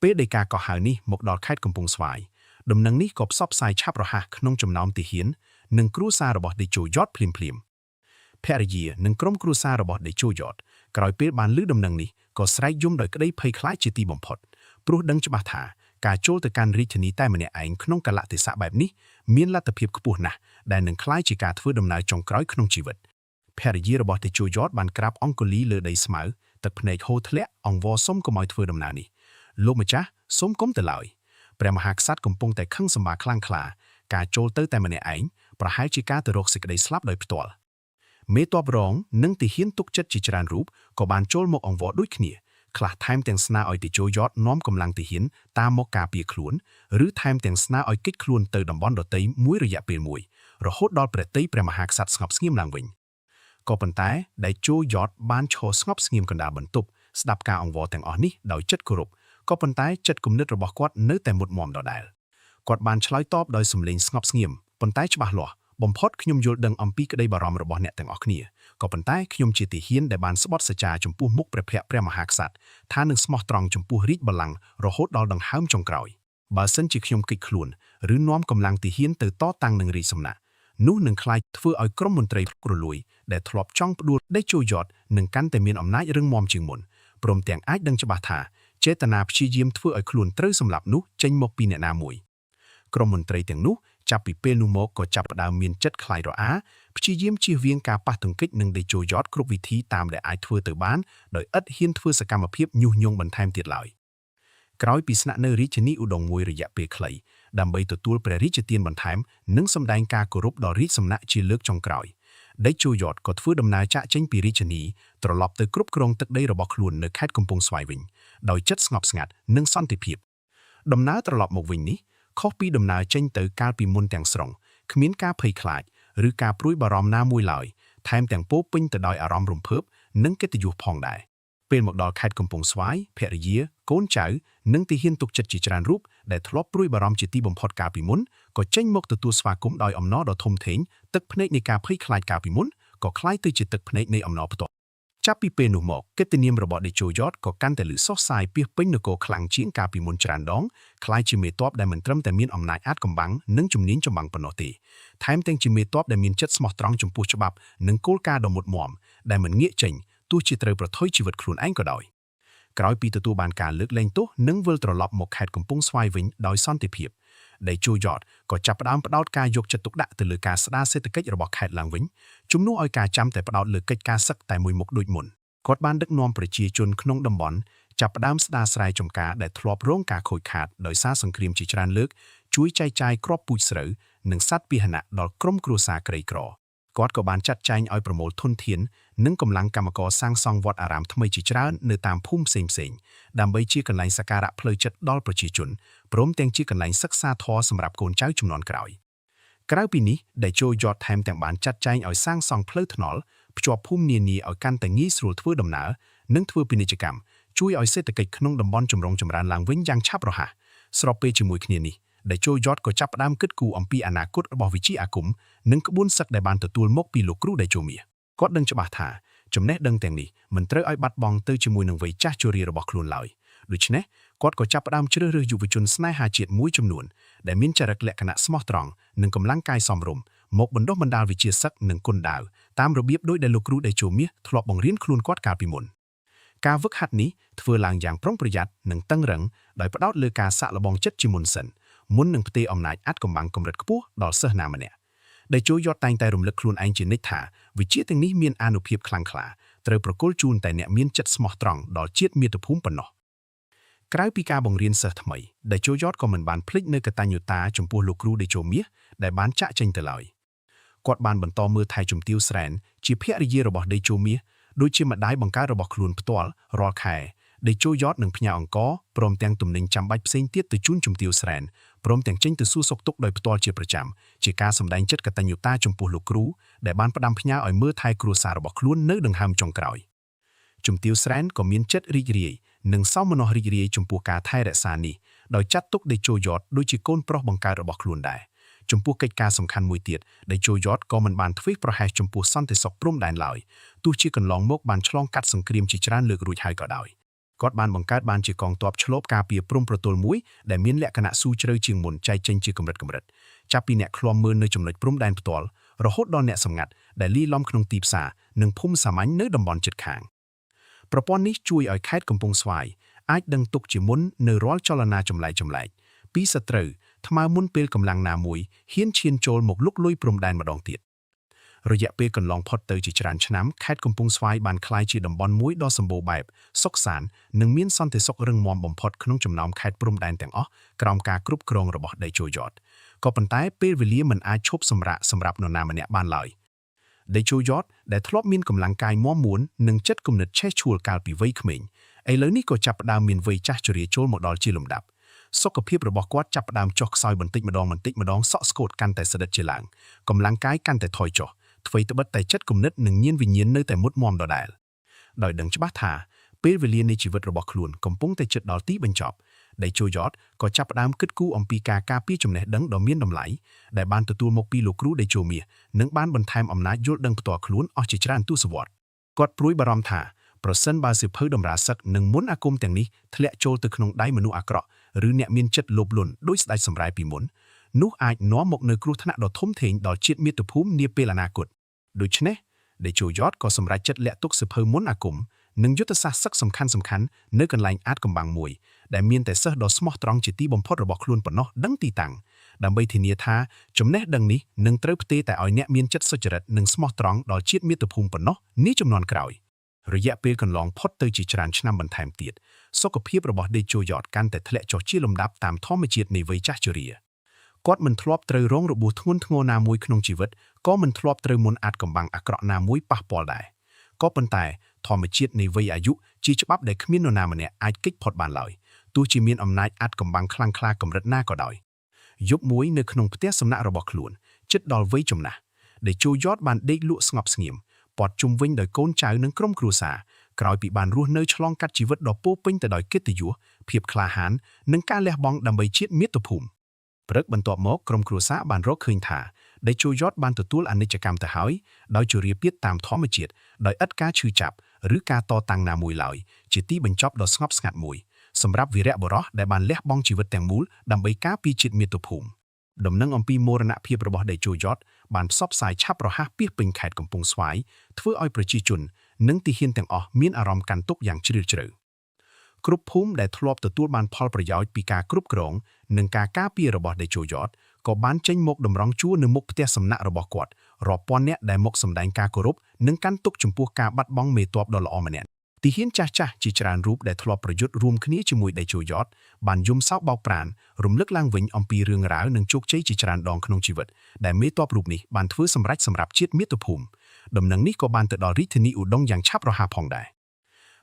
ពេលដីកាកោះហៅនេះមកដល់ខេត្តកំពង់ស្វាយដំណឹងនេះក៏ផ្សព្វផ្សាយឆាប់រហ័សក្នុងចំណោមទាហាននិងគ្រួសាររបស់ដេជោយ៉តភ្លាមភរិយានិងក្រុមគ្រួសាររបស់ដេជោយ៉តក្រោយពេលបានឮដំណឹងនេះក៏ស្រែកយំដោយក្តីភ័យខ្លាចជាទីបំផុតព្រោះដឹងច្បាស់ថាការចូលទៅកាន់រាជធានីតែម្នាក់ឯងក្នុងកាលៈទេសៈបែបនេះមានលទ្ធភាពខ្ពស់ណាស់ដែលនឹងក្លាយជាការធ្វើដំណើរចុងក្រោយក្នុងជីវិតភរិយារបស់ដេជោយ៉តបានក្រាបអង្គុលីលើដីស្មៅទឹកភ្នែកហូរធ្លាក់អង្វរសុំកុំឲ្យធ្វើដំណើរនេះលោកម្ចាស់សូមកុំទៅឡើយព្រះមហាក្សត្រកំពុងតែខឹងសម្បាខ្លាំងក្លាការចូលទៅតែម្នាក់ឯងប្រហែលជាការទៅរកសេចក្តីស្លាប់ដោយផ្ទាល់មេទ័ពរងនិងទាហានទុកចិត្តជាច្រើនរូបក៏បានចូលមកអង្វរដូចគ្នាខ្លះថែមទាំងស្នើឲ្យដេជោយ៉តនាំកម្លាំងទាហានតាមមកការពារខ្លួនឬថែមទាំងស្នើឲ្យគេចខ្លួនទៅតំបន់ដទៃមួយរយៈពេលមួយរហូតដល់ព្រះតីព្រះមហាក្សត្រស្ងប់ស្ងៀមឡើងវិញក៏ប៉ុន្តែដេជោយ៉តបានឈរស្ងប់ស្ងៀមកណ្ដាលបន្ទប់ស្ដាប់ការអង្វរទាំងអស់នេះដោយចិត្តគោរពក៏ប៉ុន្តែចិត្តគំនិតរបស់គាត់នៅតែមុតមមដដែលគាត់បានឆ្លើយតបដោយសំឡេងស្ងប់ស្ងៀមប៉ុន្តែច្បាស់លាស់បំផុតខ្ញុំយល់ដឹងអំពីក្តីបារម្ភរបស់អ្នកទាំងអស់គ្នាក៏ប៉ុន្តែខ្ញុំជាទាហានដែលបានស្បត់សច្ចាចំពោះមុខព្រះភ័ក្ត្រព្រះមហាក្សត្រថានឹងស្មោះត្រង់ចំពោះរាជបល្ល័ង្ករហូតដល់ដង្ហើមចុងក្រោយបើសិនជាខ្ញុំគេចខ្លួនឬនាំកម្លាំងទាហានទៅតតាំងនឹងរាជសំណាក់នោះនឹងក្លាយធ្វើឲ្យក្រុមមន្ត្រីគ្រលួយដែលធ្លាប់ចង់ផ្ដួលដេជោយ៉តនឹងកាន់តែមានអំណាចរឹងមាំជាងមុនព្រមទាំងអាចដឹងច្បាស់ថាចេតនាព្យាយាមធ្វើឲ្យខ្លួនត្រូវសម្លាប់នោះចេញមកពីអ្នកណាមួយក្រុមមន្ត្រីទាំងនោះចាប់ពីពេលនោះមកក៏ចាប់ផ្ដើមមានចិត្តខ្លាចរអាព្យាយាមជៀសវាងការប៉ះទង្គិចនឹងដេជោយ៉តគ្រប់វិធីតាមដែលអាចធ្វើទៅបានដោយឥតហ៊ានធ្វើសកម្មភាពញុះញង់បន្ថែមទៀតឡើយ ក្រោយពីស្នាក់នៅរាជធានីឧដុង្គមួយរយៈពេលខ្លីដើម្បីទទួលព្រះរាជទានបន្ថែមនិងសម្ដែងការគោរពដល់រាជសំណាក់ជាលើកចុងក្រោយដេជោយ៉តក៏ធ្វើដំណើរចាកចេញពីរាជធានីត្រឡប់ទៅគ្រប់គ្រងទឹកដីរបស់ខ្លួននៅខេត្តកំពង់ស្វាយវិញដោយចិត្តស្ងប់ស្ងាត់និងសន្តិភាពដំណើរត្រឡប់មកវិញនេះខុសពីដំណើរចេញទៅកាលពីមុនទាំងស្រុងគ្មានការភ័យខ្លាចឬការព្រួយបារម្ភណាមួយឡើយថែមទាំងពោរពេញទៅដោយអារម្មណ៍រំភើបនិងកិត្តិយសផងដែរពេលមកដល់ខេត្តកំពង់ស្វាយភរិយាកូនចៅនិងទាហានទុកចិត្តជាច្រើនរូបដែលធ្លាប់ព្រួយបារម្ភជាទីបំផុតកាលពីមុនក៏ចេញមកទទួលស្វាគមន៍ដោយអំណរដ៏ធំធេងទឹកភ្នែកនៃការភ័យខ្លាចកាលពីមុនក៏คล้ายទៅជាទឹកភ្នែកនៃអំណរផ្ទាល់ចាប់ពីពេលនោះមកកិត្តិនាមរបស់ដេជោយ៉តក៏កាន់តែលឺសុសសាយពាសពេញនគរខ្លាំងជាងកាលពីមុនច្រើនដងคล้ายជាមេទ័ពដែលមិនត្រឹមតែមានអំណាចអាថ៌កំបាំងនិងជំនាញចម្បាំងប៉ុណ្ណោះទេថែមទាំងជាមេទ័ពដែលមានចិត្តស្មោះត្រង់ចំពោះច្បាប់និងគោលការណ៍ដ៏មុតមាំដែលមិនងាកចេញទោះជាត្រូវប្រថុយជីវិតខ្លួនឯងក៏ដោយក្រោយពីទទួលបានការលើកលែងទោសនិងវិលត្រឡប់មកខេត្តកំពង់ស្វាយវិញដោយសន្តិភាពដេជោយ៉តក៏ចាប់ផ្ដើមផ្ដោតការយកចិត្តទុកដាក់ទៅលើការស្ដារសេដ្ឋកិច្ចរបស់ខេត្តឡើងវិញជំនួសឲ្យការចាំតែផ្ដោតលើកិច្ចការសឹកតែមួយមុខដូចមុនគាត់បានដឹកនាំប្រជាជនក្នុងតំបន់ចាប់ផ្ដើមស្ដារស្រែចម្ការដែលធ្លាប់រងការខូចខាតដោយសារសង្គ្រាមជាច្រើនលើកជួយចែកចាយគ្រាប់ពូជស្រូវនិងសត្វពាហនៈដល់ក្រុមគ្រួសារក្រីក្រគាត់ក៏បានចាត់ចែងឲ្យប្រមូលធនធាននិងកម្លាំងកម្មករសាងសង់វត្តអារាមថ្មីជាច្រើននៅតាមភូមិផ្សេងៗដើម្បីជាកន្លែងសក្ការៈផ្លូវចិត្តដល់ប្រជាជនព្រមទាំងជាកន្លែងសិក្សាធម៌សម្រាប់កូនចៅជំនាន់ក្រោយក្រៅពីនេះដេជោយ៉តថែមទាំងបានចាត់ចែងឲ្យសាងសង់ផ្លូវថ្នល់ភ្ជាប់ភូមិនានាឲ្យកាន់តែងាយស្រួលធ្វើដំណើរនិងធ្វើពាណិជ្ជកម្មជួយឲ្យសេដ្ឋកិច្ចក្នុងតំបន់ចម្រុងចម្រើនឡើងវិញយ៉ាងឆាប់រហ័សស្របពេលជាមួយគ្នានេះដេជោយ៉តក៏ចាប់ផ្ដើមគិតគូរអំពីអនាគតរបស់វិជាអាគមនិងក្បួនសឹកដែលបានទទួលមកពីលោកគ្រូដេជោមាសគាត់ដឹងច្បាស់ថាចំណេះដឹងទាំងនេះមិនត្រូវឲ្យបាត់បង់ទៅជាមួយនឹងវ័យចាស់ជរារបស់ខ្លួនឡើយដូច្នេះគាត់ក៏ចាប់ផ្ដើមជ្រើសរើសយុវជនស្នេហាជាតិមួយចំនួនដែលមានចរិតលក្ខណៈស្មោះត្រង់និងកម្លាំងកាយសមរម្យមកបណ្ដុះបណ្ដាលវិជ្ជាសឹកនិងគុណដាវតាមរបៀបដោយដែលលោកគ្រូដេជោមាសធ្លាប់បង្រៀនខ្លួនគាត់កាលពីមុនការវឹកហាត់នេះធ្វើឡើងយ៉ាងប្រុងប្រយ័ត្ននិងតឹងរ៉ឹងដោយផ្ដោតលើការសាក់លបងចិត្តជាមុនសិនមុននឹងផ្ទេរអំណាចអាថ៌កំបាំងកម្រិតខ្ពស់ដល់សិស្សណាម្នាក់ដេជោយ៉តតែងតែរំលឹកខ្លួនឯងជានិច្ចថាវិជ្ជាទាំងនេះមានអានុភាពខ្លាំងក្លាត្រូវប្រគល់ជូនតែអ្នកមានចិត្តស្មោះត្រង់ដល់ជាតិមាតុភូមិប៉ុណ្ណោះក្រៅពីការបង្រៀនសិស្សថ្មីដេជោយ៉តក៏មិនបានភ្លេចនូវកតញ្ញូតាចំពោះលោកគ្រូដេជោមាសដែលបានចាក់ចេញទៅឡើយគាត់បានបន្តមើលថែជំទាវស្រែនជាភរិយារបស់ដេជោមាសដូចជាម្ដាយបង្កើតរបស់ខ្លួនផ្ទាល់រាល់ខែដេជោយ៉តនឹងផ្ញើអង្ករព្រមទាំងទំនិញចាំបាច់ផ្សេងទៀតទៅជូនជំទាវស្រែនព្រមទាំងចេញទៅសួរសុខទុក្ខដោយផ្ទាល់ជាប្រចាំជាការសម្ដែងចិត្តកតញ្ញូតាចំពោះលោកគ្រូដែលបានផ្ដាំផ្ញើឲ្យមើលថែគ្រួសាររបស់ខ្លួននៅដង្ហើមចុងក្រោយជំទាវស្រែនក៏មានចិត្តរីករាយនិងសោមនស្សរីករាយចំពោះការថែរក្សានេះដោយចាត់ទុកដេជោយ៉តដូចជាកូនប្រុសបង្កើតរបស់ខ្លួនដែរចំពោះកិច្ចការសំខាន់មួយទៀតដេជោយ៉តក៏មិនបានធ្វេសប្រហែសចំពោះសន្តិសុខព្រំដែនឡើយទោះជាកន្លងមកបានឆ្លងកាត់សង្គ្រាមជាច្រើនលើករួចហើយក៏ដោយគាត់បានបង្កើតបានជាកងទ័ពឆ្លប់ការពារព្រំប្រទល់មួយដែលមានលក្ខណៈស៊ូជ្រៅជាងមុនចែកចេញជាកម្រិតចាប់ពីអ្នកឃ្លាំមើលនៅចំណុចព្រំដែនផ្ទាល់រហូតដល់អ្នកសម្ងាត់ដែលលាយឡំក្នុងទីផ្សារនិងភូមិសាមញ្ញនៅតំបន់ជិតខាងប្រព័ន្ធនេះជួយឲ្យខេត្តកំពង់ស្វាយអាចដឹងទុកជាមុននៅរាល់ចលនាចម្លែកពីសត្រូវថ្មើរមុនពេលកម្លាំងណាមួយហ៊ានឈានចូលមកលុកលុយព្រំដែនម្ដងទៀតរយៈពេលកន្លងផុតទៅជាច្រើនឆ្នាំខេត្តកំពង់ស្វាយបានក្លាយជាតំបន់មួយដ៏សម្បូរបែបសុខសាន្តនិងមានសន្តិសុខរឹងមាំបំផុតក្នុងចំណោមខេត្តព្រំដែនទាំងអស់ក្រោមការគ្រប់គ្រងរបស់ដេជោយ៉តក៏ប៉ុន្តែពេលវេលាមិនអាចឈប់សម្រាកសម្រាប់នរណាម្នាក់បានឡើយដេជោយ៉តដែលធ្លាប់មានកម្លាំងកាយមាំមួននិងចិត្តគំនិតឆេះឆួលកាលពីវ័យក្មេងឥឡូវនេះក៏ចាប់ផ្ដើមមានវ័យចាស់ជរាចូលមកដល់ជាលំដាប់សុខភាពរបស់គាត់ចាប់ផ្ដើមចុះខ្សោយបន្តិចម្ដងសក់ស្កូតកាន់តែស្ដិតជាឡើងកម្លាំងកាយកាន់តែថយចុះអ្វីត្បិតតែចិត្តគំនិតនិងញាណវិញ្ញាណនៅតែមុតមាំដដែលដោយដឹងច្បាស់ថាពេលវេលានៃជីវិតរបស់ខ្លួនកំពុងតែជិតដល់ទីបញ្ចប់ដេជោយ៉តក៏ចាប់ផ្ដើមគិតគូរអំពីការការពារចំណេះដឹងដ៏មានតម្លៃដែលបានទទួលមកពីលោកគ្រូដេជោមាសនិងបានបន្ថែមអំណាចយល់ដឹងផ្ទាល់ខ្លួនអស់ជាច្រើនទសវត្សរ៍គាត់ព្រួយបារម្ភថាប្រសិនបើសៀវភៅតម្រាសឹកនិងមន្តអាគមទាំងនេះធ្លាក់ចូលទៅក្នុងដៃមនុស្សអាក្រក់ឬអ្នកមានចិត្តលោភលន់ដោយស្ដេចសម្រែពីមុននោះអាចនាំមកនូវគ្រោះថ្នាក់ដ៏ធំធេងដល់ជាតិមាតុភូមិនាពេលអនាគតដូច្នេះដេជោយ៉តក៏សម្រេចចិត្តលាក់ទុកសៀវភៅមន្តអាគមនិងយុទ្ធសាស្ត្រសឹកសំខាន់នៅកន្លែងអាថ៌កំបាំងមួយដែលមានតែសិស្សដ៏ស្មោះត្រង់ជាទីបំផុតរបស់ខ្លួនប៉ុណ្ណោះដឹងទីតាំងដើម្បីធានាថាចំណេះដឹងនេះនឹងត្រូវផ្ទេរតែឲ្យអ្នកមានចិត្តសុចរិតនិងស្មោះត្រង់ដល់ជាតិមាតុភូមិប៉ុណ្ណោះនាជំនាន់ក្រោយ ระยะពេលកន្លងផុតទៅជាច្រើនឆ្នាំបន្ថែមទៀតសុខភាពរបស់ដេជោយ៉តកាន់តែធ្លាក់ចុះជាលំដាប់តាមធម្មជាតិនៃវ័យចាស់ជរាគាត់មិនធ្លាប់ត្រូវរងរបួសធ្ងន់ធ្ងរណាមួយក្នុងជីវិតក៏មិនធ្លាប់ត្រូវមន្តអាថ៌កំបាំងអាក្រក់ណាមួយប៉ះពាល់ដែរក៏ប៉ុន្តែធម្មជាតិនៃវ័យអាយុជាច្បាប់ដែលគ្មាននរណាម្នាក់អាចគេចផុតបានឡើយទោះជាមានអំណាចអាថ៌កំបាំងខ្លាំងក្លាកម្រិតណាក៏ដោយយប់មួយនៅក្នុងផ្ទះសំណាក់របស់ខ្លួនជិតដល់វ័យចំណាស់ដេជោយ៉តបានដេកលក់ស្ងប់ស្ងៀមព័ទ្ធជុំវិញដោយកូនចៅនិងក្រុមគ្រួសារក្រោយពីបានរស់នៅឆ្លងកាត់ជីវិតដ៏ពោរពេញទៅដោយកិត្តិយសភាពក្លាហាននិងការលះបង់ដើម្បីជាតិមាតុភូមិព្រឹកបន្ទាប់មកក្រុមគ្រួសារបានរកឃើញថាដេជោយ៉តបានទទួលអនិច្ចកម្មទៅហើយដោយជរាពាធតាមធម្មជាតិដោយឥតការឈឺចាប់ឬការតតាំងណាមួយឡើយជាទីបញ្ចប់ដ៏ស្ងប់ស្ងាត់មួយសម្រាប់វីរៈបុរសដែលបានលះបង់ជីវិតទាំងមូលដើម្បីការពារជាតិមាតុភូមិដំណឹងអំពីមរណភាពរបស់ដេជោយ៉តបានផ្សព្វផ្សាយឆាប់រហ័សពាសពេញខេត្តកំពង់ស្វាយធ្វើឲ្យប្រជាជននិងទាហានទាំងអស់មានអារម្មណ៍កាន់ទុក្ខយ៉ាងជ្រាលជ្រៅគ្រប់ភូមិដែលធ្លាប់ទទួលបានផលប្រយោជន៍ពីការគ្រប់គ្រងនិងការការពាររបស់ដេជោយ៉តក៏បានចេញមកតម្រង់ជួរនៅមុខផ្ទះសំណាក់របស់គាត់រាប់ពាន់នាក់ដែលមកសម្ដែងការគោរពនិងកាន់ទុក្ខចំពោះការបាត់បង់មេទ័ពដ៏ល្អម្នាក់ទាហានចាស់ៗជាច្រើនរូបដែលធ្លាប់ប្រយុទ្ធរួមគ្នាជាមួយដេជោយ៉តបានយំសោកបោកប្រានរំលឹកឡើងវិញអំពីរឿងរ៉ាវនិងជោគជ័យជាច្រើនដងក្នុងជីវិតដែលមេទ័ពរូបនេះបានធ្វើសម្រេចសម្រាប់ជាតិមាតុភូមិដំណឹងនេះក៏បានទៅដល់រាជធានីឧដុង្គយ៉ាងឆាប់រហ័សផងដែរ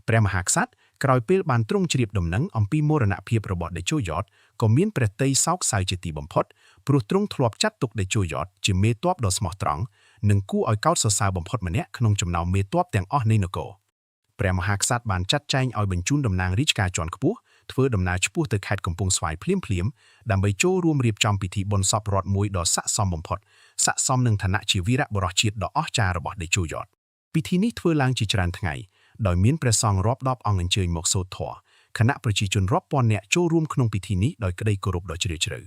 ព្រះមហាក្សត្រក្រោយពេលបានទ្រង់ជ្រាបដំណឹងអំពីមរណភាពរបស់ដេជោយ៉តក៏មានព្រះទ័យសោកសៅជាទីបំផុតព្រោះទ្រង់ធ្លាប់ចាត់ទុកដេជោយ៉តជាមេទ័ពដ៏ស្មោះត្រង់និងគួរឲ្យកោតសរសើរបំផុតម្នាក់ក្នុងចំណោមមេទ័ពទាំងអស់នៃនគរព្រះមហាក្សត្របានចាត់ចែងឲ្យបញ្ជូនតំណាងរាជការជាន់ខ្ពស់ធ្វើដំណើរឆ្ពោះទៅខេត្តកំពង់ស្វាយភ្លាមៗដើម្បីចូលរួមរៀបចំពិធីបុណ្យសពរដ្ឋមួយដ៏ស័ក្តិសមបំផុតស័ក្តិសមនឹងឋានៈជាវីរបុរសជាតិដ៏អស្ចារ្យរបស់ដេជោយ៉តពិធីនេះធ្វើឡើងជាច្រើនថ្ងៃដោយមានព្រះសង្ឃរាប់ដប់អង្គអញ្ជើញមកសូត្រធម៌គណៈប្រជាជនរាប់ពាន់នាក់ចូលរួមក្នុងពិធីនេះដោយក្តីគោរពដ៏ជ្រាលជ្រៅ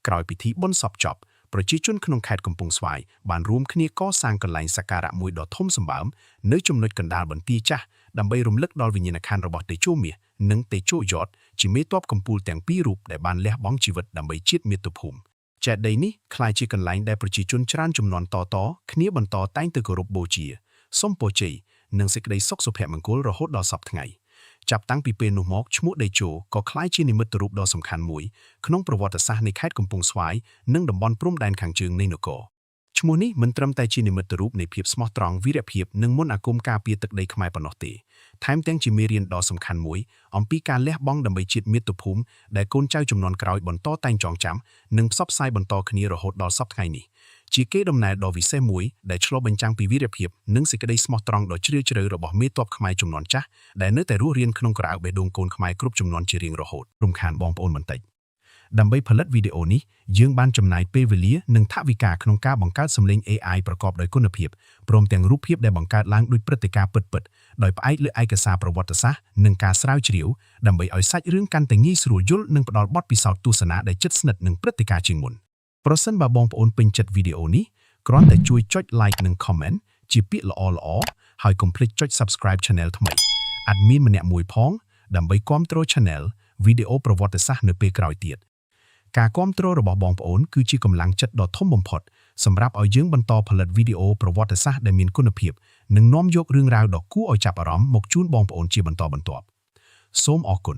ក្រោយពិធីបុណ្យសពចប់ប្រជាជនក្នុងខេត្តកំពង់ស្វាយបានរួមគ្នាកសាងកន្លែងសក្ការៈមួយដ៏ធំសម្បើមនៅចំណុចកណ្ដាលបន្ទាយចាស់ដើម្បីរំលឹកដល់វិញ្ញាណក្ខន្ធរបស់តេជោមាសនិងតេជោយ៉តជាមេទ័ពកំពូលទាំងពីររូបដែលបានលះបង់ជីវិតដើម្បីជាតិមាតុភូមិចេតិយនេះក្លាយជាកន្លែងដែលប្រជាជនច្រើនជំនាន់តគ្នាបន្តតែងទៅគោរពបូជាសូមពរជ័យនិងសេចក្តីសុខសុភមង្គលរហូតដល់សព្វថ្ងៃចាប់តាំងពីពេលនោះមកឈ្មោះដេជោក៏ក្លាយជានិមិត្តរូបដ៏សំខាន់មួយក្នុងប្រវត្តិសាស្ត្រនៃខេត្តកំពង់ស្វាយនិងតំបន់ព្រំដែនខាងជើងនៃនគរឈ្មោះនេះមិនត្រឹមតែជានិមិត្តរូបនៃភាពស្មោះត្រង់វីរភាពនិងមន្តអាគមការពារទឹកដីខ្មែរប៉ុណ្ណោះទេថែមទាំងជាមេរៀនដ៏សំខាន់មួយអំពីការលះបង់ដើម្បីជាតិមាតុភូមិដែលកូនចៅជំនាន់ក្រោយបន្តតែងចងចាំនិងផ្សព្វផ្សាយបន្តគ្នារហូតដល់សព្វថ្ងៃនេះជាកេរដំណែលដ៏វិសេសមួយដែលឆ្លុះបញ្ចាំងពីវីរភាពនិងសេចក្តីស្មោះត្រង់ដ៏ជ្រាលជ្រៅរបស់មេទ័ពខ្មែរជំនាន់ចាស់ដែលនៅតែរស់រានក្នុងក្រៅបេះដូងកូនខ្មែរគ្រប់ជំនាន់ជារៀងរហូតរំខានបងប្អូនបន្តិចដើម្បីផលិតវីដេអូនេះយើងបានចំណាយពេលវេលានិងថវិកាក្នុងការបង្កើតសំឡេង AI ប្រកបដោយគុណភាពព្រមទាំងរូបភាពដែលបង្កើតឡើងដោយព្រឹត្តិការណ៍ពិតៗដោយផ្អែកលើឯកសារប្រវត្តិសាស្ត្រនិងការស្រាវជ្រាវដើម្បីឲ្យសាច់រឿងកាន់តែងាយស្រួលយល់និងផ្ដល់បទពិសោធន៍ទស្សនាដែលជិតស្និទ្ធនឹងព្រឹត្តិការណ៍ជាងមុនប្រសិនបើបងប្អូនពេញចិត្តវីដេអូនេះគ្រាន់តែជួយចុច like និង comment ជាពាក្យល្អៗហើយកុំភ្លេចចុច subscribe channel ថ្មីadmin ម្នាក់មួយផងដើម្បីគាំទ្រ channel វីដេអូប្រវត្តិសាស្ត្រនៅពេលក្រោយទៀតការគាំទ្ររបស់បងប្អូនគឺជាកម្លាំងចិត្តដ៏ធំបំផុតសម្រាប់ឲ្យយើងបន្តផលិតវីដេអូប្រវត្តិសាស្ត្រដែលមានគុណភាពនិងនាំយករឿងរ៉ាវដ៏គួរឲ្យចាប់អារម្មណ៍មកជូនបងប្អូនជាបន្តបន្ទាប់សូមអរគុណ